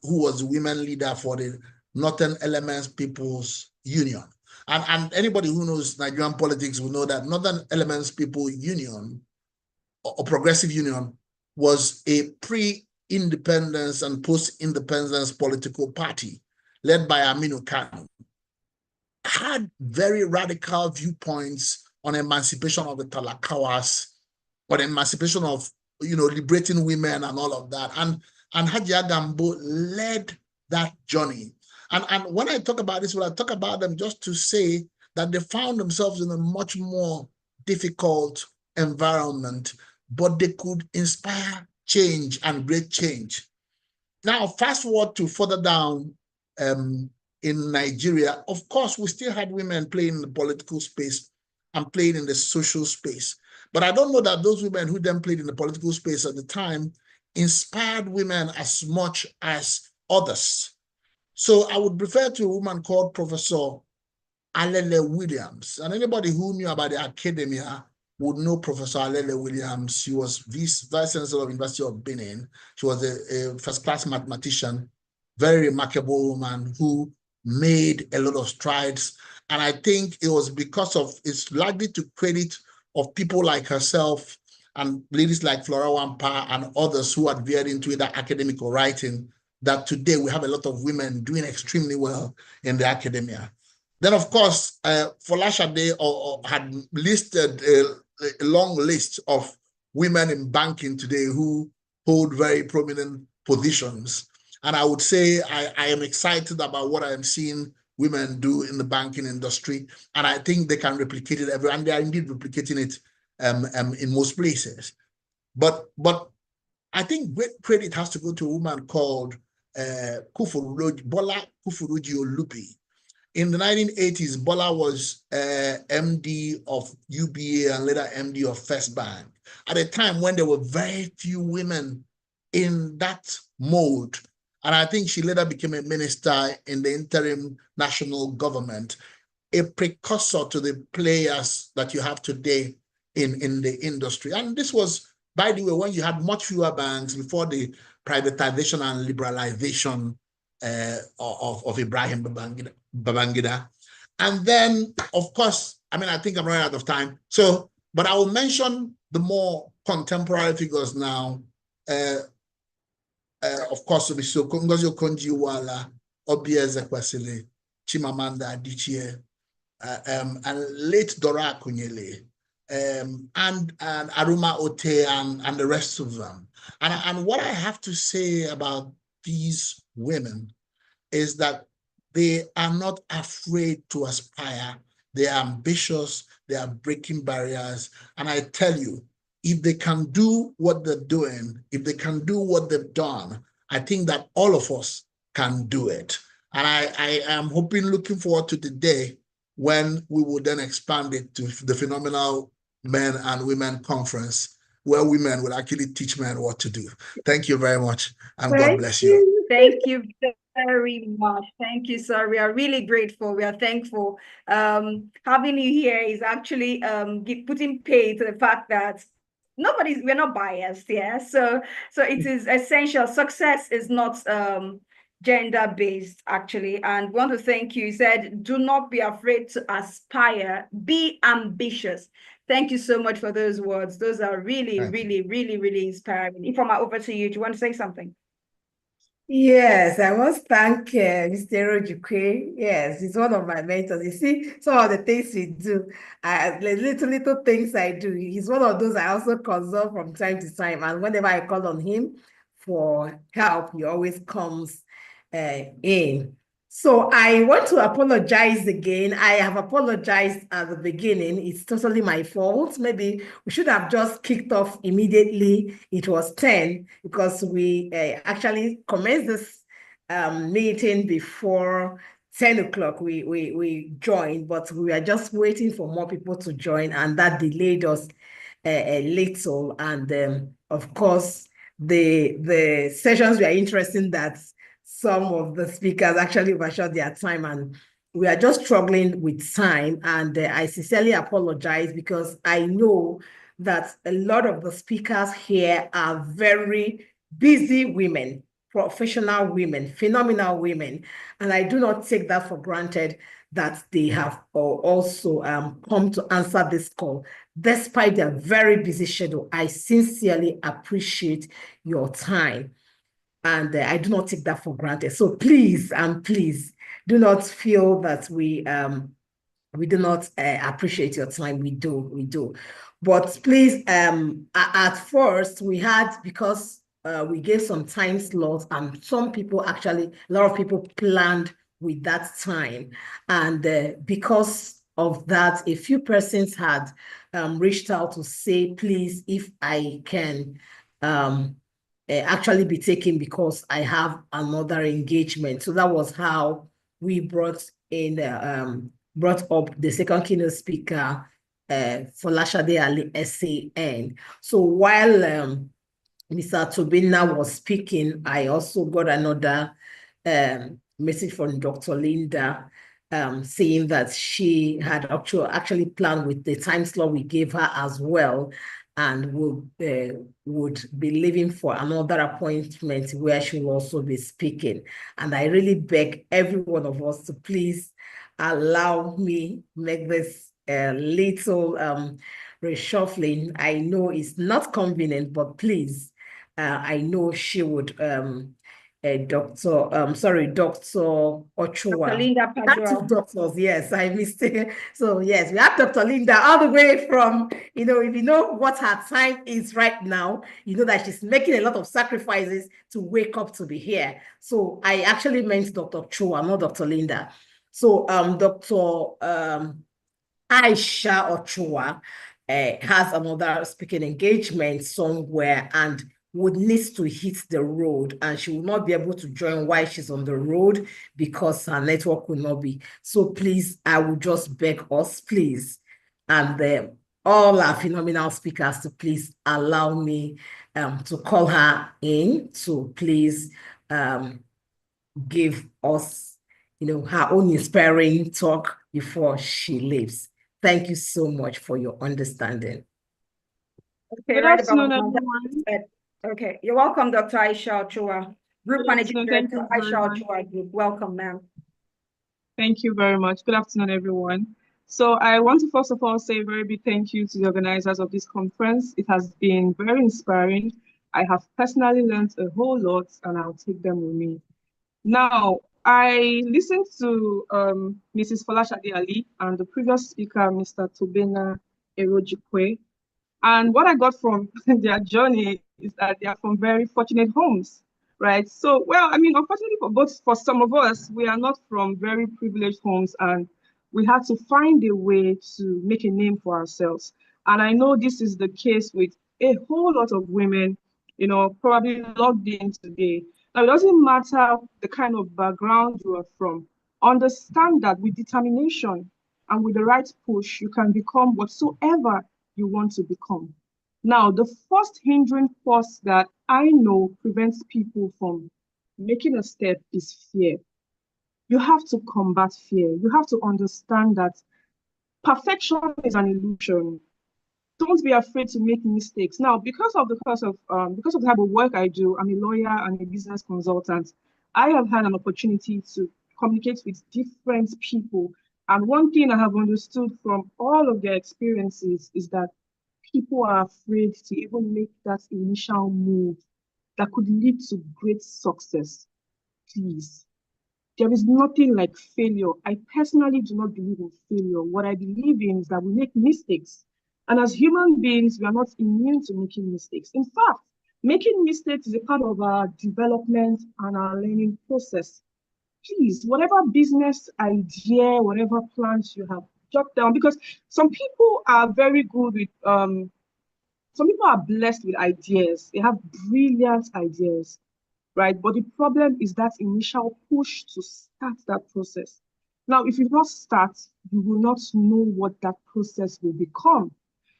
who was the women leader for the Northern Elements People's Union. And anybody who knows Nigerian politics will know that Northern Elements People Union or Progressive Union was a pre-independence and post-independence political party led by Aminu Kano. Had very radical viewpoints on emancipation of the Talakawas, on emancipation of, liberating women and all of that. And Hajia Gambo led that journey. And when I talk about this, I talk about them just to say that they found themselves in a much more difficult environment, but they could inspire change and great change. Now, fast forward to further down in Nigeria, of course, we still had women playing in the political space and playing in the social space. But I don't know that those women who then played in the political space at the time inspired women as much as others. So I would refer to a woman called Professor Alele Williams. And anybody who knew about the academia would know Professor Alele Williams. She was Vice Chancellor of University of Benin. She was a first-class mathematician, very remarkable woman who made a lot of strides. And I think it was because of, it's largely to credit of people like herself and ladies like Flora Wampa and others who had veered into either academic or writing, that today we have a lot of women doing extremely well in the academia. Then, of course, Folashade had listed a long list of women in banking today who hold very prominent positions. And I would say I am excited about what I am seeing women do in the banking industry. And I think they can replicate it everywhere. And they are indeed replicating it in most places. But I think great credit has to go to a woman called Bola Kufuruji Olupi. In the 1980s, Bola was MD of UBA and later MD of First Bank. At a time when there were very few women in that mode. And I think she later became a minister in the interim national government, a precursor to the players that you have today in the industry. And this was, by the way, when you had much fewer banks before the privatization and liberalization of Ibrahim Babangida. And then, of course, I mean, I think I'm running out of time. So, but I will mention the more contemporary figures now. Of course, Mr. Ngozi Okonjo-Iweala, Oby Ezekwesili, Chimamanda Adichie, and late Dora Akunyili, and Aruma Ote and the rest of them. And what I have to say about these women is that they are not afraid to aspire. They are ambitious, they are breaking barriers. And I tell you, if they can do what they're doing, if they can do what they've done, I think that all of us can do it. And I am looking forward to the day when we will then expand it to the Phenomenal Men and Women Conference, where women will actually teach men what to do. Thank you very much, and God bless you. Thank you very much. Thank you, sir. We are really grateful. We are thankful. Having you here is actually putting pay to the fact that we're not biased, yeah. So it is essential. Success is not gender-based, actually. And we want to thank you. You said, do not be afraid to aspire, be ambitious. Thank you so much for those words. Those are really, really, really, really inspiring. Ifeoma, over to you. Do you want to say something? Yes, I must thank Mr. Ojukwe. Yes, he's one of my mentors. You see, some of the things we do, little things I do. He's one of those I also consult from time to time. And whenever I call on him for help, he always comes in. So I want to apologize again. I have apologized at the beginning. It's totally my fault. Maybe we should have just kicked off immediately. It was 10 because we actually commenced this meeting before 10 o'clock. We joined, but we are just waiting for more people to join, and that delayed us a little. And of course, the sessions were interesting that some of the speakers actually overshot their time, and we are just struggling with time. And I sincerely apologize because I know that a lot of the speakers here are very busy women, professional women, phenomenal women. And I do not take that for granted that they have also come to answer this call. Despite their very busy schedule, I sincerely appreciate your time. And I do not take that for granted. So please, please do not feel that we do not appreciate your time. We do. But please, at first we had, because we gave some time slots, and some people actually, a lot of people planned with that time. And because of that, a few persons had reached out to say, please, if I can actually be taken because I have another engagement. So that was how we brought up the second keynote speaker, Folashade Ali, SAN. So while Mr. Tobina was speaking, I also got another message from Dr. Linda saying that she had actually planned with the time slot we gave her as well, and would be leaving for another appointment where she will also be speaking. And I really beg every one of us to please allow me make this little reshuffling. I know it's not convenient, but please, I know she would, Dr. Ochoa. Dr. Linda Padua. Doctors, yes, I missed it. So yes, we have Dr. Linda all the way from, if you know what her time is right now, you know that she's making a lot of sacrifices to wake up to be here. So I actually meant Dr. Chua, not Dr. Linda. So Dr. Aisha Ochoa has another speaking engagement somewhere and would need to hit the road, and she will not be able to join while she's on the road because her network will not be. So please, I would just beg us, please. And all our phenomenal speakers to please allow me to call her in to please give us, her own inspiring talk before she leaves. Thank you so much for your understanding. Okay, Good right afternoon, about now. everyone. Okay, you're welcome, Dr. Aisha Ochoa, Group Good Managing afternoon. Thank Director, you very Aisha much. Ochoa Group. Welcome, ma'am. Thank you very much. Good afternoon, everyone. So I want to first of all say a very big thank you to the organizers of this conference. It has been very inspiring. I have personally learned a whole lot, and I'll take them with me. Now, I listened to Mrs. Folashade Ali and the previous speaker, Mr. Tobena Erojikwe. And what I got from their journey is that they are from very fortunate homes, right? So, well, I mean, unfortunately for some of us, we are not from very privileged homes, and we had to find a way to make a name for ourselves. And I know this is the case with a whole lot of women, probably logged in today. Now, it doesn't matter the kind of background you are from. Understand that with determination and with the right push, you can become whatsoever you want to become. Now, the first hindering force that I know prevents people from making a step is fear. You have to combat fear. You have to understand that perfection is an illusion. Don't be afraid to make mistakes. Now, because of the type of work I do, I'm a lawyer and a business consultant. I have had an opportunity to communicate with different people. And one thing I have understood from all of their experiences is that people are afraid to even make that initial move that could lead to great success. Please, there is nothing like failure. I personally do not believe in failure. What I believe in is that we make mistakes. And as human beings, we are not immune to making mistakes. In fact, making mistakes is a part of our development and our learning process. Please, whatever business idea, whatever plans you have, jot down, because some people are very good with some people are blessed with ideas. They have brilliant ideas, right? But the problem is that initial push to start that process. Now, if you not start, you will not know what that process will become.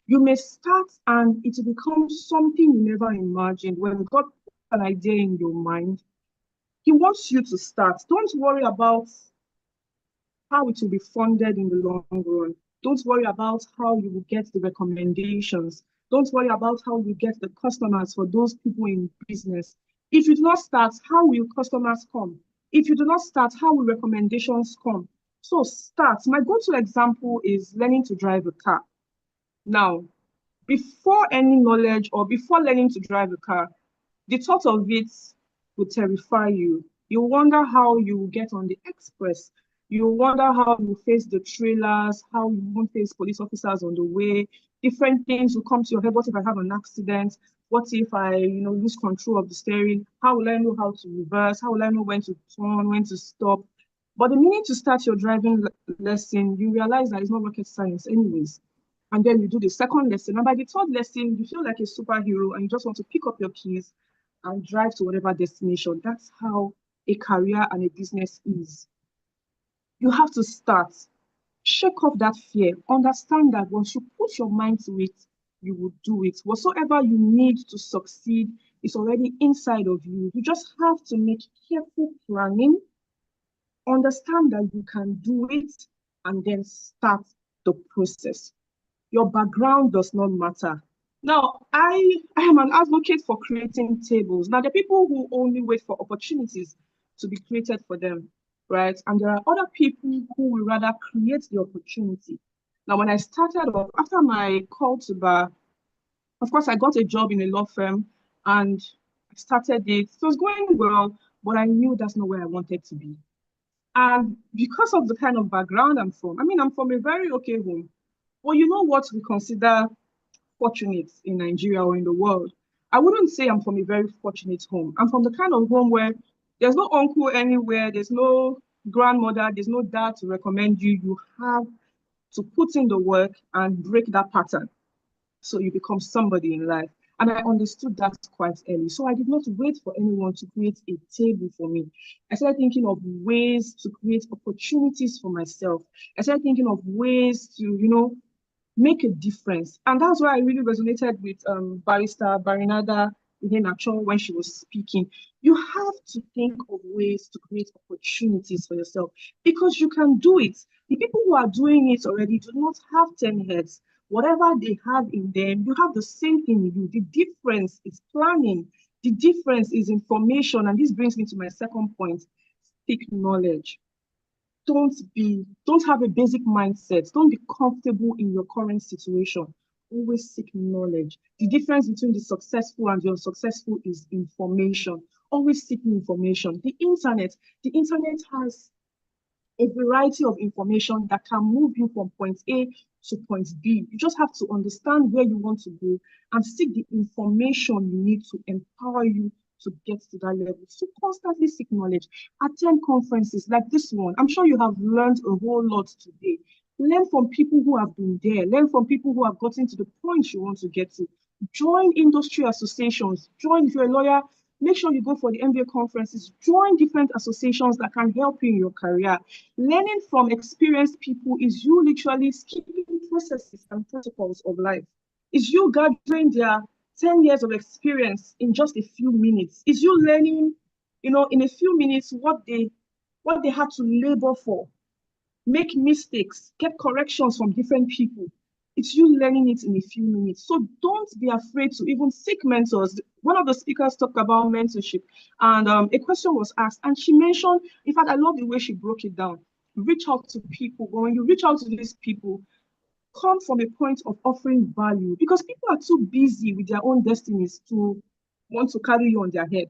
You may start and it will become something you never imagined. When God put an idea in your mind, He wants you to start. Don't worry about how it will be funded in the long run. Don't worry about how you will get the recommendations. Don't worry about how you get the customers for those people in business. If you do not start, how will customers come? If you do not start, how will recommendations come? So start. My go-to example is learning to drive a car. Now, before any knowledge or before learning to drive a car, the thought of it would terrify you. You wonder how you will get on the express. You wonder how you face the trailers, how you won't face police officers on the way. Different things will come to your head. What if I have an accident? What if I, lose control of the steering? How will I know how to reverse? How will I know when to turn, when to stop? But the minute you start your driving lesson, you realize that it's not rocket science anyways. And then you do the second lesson. And by the third lesson, you feel like a superhero and you just want to pick up your keys and drive to whatever destination. That's how a career and a business is. You have to start. Shake off that fear. Understand that once you put your mind to it, you will do it. Whatsoever you need to succeed is already inside of you. You just have to make careful planning, understand that you can do it, and then start the process. Your background does not matter. Now, I am an advocate for creating tables. Now, there are people who only wait for opportunities to be created for them, right? And there are other people who will rather create the opportunity. Now, when I started off, after my call to bar, of course, I got a job in a law firm and I started it. It was going well, but I knew that's not where I wanted to be. And because of the kind of background I'm from, I'm from a very okay home. Well, you know what we consider fortunate in Nigeria or in the world? I wouldn't say I'm from a very fortunate home. I'm from the kind of home where there's no uncle anywhere, there's no grandmother, there's no dad to recommend you. You have to put in the work and break that pattern so you become somebody in life. And I understood that quite early. So I did not wait for anyone to create a table for me. I started thinking of ways to create opportunities for myself. I started thinking of ways to, make a difference. And that's why I really resonated with Barrister Barinada Iheanacho when she was speaking. You have to think of ways to create opportunities for yourself, because you can do it. The people who are doing it already do not have 10 heads. Whatever they have in them, you have the same thing in you. The difference is planning. The difference is information. And this brings me to my second point: seek knowledge. Don't have a basic mindset. Don't be comfortable in your current situation. Always seek knowledge. The difference between the successful and the unsuccessful is information. Always seeking information. The internet has a variety of information that can move you from point A to point B. You just have to understand where you want to go and seek the information you need to empower you to get to that level. So constantly seek knowledge. Attend conferences like this one. I'm sure you have learned a whole lot today. Learn from people who have been there. Learn from people who have gotten to the point you want to get to. Join industry associations. Join, if you're a lawyer, make sure you go for the MBA conferences. Join different associations that can help you in your career. Learning from experienced people is you literally skipping processes and protocols of life. Is you gathering their 10 years of experience in just a few minutes. Is you learning, in a few minutes what they had to labor for, make mistakes, get corrections from different people. It's you learning it in a few minutes. So don't be afraid to even seek mentors. One of the speakers talked about mentorship, and a question was asked, and she mentioned, in fact, I love the way she broke it down. Reach out to people. But when you reach out to these people, come from a point of offering value, because people are too busy with their own destinies to want to carry you on their head.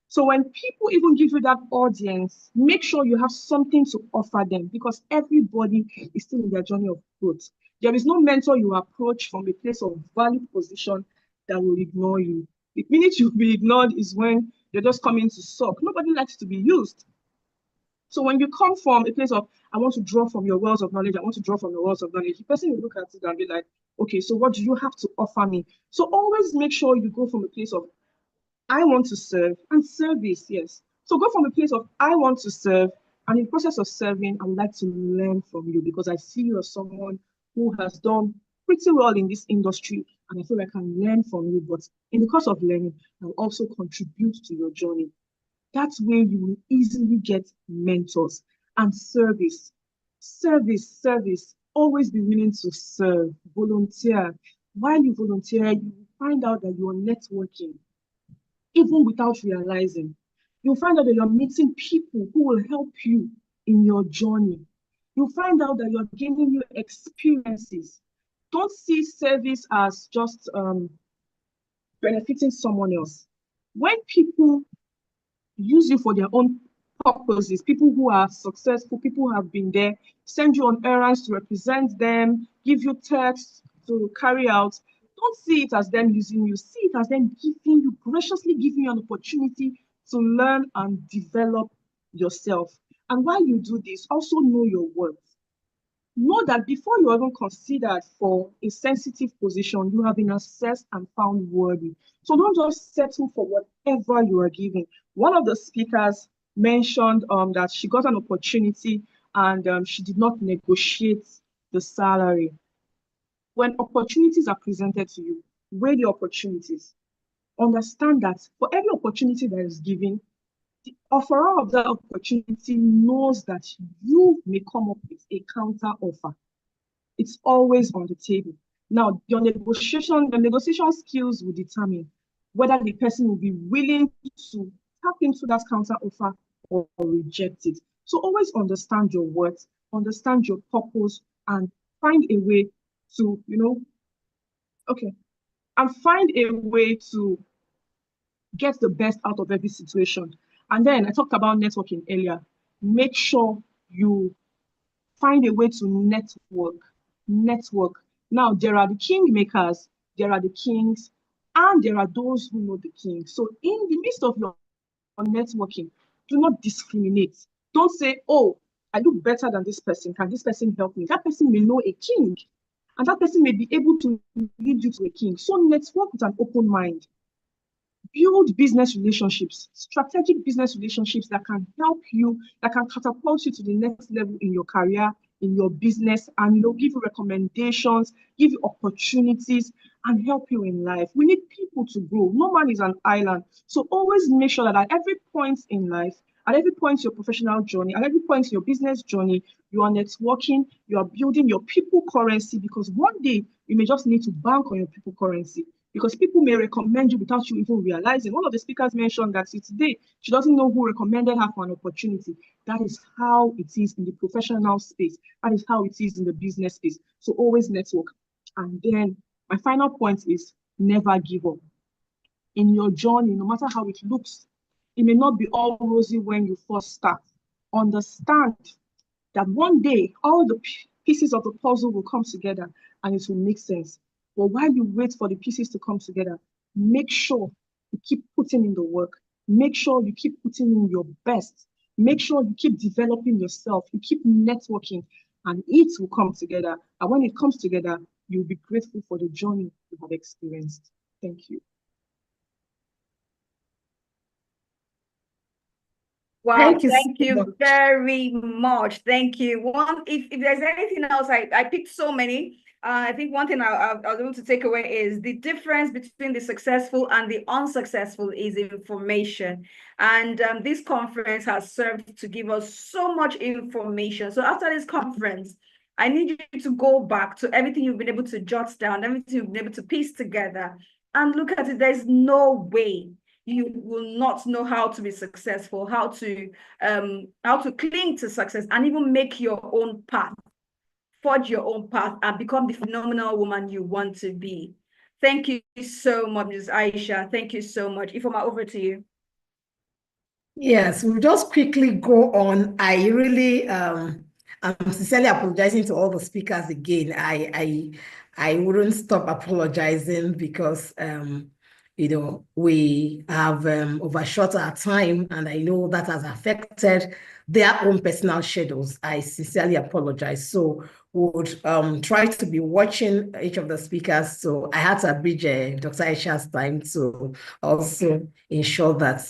So when people even give you that audience, make sure you have something to offer them, because everybody is still in their journey of growth. There is no mentor you approach from a place of value position that will ignore you. The minute you'll be ignored is when they're just coming to suck. Nobody likes to be used. So when you come from a place of, I want to draw from your wells of knowledge, the person will look at it and be like, okay, so what do you have to offer me? So always make sure you go from a place of, I want to serve, and service, yes. So go from a place of, I want to serve, and in the process of serving, I would like to learn from you, because I see you as someone who has done pretty well in this industry, and I feel like I can learn from you. But in the course of learning, I'll also contribute to your journey. That's where you will easily get mentors. And service. Always be willing to serve, volunteer. While you volunteer, you find out that you're networking, even without realizing. You'll find out that you're meeting people who will help you in your journey. You'll find out that you're gaining new experiences. Don't see service as just benefiting someone else. When people use you for their own purposes, people who are successful, people who have been there, send you on errands to represent them, give you tasks to carry out, don't see it as them using you. See it as them graciously giving you an opportunity to learn and develop yourself. And while you do this, also know your worth. Know that before you're even considered for a sensitive position, you have been assessed and found worthy. So don't just settle for whatever you are given. One of the speakers mentioned that she got an opportunity and she did not negotiate the salary. When opportunities are presented to you, weigh the opportunities. Understand that for every opportunity that is given, the offerer of that opportunity knows that you may come up with a counter offer. It's always on the table. Now, the negotiation skills will determine whether the person will be willing to tap into that counter offer or reject it. So always understand your worth, understand your purpose, and find a way to, find a way to get the best out of every situation. And then I talked about networking earlier. Make sure you find a way to network. Now, there are the kingmakers, there are the kings, and there are those who know the king. So in the midst of your networking, do not discriminate. Don't say, oh, I look better than this person. Can this person help me? That person may know a king, and that person may be able to lead you to a king. So network with an open mind. Build business relationships, strategic business relationships that can help you, that can catapult you to the next level in your career, in your business and, give you recommendations, give you opportunities, and help you in life. We need people to grow. No man is an island. So always make sure that at every point in life, at every point in your professional journey, at every point in your business journey, you are networking, you are building your people currency, because one day you may just need to bank on your people currency, because people may recommend you without you even realizing. One of the speakers mentioned that today she doesn't know who recommended her for an opportunity. That is how it is in the professional space. That is how it is in the business space. So always network. And then my final point is never give up. In your journey, no matter how it looks, it may not be all rosy when you first start. Understand that one day all the pieces of the puzzle will come together and it will make sense. But while you wait for the pieces to come together, make sure you keep putting in the work. Make sure you keep putting in your best. Make sure you keep developing yourself. You keep networking, and it will come together. And when it comes together, you'll be grateful for the journey you have experienced. Thank you. Wow, Thank you thank so you much. very much. Thank you. If there's anything else, I picked so many. I think one thing I was able to take away is the difference between the successful and the unsuccessful is information. And this conference has served to give us so much information. So after this conference, I need you to go back to everything you've been able to jot down, everything you've been able to piece together, and look at it. There's no way you will not know how to be successful, how to cling to success, and even make your own path, forge your own path, and become the phenomenal woman you want to be. Thank you so much, Ms. Aisha. Thank you so much. Ifeoma, over to you. Yes, we'll just quickly go on. I really I'm sincerely apologizing to all the speakers again. I wouldn't stop apologizing because we have overshot our time, and I know that has affected their own personal schedules. I sincerely apologize. So we would try to be watching each of the speakers. So I had to abridge Dr. Aisha's time to also ensure that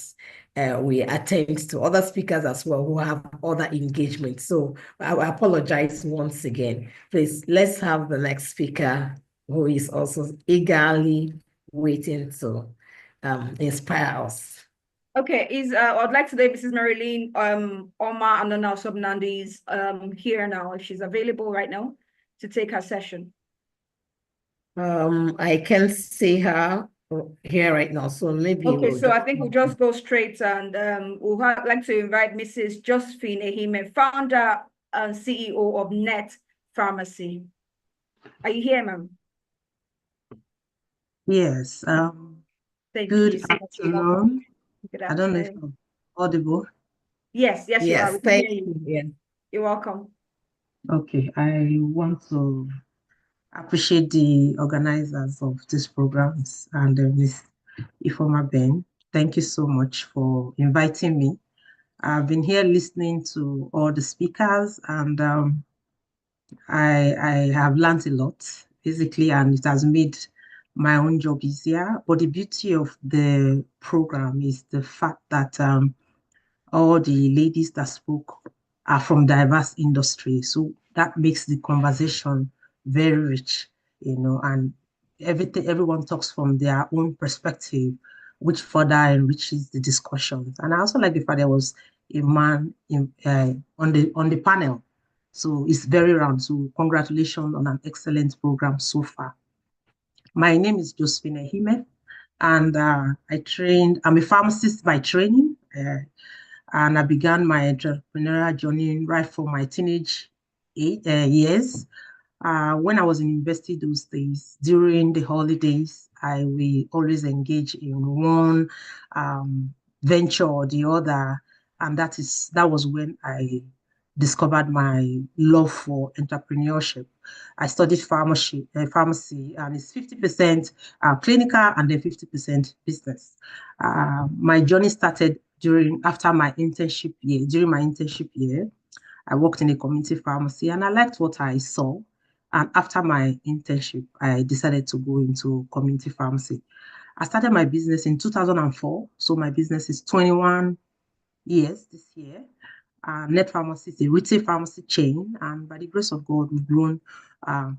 we attend to other speakers as well who have other engagements. So I apologize once again. Please, let's have the next speaker who is also eagerly waiting to inspire us. Okay, I'd like to say Mrs. Marilyn Oma Anona Sobnandi is here now. If she's available right now to take her session. I can't see her here right now, so maybe okay. So I think we'll just go straight, and we'll like to invite Mrs. Josephine Ehime, founder and CEO of Net Pharmacy. Are you here, ma'am? Yes. Thank Good you so much. afternoon. Good I don't know if afternoon. I'm audible. Yes, you are. Yes, We can thank hear you. you. Yeah. You're welcome. Okay, I want to appreciate the organizers of these programs and Ms. Ifeoma Ben. Thank you so much for inviting me. I've been here listening to all the speakers, and I have learned a lot, basically, and it has made my own job easier. But the beauty of the program is the fact that all the ladies that spoke are from diverse industries. So that makes the conversation very rich, and everyone talks from their own perspective, which further enriches the discussions. And I also like the fact there was a man on the panel. So it's very round. So congratulations on an excellent program so far. My name is Josephine Ehime, and I'm a pharmacist by training. And I began my entrepreneurial journey right from my teenage years. When I was in university those days, during the holidays, I will always engage in one venture or the other. And that was when I discovered my love for entrepreneurship. I studied pharmacy, and it's 50% clinical and then 50% business. My journey started after my internship year. During my internship year, I worked in a community pharmacy, and I liked what I saw. And after my internship, I decided to go into community pharmacy. I started my business in 2004, so my business is 21 years this year. Net Pharmacy is a retail pharmacy chain, and by the grace of God, we've grown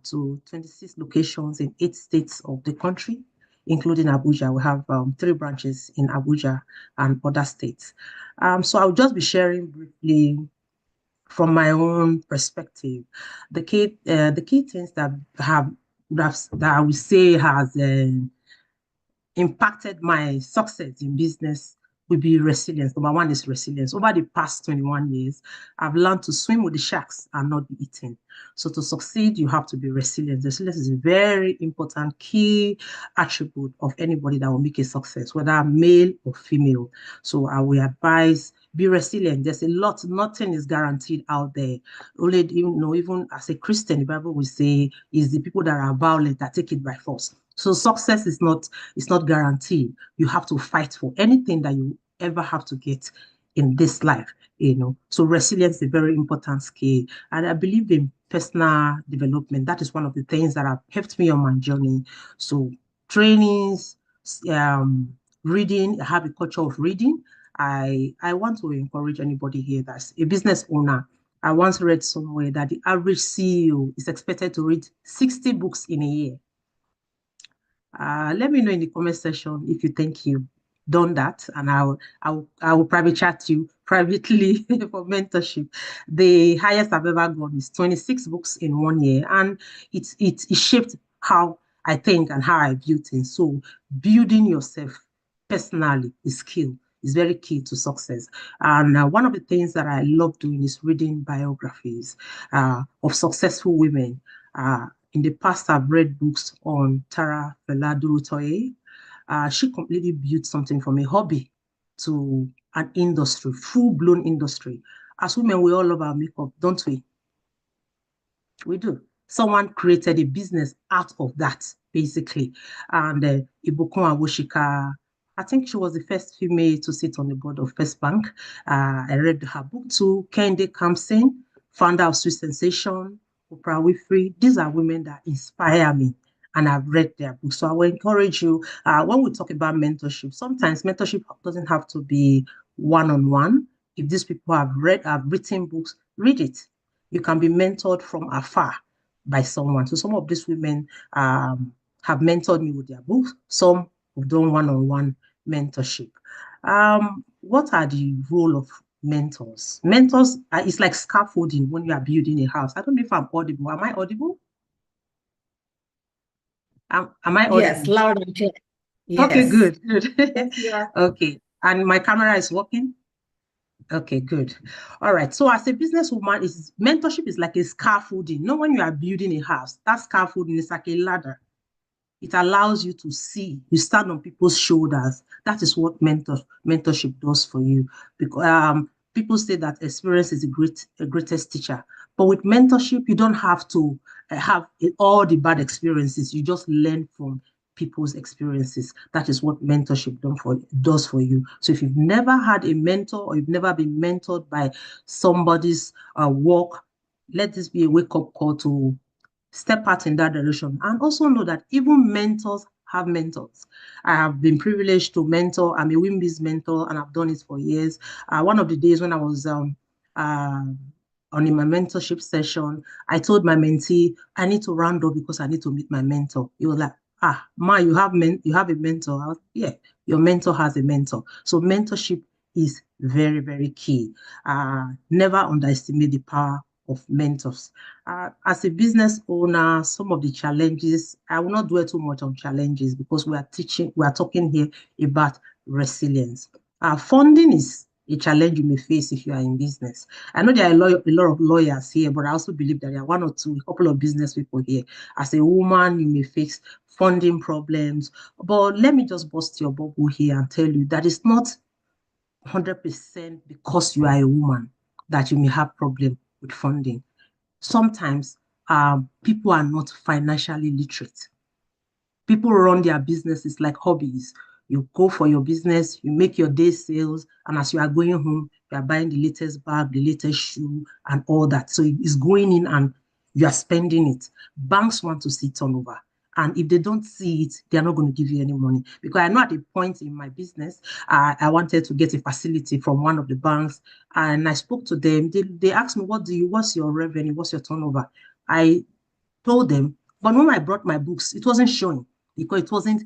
to 26 locations in 8 states of the country, including Abuja. We have 3 branches in Abuja and other states. So I'll just be sharing briefly from my own perspective the key things that I would say has impacted my success in business will be resilience. Number one is resilience. Over the past 21 years, I've learned to swim with the sharks and not be eaten. So to succeed, you have to be resilient. Resilience is a very important key attribute of anybody that will make a success, whether male or female. So I will advise, be resilient. There's a lot, nothing is guaranteed out there. Only, even as a Christian, the Bible will say, is the people that are violent that take it by force. So success is not guaranteed. You have to fight for anything that you ever have to get in this life, So resilience is a very important skill. And I believe in personal development. That is one of the things that have helped me on my journey. So trainings, reading, I have a culture of reading. I want to encourage anybody here that's a business owner. I once read somewhere that the average CEO is expected to read 60 books in a year. Let me know in the comment section if you think you've done that, and I will private chat you privately for mentorship. The highest I've ever gone is 26 books in 1 year, and it shaped how I think and how I view things. So building yourself personally is very key to success. And one of the things that I love doing is reading biographies of successful women. In the past, I've read books on Tara Durotoye. She completely built something from a hobby to an industry, full-blown industry. As women, we all love our makeup, don't we? We do. Someone created a business out of that, basically. And Ibukun Awosika, I think she was the first female to sit on the board of First Bank. I read her book too. Kehinde Kamsin, founder of Sweet Sensation, Oprah Winfrey. These are women that inspire me, and I've read their books. So I will encourage you, when we talk about mentorship, sometimes mentorship doesn't have to be one-on-one. If these people have written books, read it. You can be mentored from afar by someone. So some of these women have mentored me with their books. Some have done one-on-one mentorship. What are the role of mentors? Mentors it's like scaffolding when you are building a house. I don't know if I'm audible. Am I audible? Am I audible? Yes, loud and clear. Yes. Okay, good. Yeah. Okay, and my camera is working? Okay, good. All right. So as a businesswoman, mentorship is like a scaffolding. When you are building a house, that scaffolding is like a ladder. It allows you to see. You stand on people's shoulders. That is what mentorship does for you. Because people say that experience is the greatest teacher. But with mentorship, you don't have to have all the bad experiences. You just learn from people's experiences. That is what mentorship does for you. So if you've never had a mentor or you've never been mentored by somebody's work, let this be a wake-up call to step out in that direction. And also know that even mentors have mentors. I have been privileged to mentor. I'm a WIMBIZ mentor, and I've done it for years. One of the days when I was on my mentorship session, I told my mentee, I need to round up because I need to meet my mentor. He was like, Ma, you have a mentor. I was, yeah, your mentor has a mentor. So mentorship is very, very key. Never underestimate the power of mentors. As a business owner, some of the challenges, I will not dwell too much on challenges because we are talking here about resilience. Funding is a challenge you may face if you are in business. I know there are a lot of lawyers here, but I also believe that there are a couple of business people here. As a woman, you may face funding problems, but let me just bust your bubble here and tell you that it's not 100% because you are a woman that you may have problem with funding. Sometimes people are not financially literate. People run their businesses like hobbies. You go for your business, you make your day sales, and as you are going home, you are buying the latest bag, the latest shoe, and all that. So it's going in and you are spending it. Banks want to see turnover. And if they don't see it, they're not going to give you any money. Because I know at a point in my business, I wanted to get a facility from one of the banks, and I spoke to them. They asked me, what's your revenue? What's your turnover? I told them, but when I brought my books, it wasn't showing, because it wasn't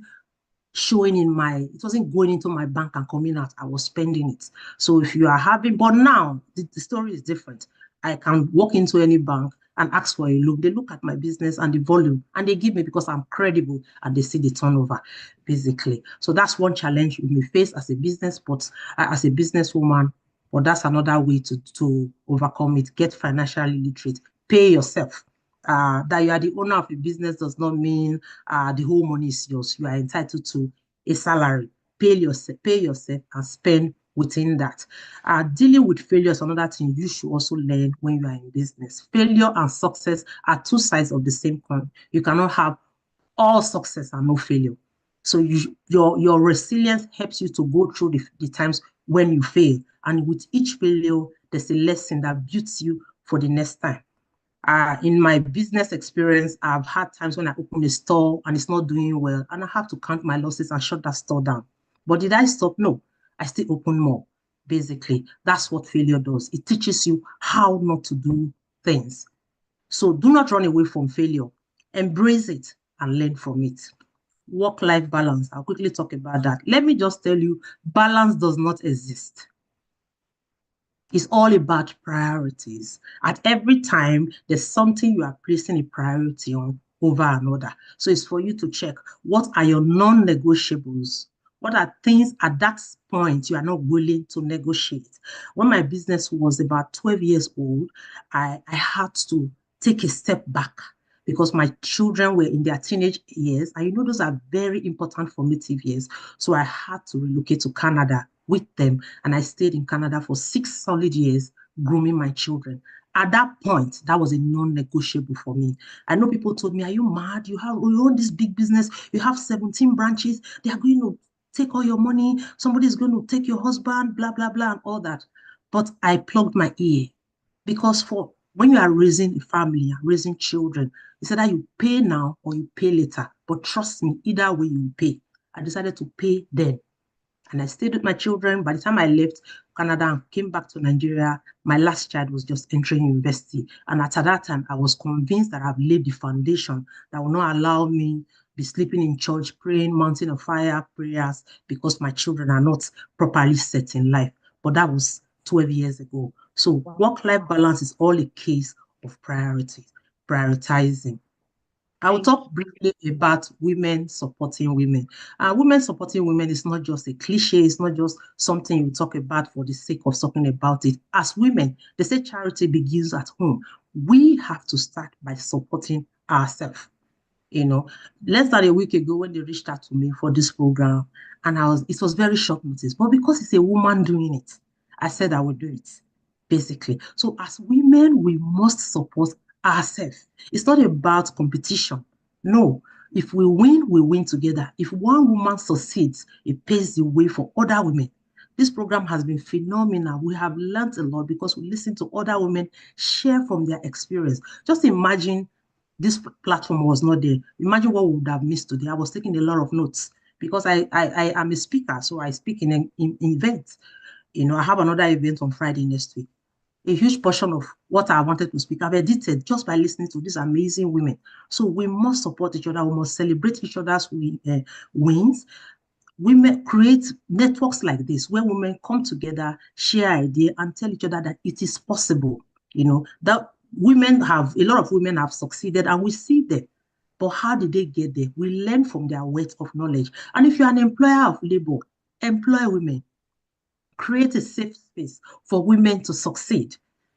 showing it wasn't going into my bank and coming out. I was spending it. So if you are having, but now the story is different. I can walk into any bank and ask for a loan. They look at my business and the volume, and they give me because I'm credible, and they see the turnover, basically. So that's one challenge you may face as a business, but as a businesswoman. But that's another way to overcome it. Get financially literate. Pay yourself. That you are the owner of a business does not mean the whole money is yours. You are entitled to a salary. Pay yourself and spend within that. Dealing with failure is another thing you should also learn when you are in business. Failure and success are two sides of the same coin. You cannot have all success and no failure. So your resilience helps you to go through the times when you fail. And with each failure, there's a lesson that builds you for the next time. In my business experience, I've had times when I open a store and it's not doing well, and I have to count my losses and shut that store down. But did I stop? No, I still open more. Basically, that's what failure does. It teaches you how not to do things. So do not run away from failure. Embrace it and learn from it. Work-life balance. I'll quickly talk about that. Let me just tell you, balance does not exist. It's all about priorities. At every time, there's something you are placing a priority on over another. So it's for you to check, what are your non-negotiables? What are things at that point you are not willing to negotiate? When my business was about 12 years old, I had to take a step back because my children were in their teenage years. And you know, those are very important formative years. So I had to relocate to Canada with them. And I stayed in Canada for 6 solid years, grooming my children. At that point, that was a non-negotiable for me. I know people told me, are you mad? You own this big business. You have 17 branches. They are going to take all your money. Somebody's going to take your husband, blah, blah, blah, and all that. But I plugged my ear because when you are raising a family and raising children, it's either you pay now or you pay later. But trust me, either way you pay. I decided to pay then. And I stayed with my children. By the time I left Canada and came back to Nigeria, my last child was just entering university. And at that time, I was convinced that I've laid the foundation that will not allow me be sleeping in church, praying mountain of fire prayers because my children are not properly set in life. But that was 12 years ago. So work-life balance is all a case of prioritizing. I will talk briefly about women supporting women. Women supporting women is not just a cliche. It's not just something you talk about for the sake of talking about it. As women, they say charity begins at home. We have to start by supporting ourselves. You know, less than a week ago when they reached out to me for this program, and it was very short notice. But because it's a woman doing it, I said I would do it, basically. So as women, we must support ourselves. It's not about competition. No, if we win together. If one woman succeeds, it paves the way for other women. This program has been phenomenal. We have learned a lot because we listen to other women share from their experience. Just imagine this platform was not there. Imagine what we would have missed today. I was taking a lot of notes because I am a speaker, so I speak in events. You know, I have another event on Friday next week. A huge portion of what I wanted to speak, I've edited just by listening to these amazing women. So we must support each other. We must celebrate each other's wins. Women create networks like this where women come together, share ideas, and tell each other that it is possible. You know, that a lot of women have succeeded and we see them. But how did they get there? We learn from their wealth of knowledge. And if you're an employer of labor, employ women. Create a safe space for women to succeed.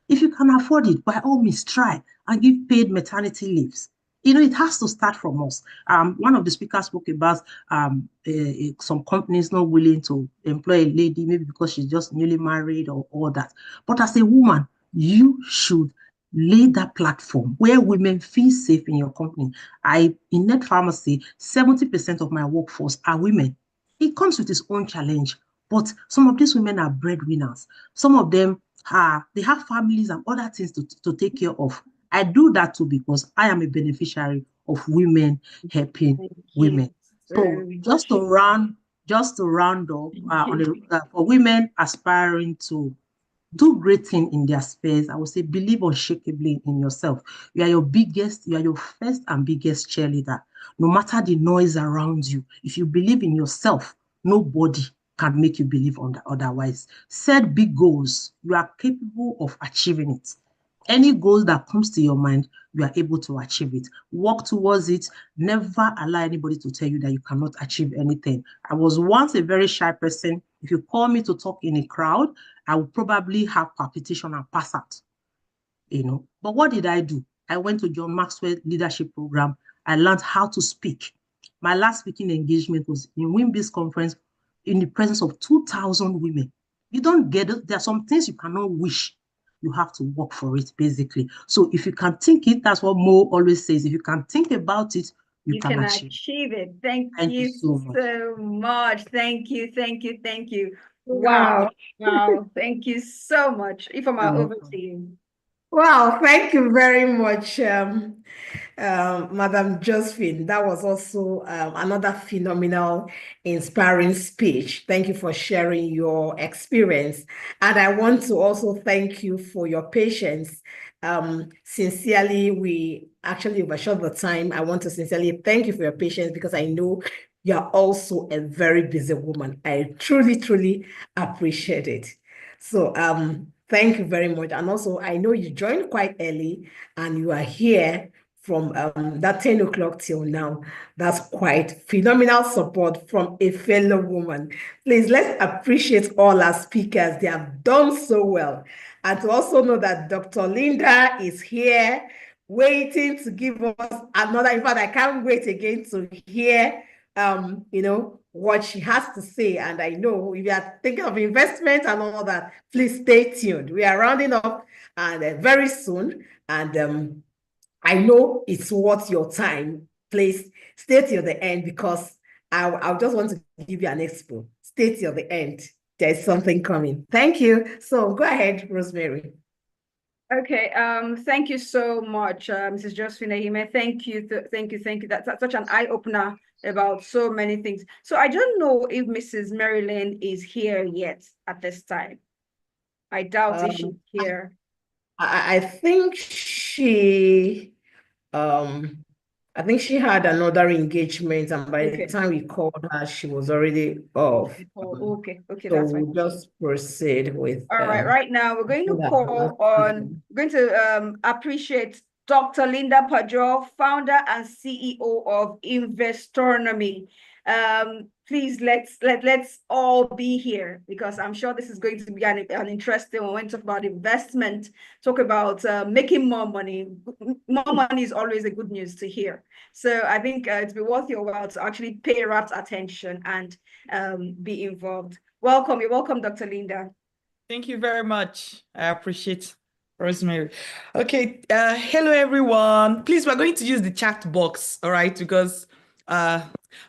If you can afford it, by all means, try and give paid maternity leaves. You know, it has to start from us. One of the speakers spoke about some companies not willing to employ a lady, maybe because she's just newly married or all that. But as a woman, you should lay that platform where women feel safe in your company. In Net Pharmacy, 70% of my workforce are women. It comes with its own challenge. But some of these women are breadwinners. Some of them they have families and other things to take care of. I do that too because I am a beneficiary of women helping Thank you women. So very just to round up for women aspiring to do great thing in their space, I would say believe unshakably in yourself. You are your first and biggest cheerleader. No matter the noise around you, if you believe in yourself, nobody can make you believe otherwise. Set big goals. You are capable of achieving it. Any goal that comes to your mind, you are able to achieve it. Work towards it. Never allow anybody to tell you that you cannot achieve anything. I was once a very shy person. If you call me to talk in a crowd, I would probably have palpitation and pass out, But what did I do? I went to John Maxwell Leadership Program. I learned how to speak. My last speaking engagement was in WIMBIZ conference in the presence of 2,000 women. You don't get it. There are some things you cannot wish. You have to work for it, basically. So if you can think it, that's what Mo always says. If you can think about it, you can achieve it. Thank you you so much. Thank you. Wow. Wow. Thank you so much. Ifeoma, over to you. Wow, thank you very much, Madam Josephine. That was also another phenomenal, inspiring speech. Thank you for sharing your experience. And I want to also thank you for your patience. Sincerely, we actually overshot the time. I want to sincerely thank you for your patience because I know you're also a very busy woman. I truly, truly appreciate it. So, thank you very much. And also, I know you joined quite early and you are here from that 10 o'clock till now. That's quite phenomenal support from a fellow woman. Please, let's appreciate all our speakers. They have done so well. And to also know that Dr. Linda is here waiting to give us another. In fact, I can't wait again to hear what she has to say. And I know if you are thinking of investment and all that, please stay tuned. We are rounding up and very soon. And I know it's worth your time. Please stay till the end because I just want to give you an expo. Stay till the end. There's something coming. Thank you. So go ahead, Rosemary. Okay, thank you so much, Mrs. Josephine Ehime. Thank you. That's such an eye-opener about so many things. So I don't know if Mrs. Marilyn is here yet at this time. I doubt if she's here. I think she had another engagement, and by the time we called her, she was already off. Okay, so that's fine. We'll just proceed with. All right, right now we're going to appreciate Dr. Linda Pajoh, founder and CEO of Investornomy. Please let's all be here because I'm sure this is going to be an interesting one. When we talk about investment, talk about making more money. More money is always a good news to hear. So I think it's be worth your while to actually pay rapt attention and be involved. Welcome, you're welcome, Dr. Linda. Thank you very much. I appreciate Rosemary. Okay, hello everyone. Please, we're going to use the chat box, all right? Because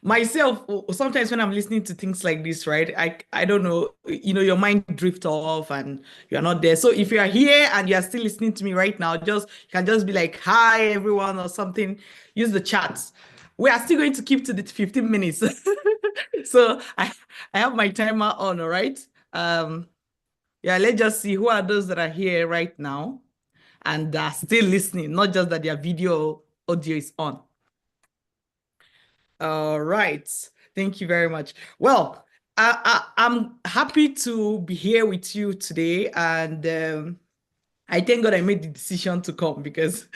myself, sometimes when I'm listening to things like this, right, I don't know, your mind drifts off and you're not there. So if you are here and you're still listening to me right now, you can just be like, hi everyone or something, use the chats. We are still going to keep to the 15 minutes. So I have my timer on, all right? Yeah, let's just see who are those that are here right now and are still listening, not just that their audio is on. All right, thank you very much. Well, I'm happy to be here with you today, and I thank God I made the decision to come because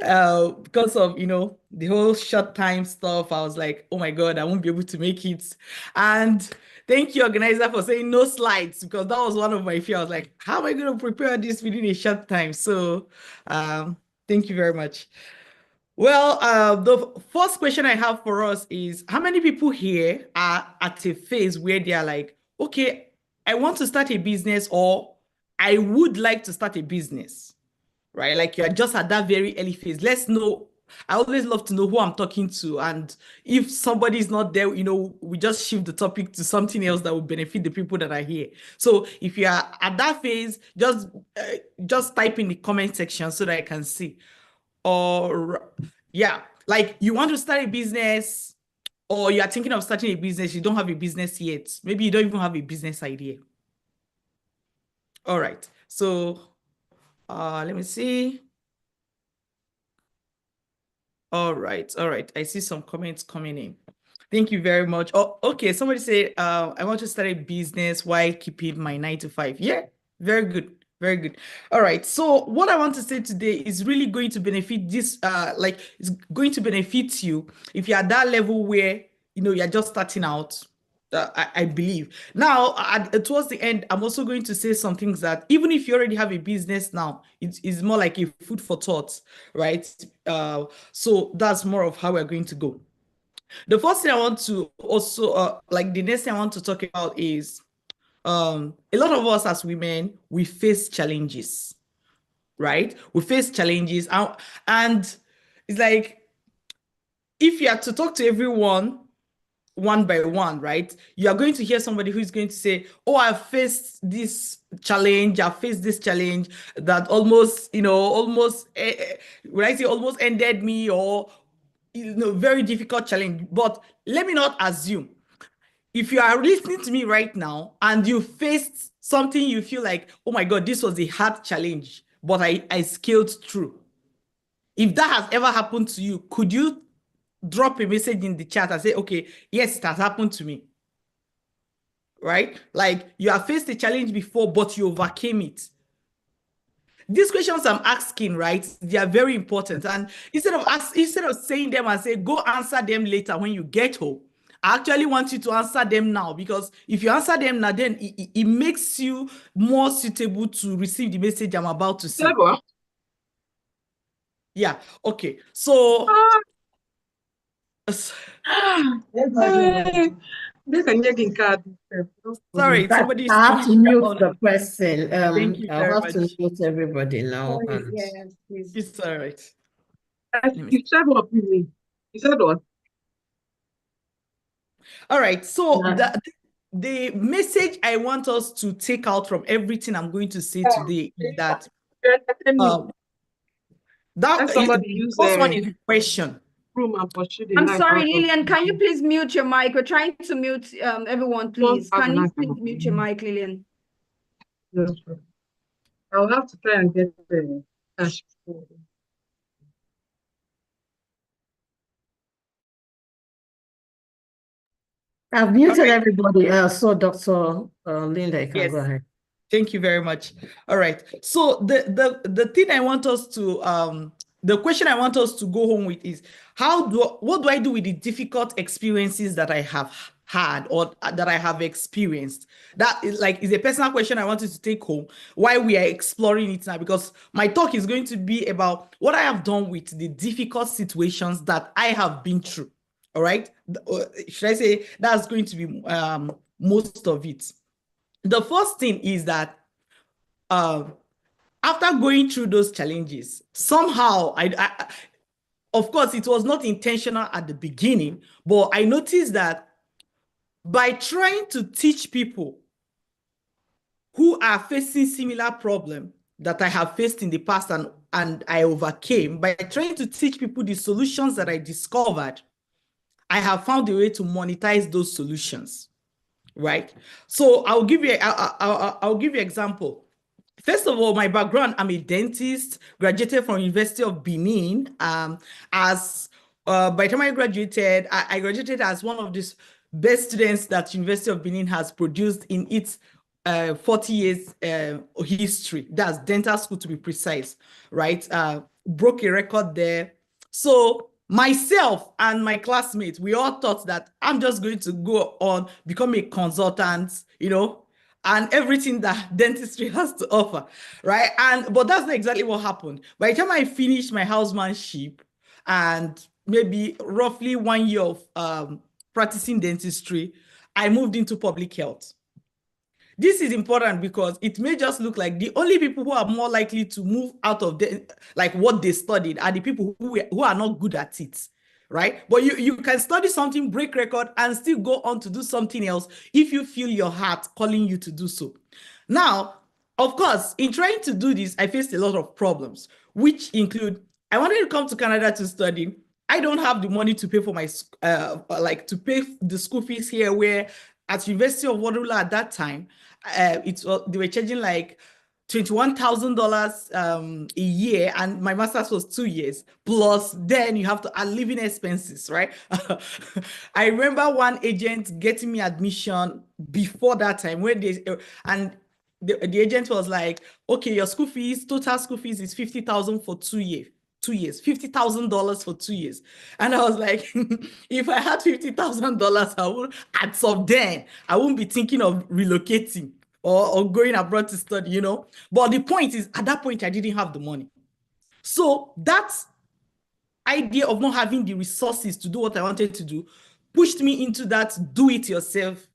of the whole short time stuff. I was like, oh my God, I won't be able to make it. And thank you, organizer, for saying no slides because that was one of my fears. I was like, how am I going to prepare this within a short time? So thank you very much. Well, the first question I have for us is, how many people here are at a phase where they are like, okay, I want to start a business, or I would like to start a business, right? Like you're just at that very early phase. Let's know. I always love to know who I'm talking to. And if somebody is not there, we just shift the topic to something else that will benefit the people that are here. So if you are at that phase, just type in the comment section so that I can see. Or Yeah, like you want to start a business or you are thinking of starting a business, you don't have a business yet. Maybe you don't even have a business idea. All right, so let me see. All right. I see some comments coming in. Thank you very much. Oh, okay. Somebody say, I want to start a business while keeping my 9 to 5. Yeah, very good. Very good. All right. So what I want to say today is really going to benefit this, like it's going to benefit you if you're at that level where, you know, you're just starting out. I believe. Now, towards the end, I'm also going to say some things that even if you already have a business now, it's more like a food for thought, right? So that's more of how we're going to go. The first thing I want to also, like the next thing I want to talk about is a lot of us as women, we face challenges, right? We face challenges, and it's like if you have to talk to everyone one by one, right? You are going to hear somebody who's going to say, oh, I faced this challenge, I faced this challenge that almost, you know, almost, when I say almost ended me, or, you know, very difficult challenge. But let me not assume. If you are listening to me right now and you faced something you feel like, oh my God, this was a hard challenge, but I scaled through. If that has ever happened to you, could you drop a message in the chat and say, okay, yes, it has happened to me, right? Like you have faced a challenge before, but you overcame it. These questions I'm asking, right, they are very important. And instead of saying them and say, go answer them later when you get home, I actually want you to answer them now, because if you answer them now, then it makes you more suitable to receive the message I'm about to say. Yeah, okay. So sorry, somebody. I have to mute the person. Thank you I'll very have much. to mute everybody now. And Yes, please. It's all right. You said what, please? You said what? All right. So Yeah. the message I want us to take out from everything I'm going to say today is that the first one is question. I'm sorry, Lillian, can you please mute your mic? We're trying to mute everyone, please. Can you please mute your mic, Lillian? Yes, I'll have to try and get the cash. I've muted everybody else, so Dr. Linda, you can go ahead. Thank you very much. All right. So the thing I want us to the question I want us to go home with is what do I do with the difficult experiences that I have had or that I have experienced? That is a personal question I want you to take home while we are exploring it now, because my talk is going to be about what I have done with the difficult situations that I have been through. All right. Should I say that's going to be most of it? The first thing is that after going through those challenges, somehow, of course, it was not intentional at the beginning, but I noticed that by trying to teach people who are facing similar problems that I have faced in the past and I overcame, by trying to teach people the solutions that I discovered, I have found a way to monetize those solutions, right? So I'll give you an example. First of all, my background, I'm a dentist, graduated from University of Benin. By the time I graduated, I graduated as one of the best students that University of Benin has produced in its 40 years history. That's dental school, to be precise, right? Broke a record there. So myself and my classmates, we all thought that I'm just going to go on, become a consultant, you know, and everything that dentistry has to offer, right? But that's not exactly what happened. By the time I finished my housemanship and maybe roughly 1 year of practicing dentistry, I moved into public health. This is important because it may just look like the only people who are more likely to move out of what they studied are the people who are not good at it, right? But you can study something, break record, and still go on to do something else if you feel your heart calling you to do so. Now, of course, in trying to do this, I faced a lot of problems, which include, I wanted to come to Canada to study, I don't have the money to pay for my like to pay the school fees here, where at University of Waterloo at that time, they were charging like $21,000 a year, and my master's was 2 years. Plus, then you have to add living expenses, right? I remember one agent getting me admission before that time when they the agent was like, okay, your school fees, total school fees is $50,000 for 2 years. 2 years, $50,000 for 2 years. And I was like, if I had $50,000, I would, as of then, I wouldn't be thinking of relocating or going abroad to study, you know. But the point is, at that point, I didn't have the money. So that idea of not having the resources to do what I wanted to do pushed me into that do-it-yourself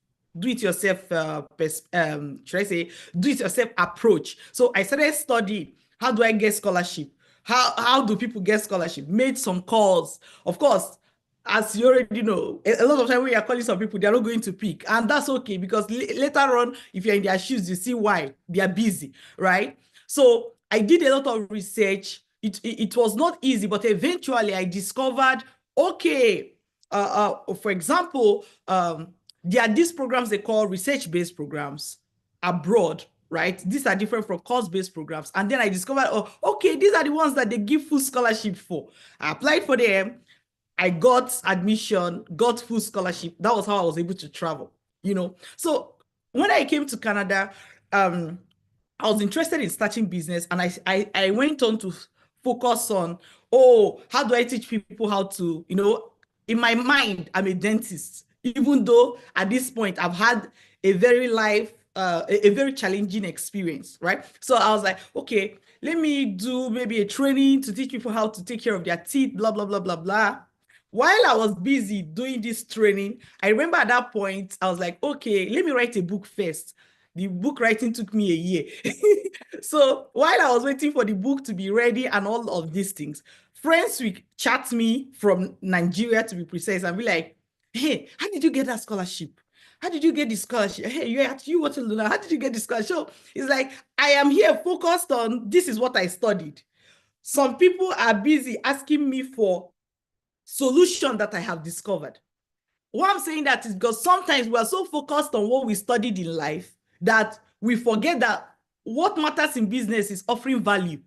approach. So I started studying, how do I get scholarship? How do people get scholarship? Made some calls. Of course, as you already know, a lot of time when you're calling some people, they're not going to pick. And that's okay, because later on, if you're in their shoes, you see why they are busy, right? So I did a lot of research. It was not easy, but eventually I discovered, okay, for example, there are these programs they call research-based programs abroad, right? These are different from course-based programs. And then I discovered, oh, okay, these are the ones that they give full scholarship for. I applied for them. I got admission, got full scholarship. That was how I was able to travel, you know? So when I came to Canada, I was interested in starting business, and I went on to focus on, oh, how do I teach people how to, you know, in my mind, I'm a dentist, even though at this point I've had a very challenging experience, right? So I was like, okay, let me do maybe a training to teach people how to take care of their teeth, blah, blah, blah, blah, blah. While I was busy doing this training, I remember at that point, I was like, okay, let me write a book first. The book writing took me a year. So while I was waiting for the book to be ready and all of these things, friends will chat me from Nigeria, to be precise, and be like, hey, how did you get that scholarship? How did you get the scholarship? Hey, you want to learn? How did you get the scholarship? So it's like, I am here focused on, this is what I studied. Some people are busy asking me for solution that I have discovered. Why I'm saying that is because sometimes we are so focused on what we studied in life that we forget that what matters in business is offering value.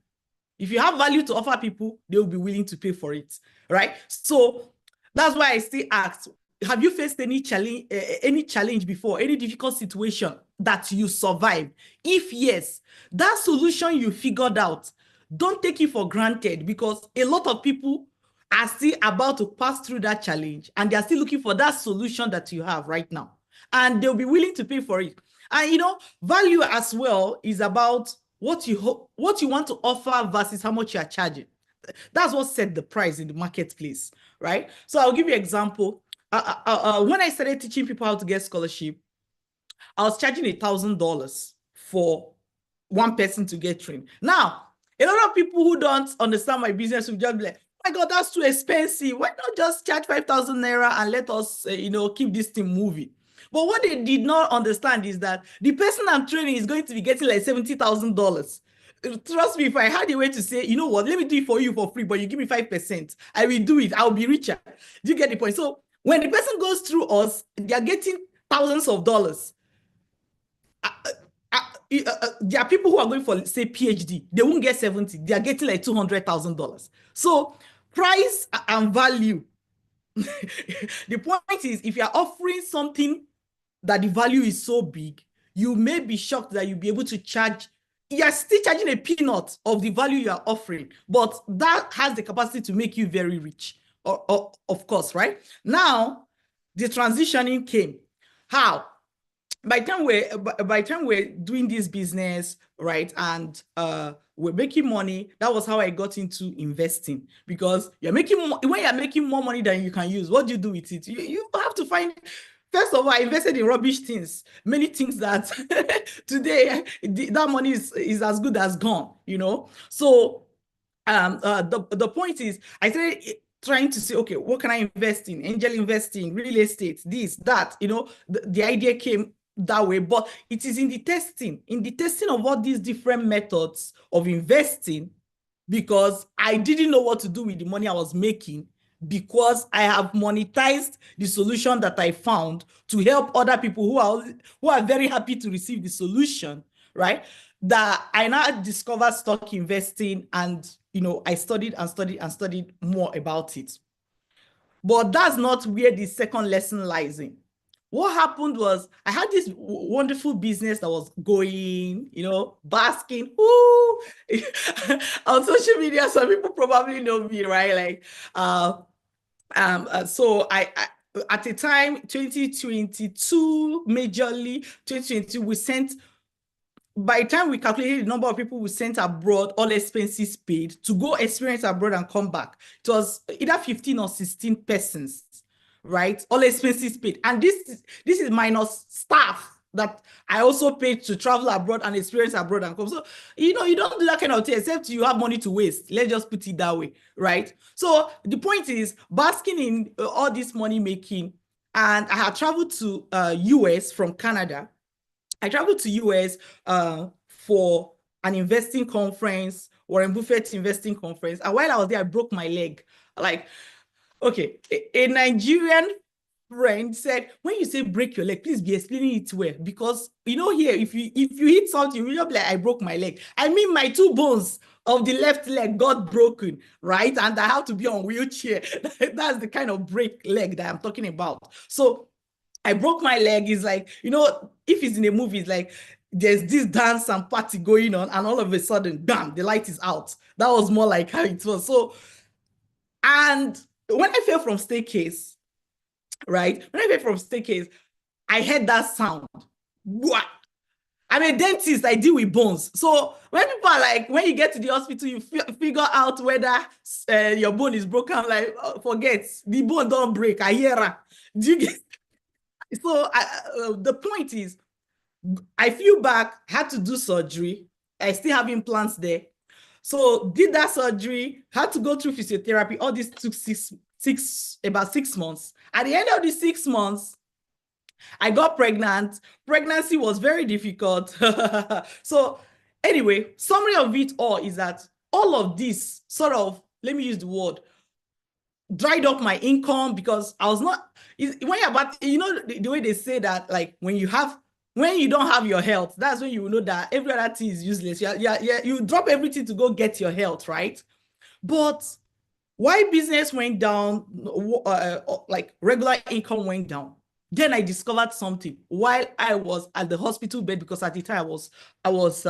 If you have value to offer people, they will be willing to pay for it, right? So that's why I still ask, have you faced any challenge before, any difficult situation that you survived? If yes, that solution you figured out, don't take it for granted, because a lot of people are still about to pass through that challenge, and they're still looking for that solution that you have right now, and they'll be willing to pay for it. And you know, value as well is about what you want to offer versus how much you are charging. That's what set the price in the marketplace, right? So I'll give you an example. When I started teaching people how to get scholarship, I was charging $1,000 for one person to get trained. Now, a lot of people who don't understand my business will just be like, oh my God, that's too expensive. Why not just charge 5,000 naira and let us, keep this thing moving? But what they did not understand is that the person I'm training is going to be getting like $70,000. Trust me, if I had a way to say, you know what, let me do it for you for free, but you give me 5%, I will do it. I'll be richer. Do you get the point? So when the person goes through us, they are getting thousands of dollars. There are people who are going for, say, PhD. They won't get 70. They are getting like $200,000. So price and value. The point is, if you are offering something that the value is so big, you may be shocked that you'll be able to charge. You're still charging a peanut of the value you are offering, but that has the capacity to make you very rich, of course, right? Now, the transitioning came. How? By the time we're doing this business, right, and we're making money, that was how I got into investing. Because when you're making more money than you can use, what do you do with it? You have to find. First of all, I invested in rubbish things, many things that today that money is as good as gone, you know. So the point is, I started trying to say, okay, what can I invest in? Angel investing, real estate, this, that, you know. The idea came that way, but it is in the testing of all these different methods of investing, because I didn't know what to do with the money I was making. because I have monetized the solution that I found to help other people who are very happy to receive the solution, right? That I now discovered stock investing, and I studied and studied and studied more about it. But that's not where the second lesson lies in. What happened was I had this wonderful business that was going, basking on social media. Some people probably know me, right? Like, so I at the time, 2022, majorly 2020, by the time we calculated the number of people we sent abroad, all expenses paid, to go experience abroad and come back, it was either 15 or 16 persons, right? All expenses paid. And this is minus staff that I also paid to travel abroad and experience abroad and come. So, you don't do that kind of thing except you have money to waste. Let's just put it that way, right? So the point is, basking in all this money making, and I had traveled to US from Canada. I traveled to US for an investing conference, Warren Buffett investing conference. And while I was there, I broke my leg. Like, okay, a Nigerian friend said, when you say break your leg, please be explaining it well. Because, here, if you hit something, you'll be like, I broke my leg. I mean, my 2 bones of the left leg got broken, right? And I have to be on wheelchair. That's the kind of break leg that I'm talking about. So I broke my leg. Is like, if it's in a movie, it's like there's this dance and party going on, and all of a sudden, bam, the light is out. That was more like how it was. So, and when I fell from staircase, right? When I fell from staircase, I heard that sound. What? I'm a dentist, I deal with bones. So when people are like, when you get to the hospital, you figure out whether your bone is broken. I'm like, oh, forget, the bone don't break. I hear her. Do you get? So the point is, I flew back, had to do surgery. I still have implants there. So did that surgery, had to go through physiotherapy. All this took about 6 months. At the end of the 6 months, I got pregnant. Pregnancy was very difficult. So anyway, summary of it all is that all of this sort of, let me use the word, dried up my income, because I was not, when you're about, the way they say that, like, when you don't have your health, that's when you know that every other thing is useless. You drop everything to go get your health, right? But why business went down, like regular income went down, then I discovered something while I was at the hospital bed, because at the time I was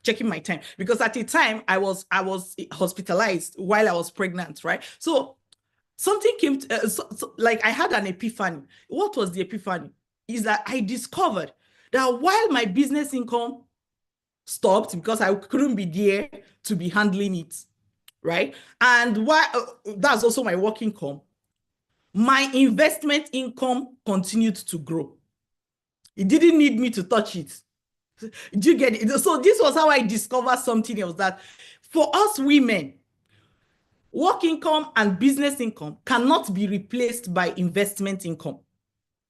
checking my time, because at the time I was hospitalized while I was pregnant, right? So something came like I had an epiphany. What was the epiphany? Is that I discovered that while my business income stopped because I couldn't be there to be handling it, right? And that's also my work income, my investment income continued to grow. It didn't need me to touch it. Do you get it? So this was how I discovered something else, that for us women, work income and business income cannot be replaced by investment income.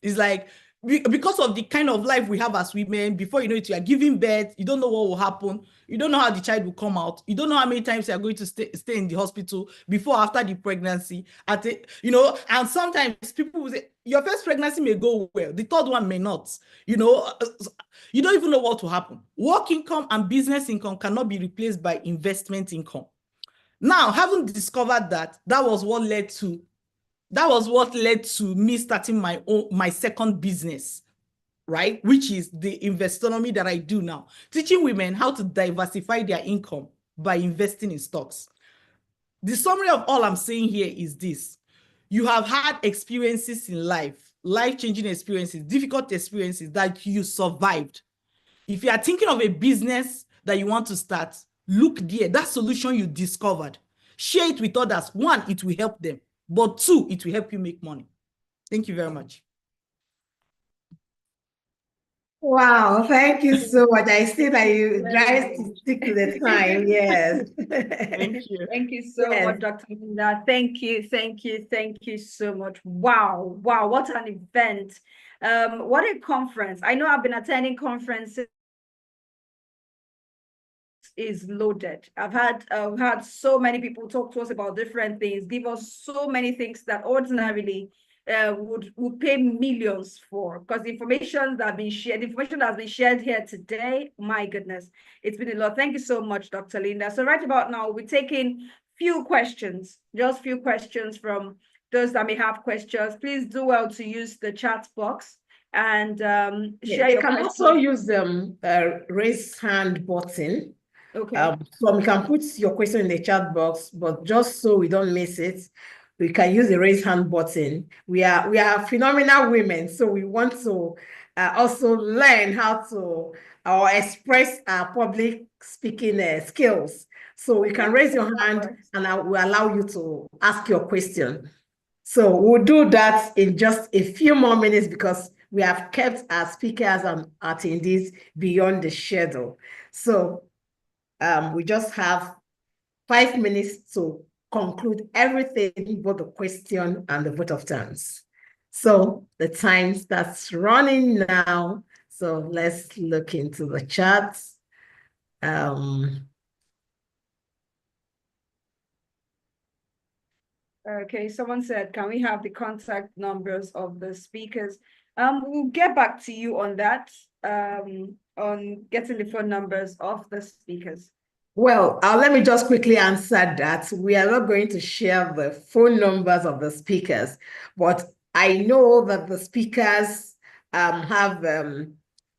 It's like, because of the kind of life we have as women, before you know it, you are giving birth, you don't know what will happen, you don't know how the child will come out, you don't know how many times you are going to stay in the hospital before, after the pregnancy, and sometimes people will say, your first pregnancy may go well, the third one may not, you don't even know what will happen. Work income and business income cannot be replaced by investment income. Now, having discovered that was what led to me starting my second business, right? Which is the Investonomy that I do now, teaching women how to diversify their income by investing in stocks. The summary of all I'm saying here is this: you have had experiences in life-changing experiences, difficult experiences that you survived. If you are thinking of a business that you want to start, look there, that solution you discovered, share it with others. 1, it will help them. But 2, it will help you make money. Thank you very much. Wow, thank you so much. I see that you try to stick to the time. Yes. Thank you. Thank you so much, Dr. Linda. Thank you so much. Wow, what an event. What a conference. I know I've been attending conferences is loaded. I've had so many people talk to us about different things, give us so many things that ordinarily would pay millions for, because the information that's been shared here today, my goodness, it's been a lot. Thank you so much, Dr. Linda. So right about now, we're taking few questions, just few questions from those that may have questions. Please do well to use the chat box and share You your can questions. also use the raise hand button. Okay. So you can put your question in the chat box, but just so we don't miss it, we can use the raise hand button. We are phenomenal women, so we want to also learn how to express our public speaking skills. So you can raise your hand and I will allow you to ask your question. So we'll do that in just a few more minutes because we have kept our speakers and attendees beyond the schedule. So we just have 5 minutes to conclude everything but the question and the vote of thanks. So the time starts running now. So let's look into the chat. Okay, someone said, can we have the contact numbers of the speakers? We'll get back to you on that, on getting the phone numbers of the speakers. Well, let me just quickly answer that. We are not going to share the phone numbers of the speakers, but I know that the speakers have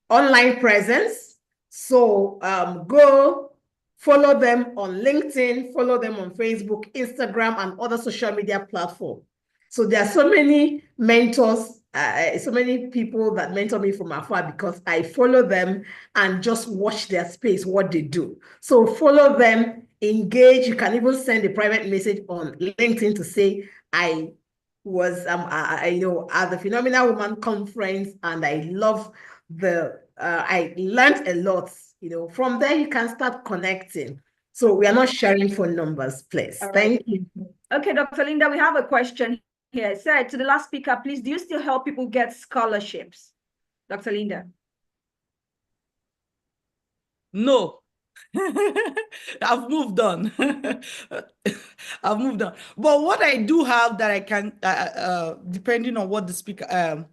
online presence. So go follow them on LinkedIn, follow them on Facebook, Instagram, and other social media platforms. So there are so many mentors, so many people that mentor me from afar because I follow them and just watch their space, what they do. So follow them, engage. You can even send a private message on LinkedIn to say, I was at the Phenomenal Woman Conference and I love I learned a lot. From there you can start connecting. So we are not sharing phone numbers, please. All right. Thank you. Okay, Dr. Linda, we have a question here. It said to the last speaker, please, do you still help people get scholarships? Dr. Linda. No. I've moved on. I've moved on. But what I do have that I can, depending on what the speaker,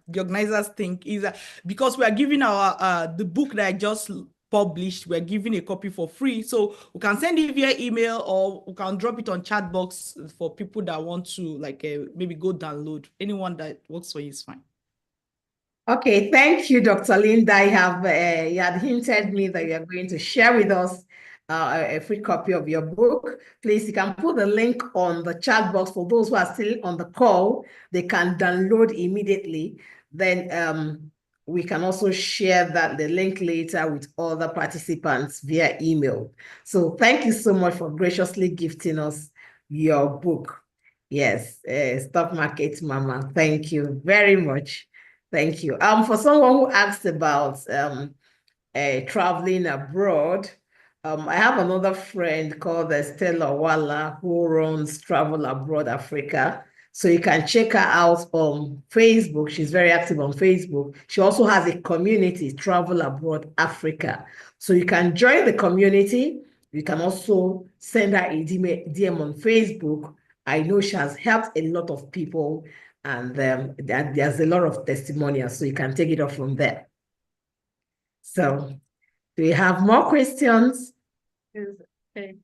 the organizers think, is because we are giving our the book that I just published, we're giving a copy for free. So we can send it via email or we can drop it on chat box for people that want to maybe go download. Anyone that works for you is fine. Okay, thank you, Dr. Linda. You had hinted me that you are going to share with us a free copy of your book. Please, you can put the link on the chat box for those who are still on the call. They can download immediately. Then we can also share the link later with other participants via email. So thank you so much for graciously gifting us your book. Yes, Stock Market Mama. Thank you very much. Thank you. For someone who asked about traveling abroad, I have another friend called Stella Walla who runs Travel Abroad Africa. So you can check her out on Facebook. She's very active on Facebook. She also has a community, Travel Abroad Africa. So you can join the community. You can also send her a DM on Facebook. I know she has helped a lot of people. And there's a lot of testimonials, so you can take it off from there. So, do we have more questions? Okay.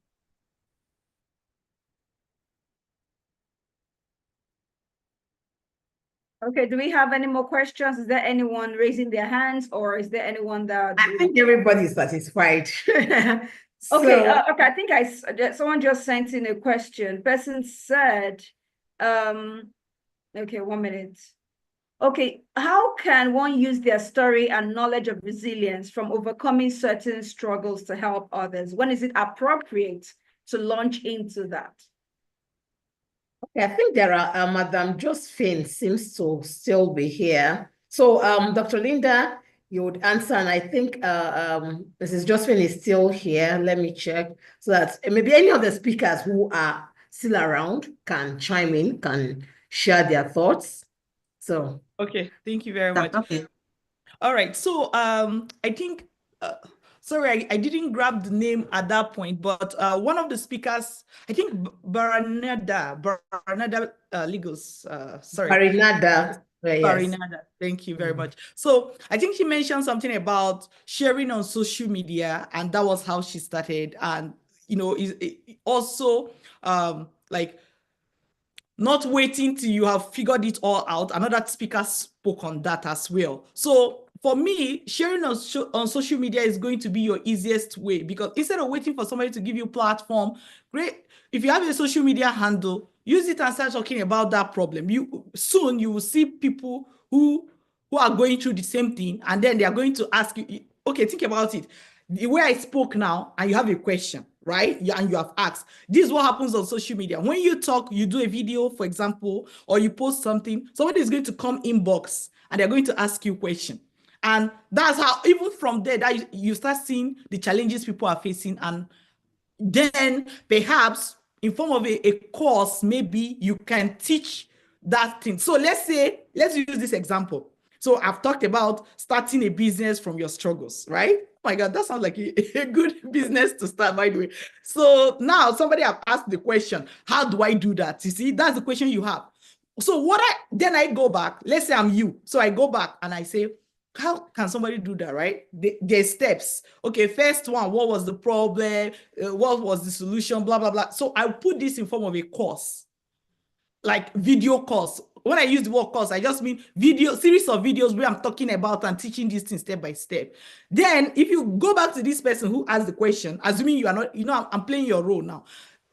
Okay, do we have any more questions? Is there anyone raising their hands or is there anyone that... I think everybody's satisfied. Okay, okay, I think someone just sent in a question. Person said, okay, 1 minute. Okay, how can one use their story and knowledge of resilience from overcoming certain struggles to help others? When is it appropriate to launch into that? Okay, I think there are, Madam Josephine seems to still be here. So, Dr. Linda, you would answer, and I think Mrs. Josephine is still here. Let me check so that maybe any of the speakers who are still around can chime in, can share their thoughts. So okay, thank you very much. Okay. All right, so I think sorry, I didn't grab the name at that point, but one of the speakers, I think Barinada Lagos, sorry. Barinada. Yes. Barinada, thank you very much. So I think she mentioned something about sharing on social media, and that was how she started. And you know, it also like not waiting till you have figured it all out. Another speaker spoke on that as well. So for me, sharing on social media is going to be your easiest way, because instead of waiting for somebody to give you platform, great. If you have a social media handle, use it and start talking about that problem. Soon you will see people who are going through the same thing, and then they are going to ask you, okay, think about it. The way I spoke now, and you have a question, right? And you have asked. This is what happens on social media. When you talk, you do a video, for example, or you post something, somebody is going to come inbox and they're going to ask you a question. And that's how, even from there, that you start seeing the challenges people are facing. And then perhaps in form of a course, maybe you can teach that thing. So let's use this example. So I've talked about starting a business from your struggles, right? Oh my God, that sounds like a good business to start, by the way. So now somebody have asked the question, how do I do that? You see, that's the question you have. So then I go back, let's say I'm you. So I go back and I say, how can somebody do that, right? There's steps. Okay, first one, what was the problem? What was the solution? Blah, blah, blah. So I put this in form of a course, like video course. When I use the word course, I just mean series of videos where I'm talking about and teaching these things step by step. Then if you go back to this person who asked the question, assuming you are not, I'm playing your role now.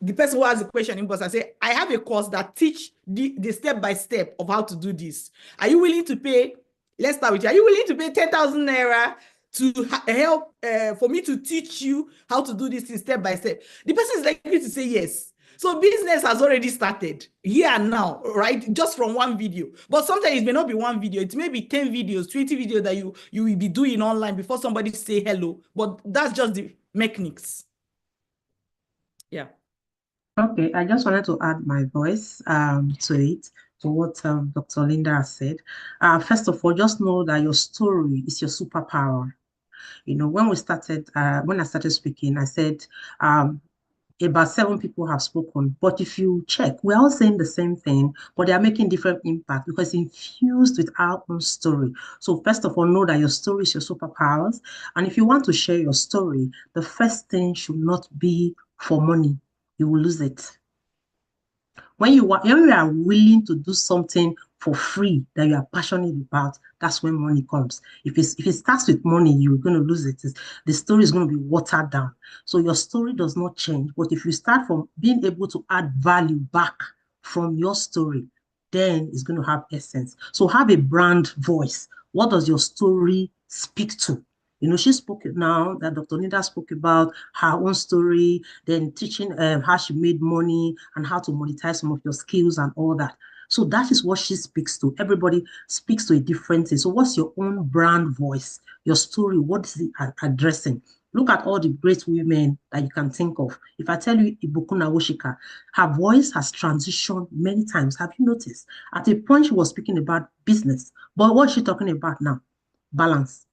The person who asked the question in I say, I have a course that teach the step by step of how to do this. Are you willing to pay? Let's start with you. Are you willing to pay 10,000 naira to help for me to teach you how to do this thing step by step? The person is likely to say yes. So business has already started here and now, right? Just from one video. But sometimes it may not be one video. It may be 10 videos, 20 videos that you will be doing online before somebody say hello. But that's just the mechanics. Yeah. Okay, I just wanted to add my voice to it, to what Dr. Linda has said. First of all, just know that your story is your superpower. You know, when I started speaking, I said about 7 people have spoken, but if you check, we're all saying the same thing, but they are making different impact because it's infused with our own story. So first of all, know that your story is your superpowers. And if you want to share your story, the first thing should not be for money. You will lose it. When you are willing to do something for free that you are passionate about, that's when money comes. If it starts with money, you're going to lose it. The story is going to be watered down. So your story does not change. But if you start from being able to add value back from your story, then it's going to have essence. So have a brand voice. What does your story speak to? You know, she spoke now that Dr. Linda spoke about her own story, then teaching how she made money and how to monetize some of your skills and all that. So that is what she speaks to. Everybody speaks to a different thing. So what's your own brand voice? Your story, what is it addressing? Look at all the great women that you can think of. If I tell you Ibukun Awosika, her voice has transitioned many times. Have you noticed? At a point, she was speaking about business. But what is she talking about now? Balance.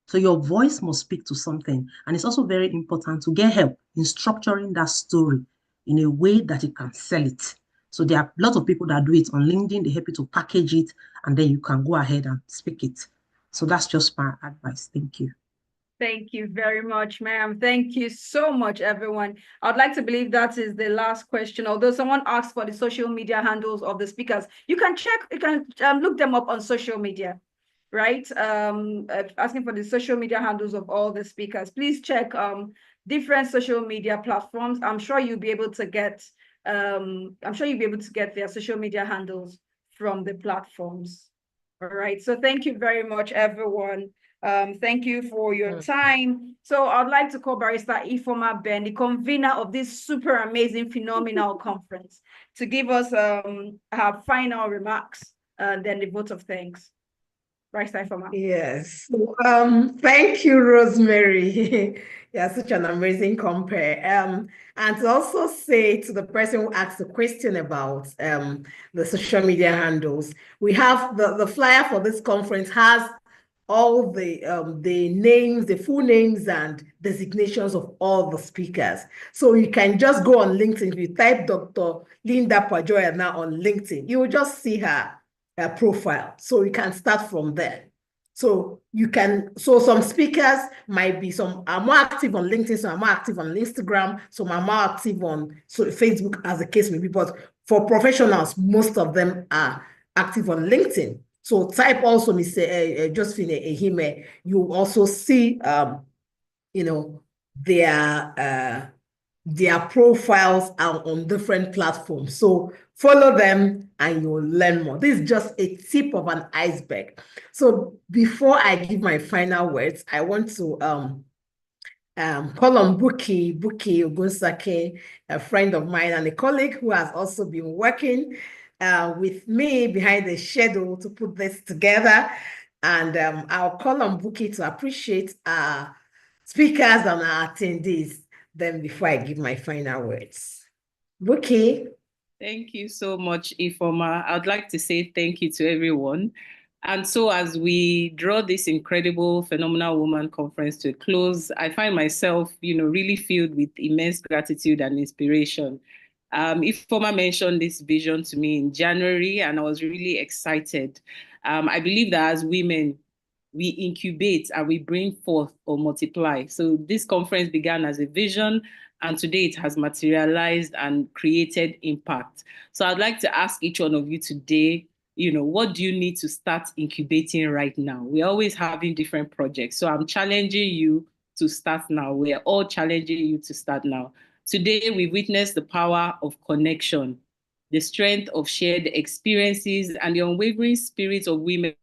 So your voice must speak to something. And it's also very important to get help in structuring that story in a way that you can sell it. So there are a lot of people that do it on LinkedIn. They help you to package it, and then you can go ahead and speak it. So that's just my advice. Thank you. Thank you very much, ma'am. Thank you so much, everyone. I'd like to believe that is the last question. Although someone asked for the social media handles of the speakers, you can look them up on social media. Right? Asking for the social media handles of all the speakers. Please check different social media platforms. I'm sure you'll be able to get their social media handles from the platforms. All right. So thank you very much, everyone. Thank you for your time. So I'd like to call Barrister Ifeoma Ben, the convener of this super amazing, phenomenal conference, to give us her final remarks and then the vote of thanks. Yes. Thank you, Rosemary. Yeah, such an amazing compare. And to also say to the person who asked the question about the social media handles, we have the flyer for this conference has all the names, the full names and designations of all the speakers. So you can just go on LinkedIn. If you type Dr. Linda Pajoya now on LinkedIn, you will just see her profile. So you can start from there. So you can, so some speakers might be, some are more active on LinkedIn, some are more active on Instagram, some are more active on Facebook, as the case may be. But for professionals, most of them are active on LinkedIn. So type also Mr. Josephine Ehime. You also see, their profiles are on different platforms. So follow them and you'll learn more. This is just a tip of an iceberg. So before I give my final words, I want to call on Buki Ogunsake, a friend of mine and a colleague who has also been working with me behind the schedule to put this together. And I'll call on Buki to appreciate our speakers and our attendees then before I give my final words. Buki. Thank you so much, Ifeoma. I'd like to say thank you to everyone. And so as we draw this incredible Phenomenal Woman Conference to a close, I find myself, really filled with immense gratitude and inspiration. Ifeoma mentioned this vision to me in January, and I was really excited. I believe that as women, we incubate and we bring forth or multiply. So this conference began as a vision, and today it has materialized and created impact. So I'd like to ask each one of you today, what do you need to start incubating right now? We're always having different projects. So I'm challenging you to start now. We're all challenging you to start now. Today, we witnessed the power of connection, the strength of shared experiences, and the unwavering spirit of women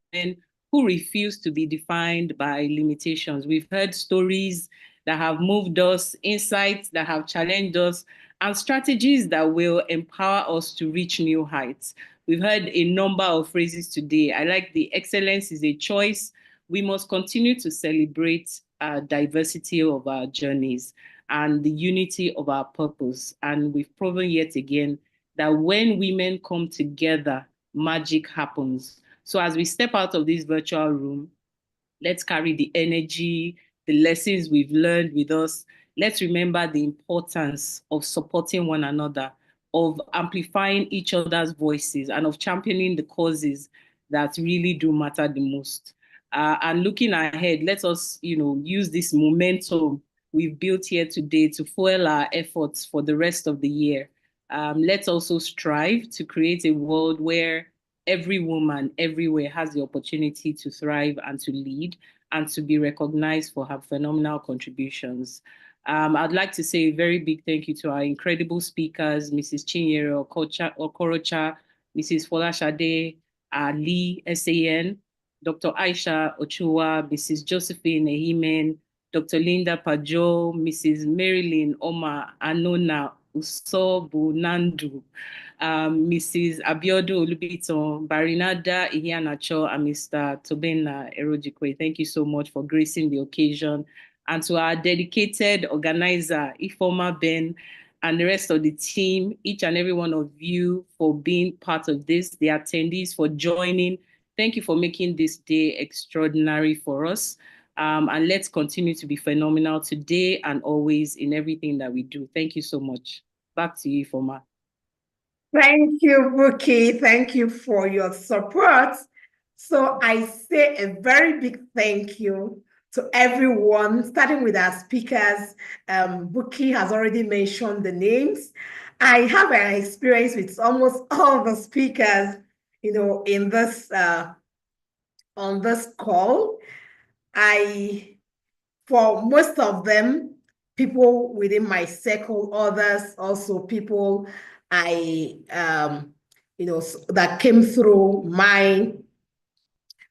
who refuse to be defined by limitations. We've heard stories that have moved us, insights that have challenged us, and strategies that will empower us to reach new heights. We've heard a number of phrases today. I like the excellence is a choice. We must continue to celebrate diversity of our journeys and the unity of our purpose. And we've proven yet again that when women come together, magic happens. So as we step out of this virtual room, let's carry the energy, the lessons we've learned with us. Let's remember the importance of supporting one another, of amplifying each other's voices, and of championing the causes that really do matter the most. And looking ahead, let us, use this momentum we've built here today to fuel our efforts for the rest of the year. Let's also strive to create a world where every woman everywhere has the opportunity to thrive and to lead and to be recognized for her phenomenal contributions. I'd like to say a very big thank you to our incredible speakers, Mrs. Chinyere Okorocha, Mrs. Folashade Ali, SAN, Dr. Aisha Ochoa, Mrs. Josephine Ehime, Dr. Linda Pajo, Mrs. Marilyn Oma Anona Usobu Nandu, Mrs. Abiodo Olubiton, Barinada Ihianacho, and Mr. Tobena Erojikwe. Thank you so much for gracing the occasion. And to our dedicated organizer, Ifeoma Ben, and the rest of the team, each and every one of you for being part of this, the attendees for joining. Thank you for making this day extraordinary for us. And let's continue to be phenomenal today and always in everything that we do. Thank you so much. Back to you, Ifeoma. Thank you, Buki. Thank you for your support. So I say a very big thank you to everyone, starting with our speakers. Buki has already mentioned the names. I have an experience with almost all the speakers, in this on this call. For most of them, people within my circle, others also people that came through my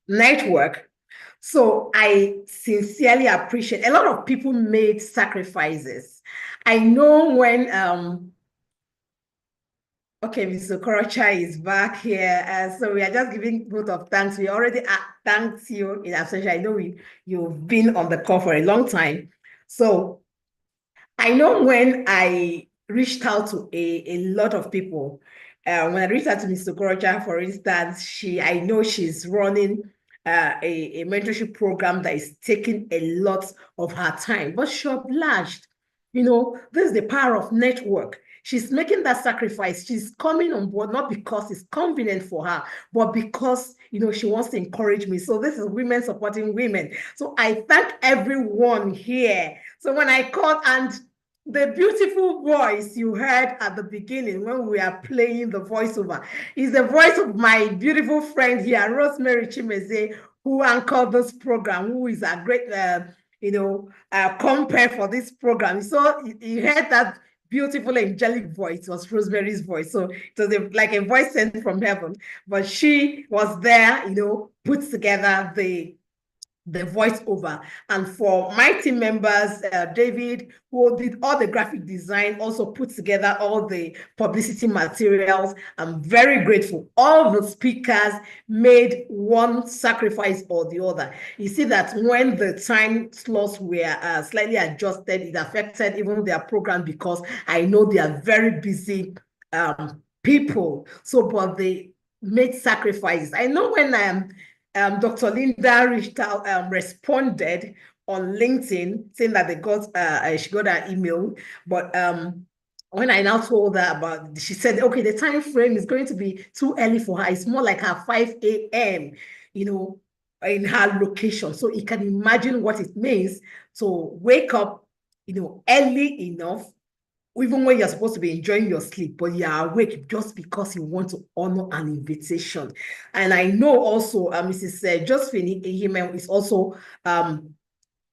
network. So I sincerely appreciate. A lot of people made sacrifices. I know when okay, Mr. Okorocha is back here. So we are just giving vote of thanks. We already thanked you in absentia. I know you've been on the call for a long time. So I know when I reached out to a lot of people, when I reached out to Mr. Okorocha, for instance, I know she's running a mentorship program that is taking a lot of her time, but she obliged. You know, this is the power of network. She's making that sacrifice. She's coming on board, not because it's convenient for her, but because, you know, she wants to encourage me. So this is women supporting women. So I thank everyone here. So when I called, and the beautiful voice you heard at the beginning when we are playing the voiceover is the voice of my beautiful friend here, Rosemary Chimeze, who anchored this program, who is a great, compare for this program. So you heard that beautiful angelic voice. It was Rosemary's voice. So it was like a voice sent from heaven, but she was there, you know, put together the voiceover. And for my team members, David, who did all the graphic design, also put together all the publicity materials. I'm very grateful. All the speakers made one sacrifice or the other. You see that when the time slots were slightly adjusted, it affected even their program, because I know they are very busy people. So, but they made sacrifices. I know when Dr. Linda reached out, responded on LinkedIn saying that she got an email, but when I now told her about, she said, okay, the time frame is going to be too early for her. It's more like her 5 a.m., you know, in her location. So you can imagine what it means to wake up, you know, early enough, even when you're supposed to be enjoying your sleep, but you're awake just because you want to honor an invitation. And I know also Mrs. Josephine Ehime is also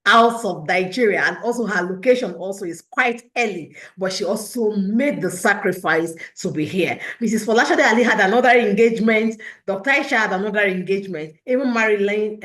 out of Nigeria, and also her location also is quite early, but she also made the sacrifice to be here. Mrs. Folashade Ali had another engagement. Dr. Aisha had another engagement. Even Marilyn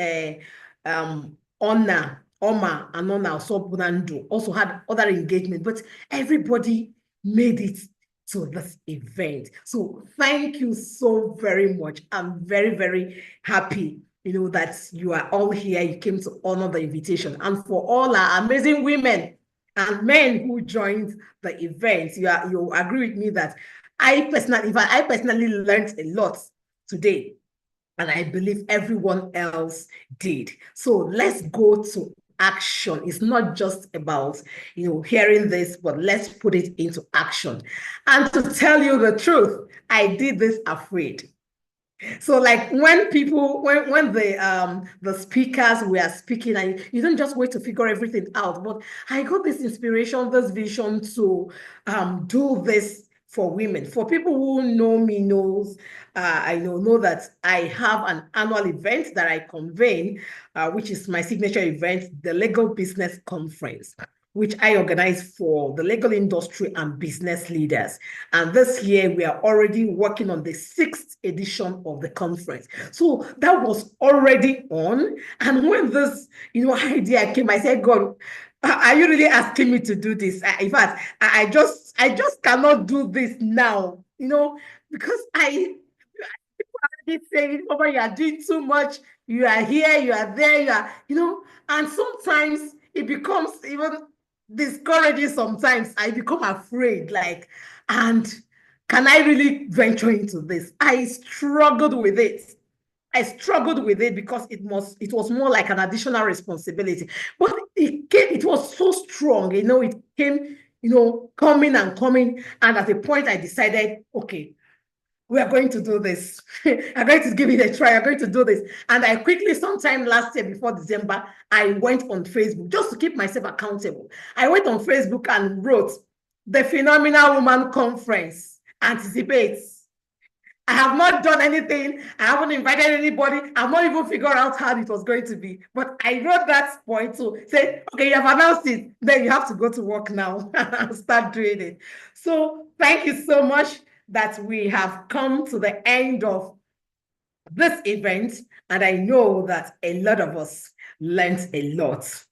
Oma and Ona Osobunandu also had other engagement, but everybody made it to this event. So thank you so very much. I'm very, very happy, you know, that you are all here. You came to honor the invitation. And for all our amazing women and men who joined the event, you agree with me that I personally learned a lot today. And I believe everyone else did. So let's go to action. It's not just about, you know, hearing this, but let's put it into action. And to tell you the truth, I did this afraid. So like when people, when the speakers were speaking, and you don't just wait to figure everything out, but I got this inspiration, this vision to do this for women. For people who know me knows, I know that I have an annual event that I convene, which is my signature event, the Legal Business Conference, which I organize for the legal industry and business leaders. And this year, we are already working on the 6th edition of the conference. So that was already on. And when this, you know, idea came, I said, God, are you really asking me to do this? In fact, I just cannot do this now, you know, because people are already saying, oh, you are doing too much. You are here, you are there, you are, you know, and sometimes it becomes even discouraging. Sometimes I become afraid, like, and can I really venture into this? I struggled with it. Because it was more like an additional responsibility. But it was so strong, you know, it came, you know, coming. And at a point I decided, okay, we are going to do this. I'm going to give it a try. I'm going to do this. And I quickly, sometime last year before December, I went on Facebook just to keep myself accountable. I went on Facebook and wrote, the Phenomenal Woman Conference anticipates. I have not done anything. I haven't invited anybody. I've not even figured out how it was going to be. But I wrote that point to say, okay, you have announced it. Then you have to go to work now and start doing it. So thank you so much that we have come to the end of this event. And I know that a lot of us learned a lot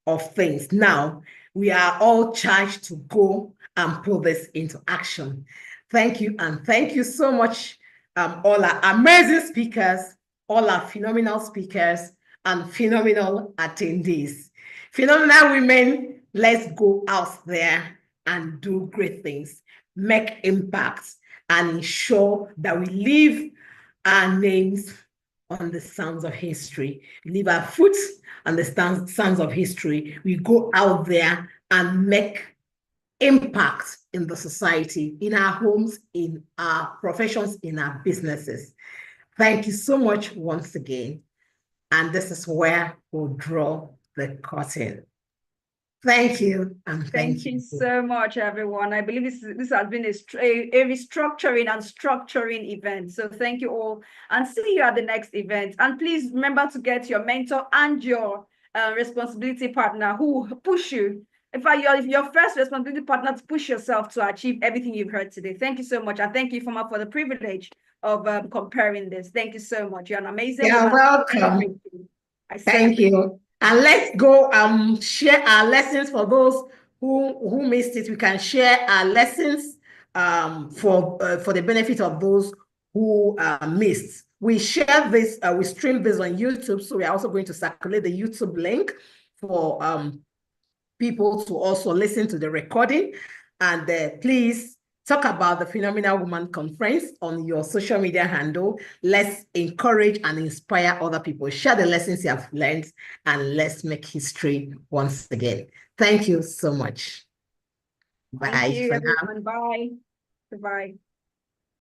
of things. Now, we are all charged to go and put this into action. Thank you. And thank you so much, all our amazing speakers, all our phenomenal speakers, and phenomenal attendees. Phenomenal women, let's go out there and do great things, make impacts, and ensure that we leave our names on the sands of history. We leave our foot on the sands of history. We go out there and make impact in the society, in our homes, in our professions, in our businesses. Thank you so much once again. And this is where we'll draw the curtain. Thank you, and Thank you so much, everyone. I believe this has been a restructuring and structuring event. So thank you all, and see you at the next event. And please remember to get your mentor and your responsibility partner who push you. In fact, your first responsibility partner to push yourself to achieve everything you've heard today. Thank you so much, and thank you, Ifeoma, for the privilege of comparing this. Thank you so much. You're an amazing You're welcome. Thank you. And let's go share our lessons for those who missed it. We can share our lessons for the benefit of those who missed. We share this, we stream this on YouTube, so we're also going to circulate the YouTube link for people to also listen to the recording. And please talk about the Phenomenal Woman Conference on your social media handle. Let's encourage and inspire other people. Share the lessons you have learned, and let's make history once again. Thank you so much. Bye. Thank you, everyone. Bye. Goodbye.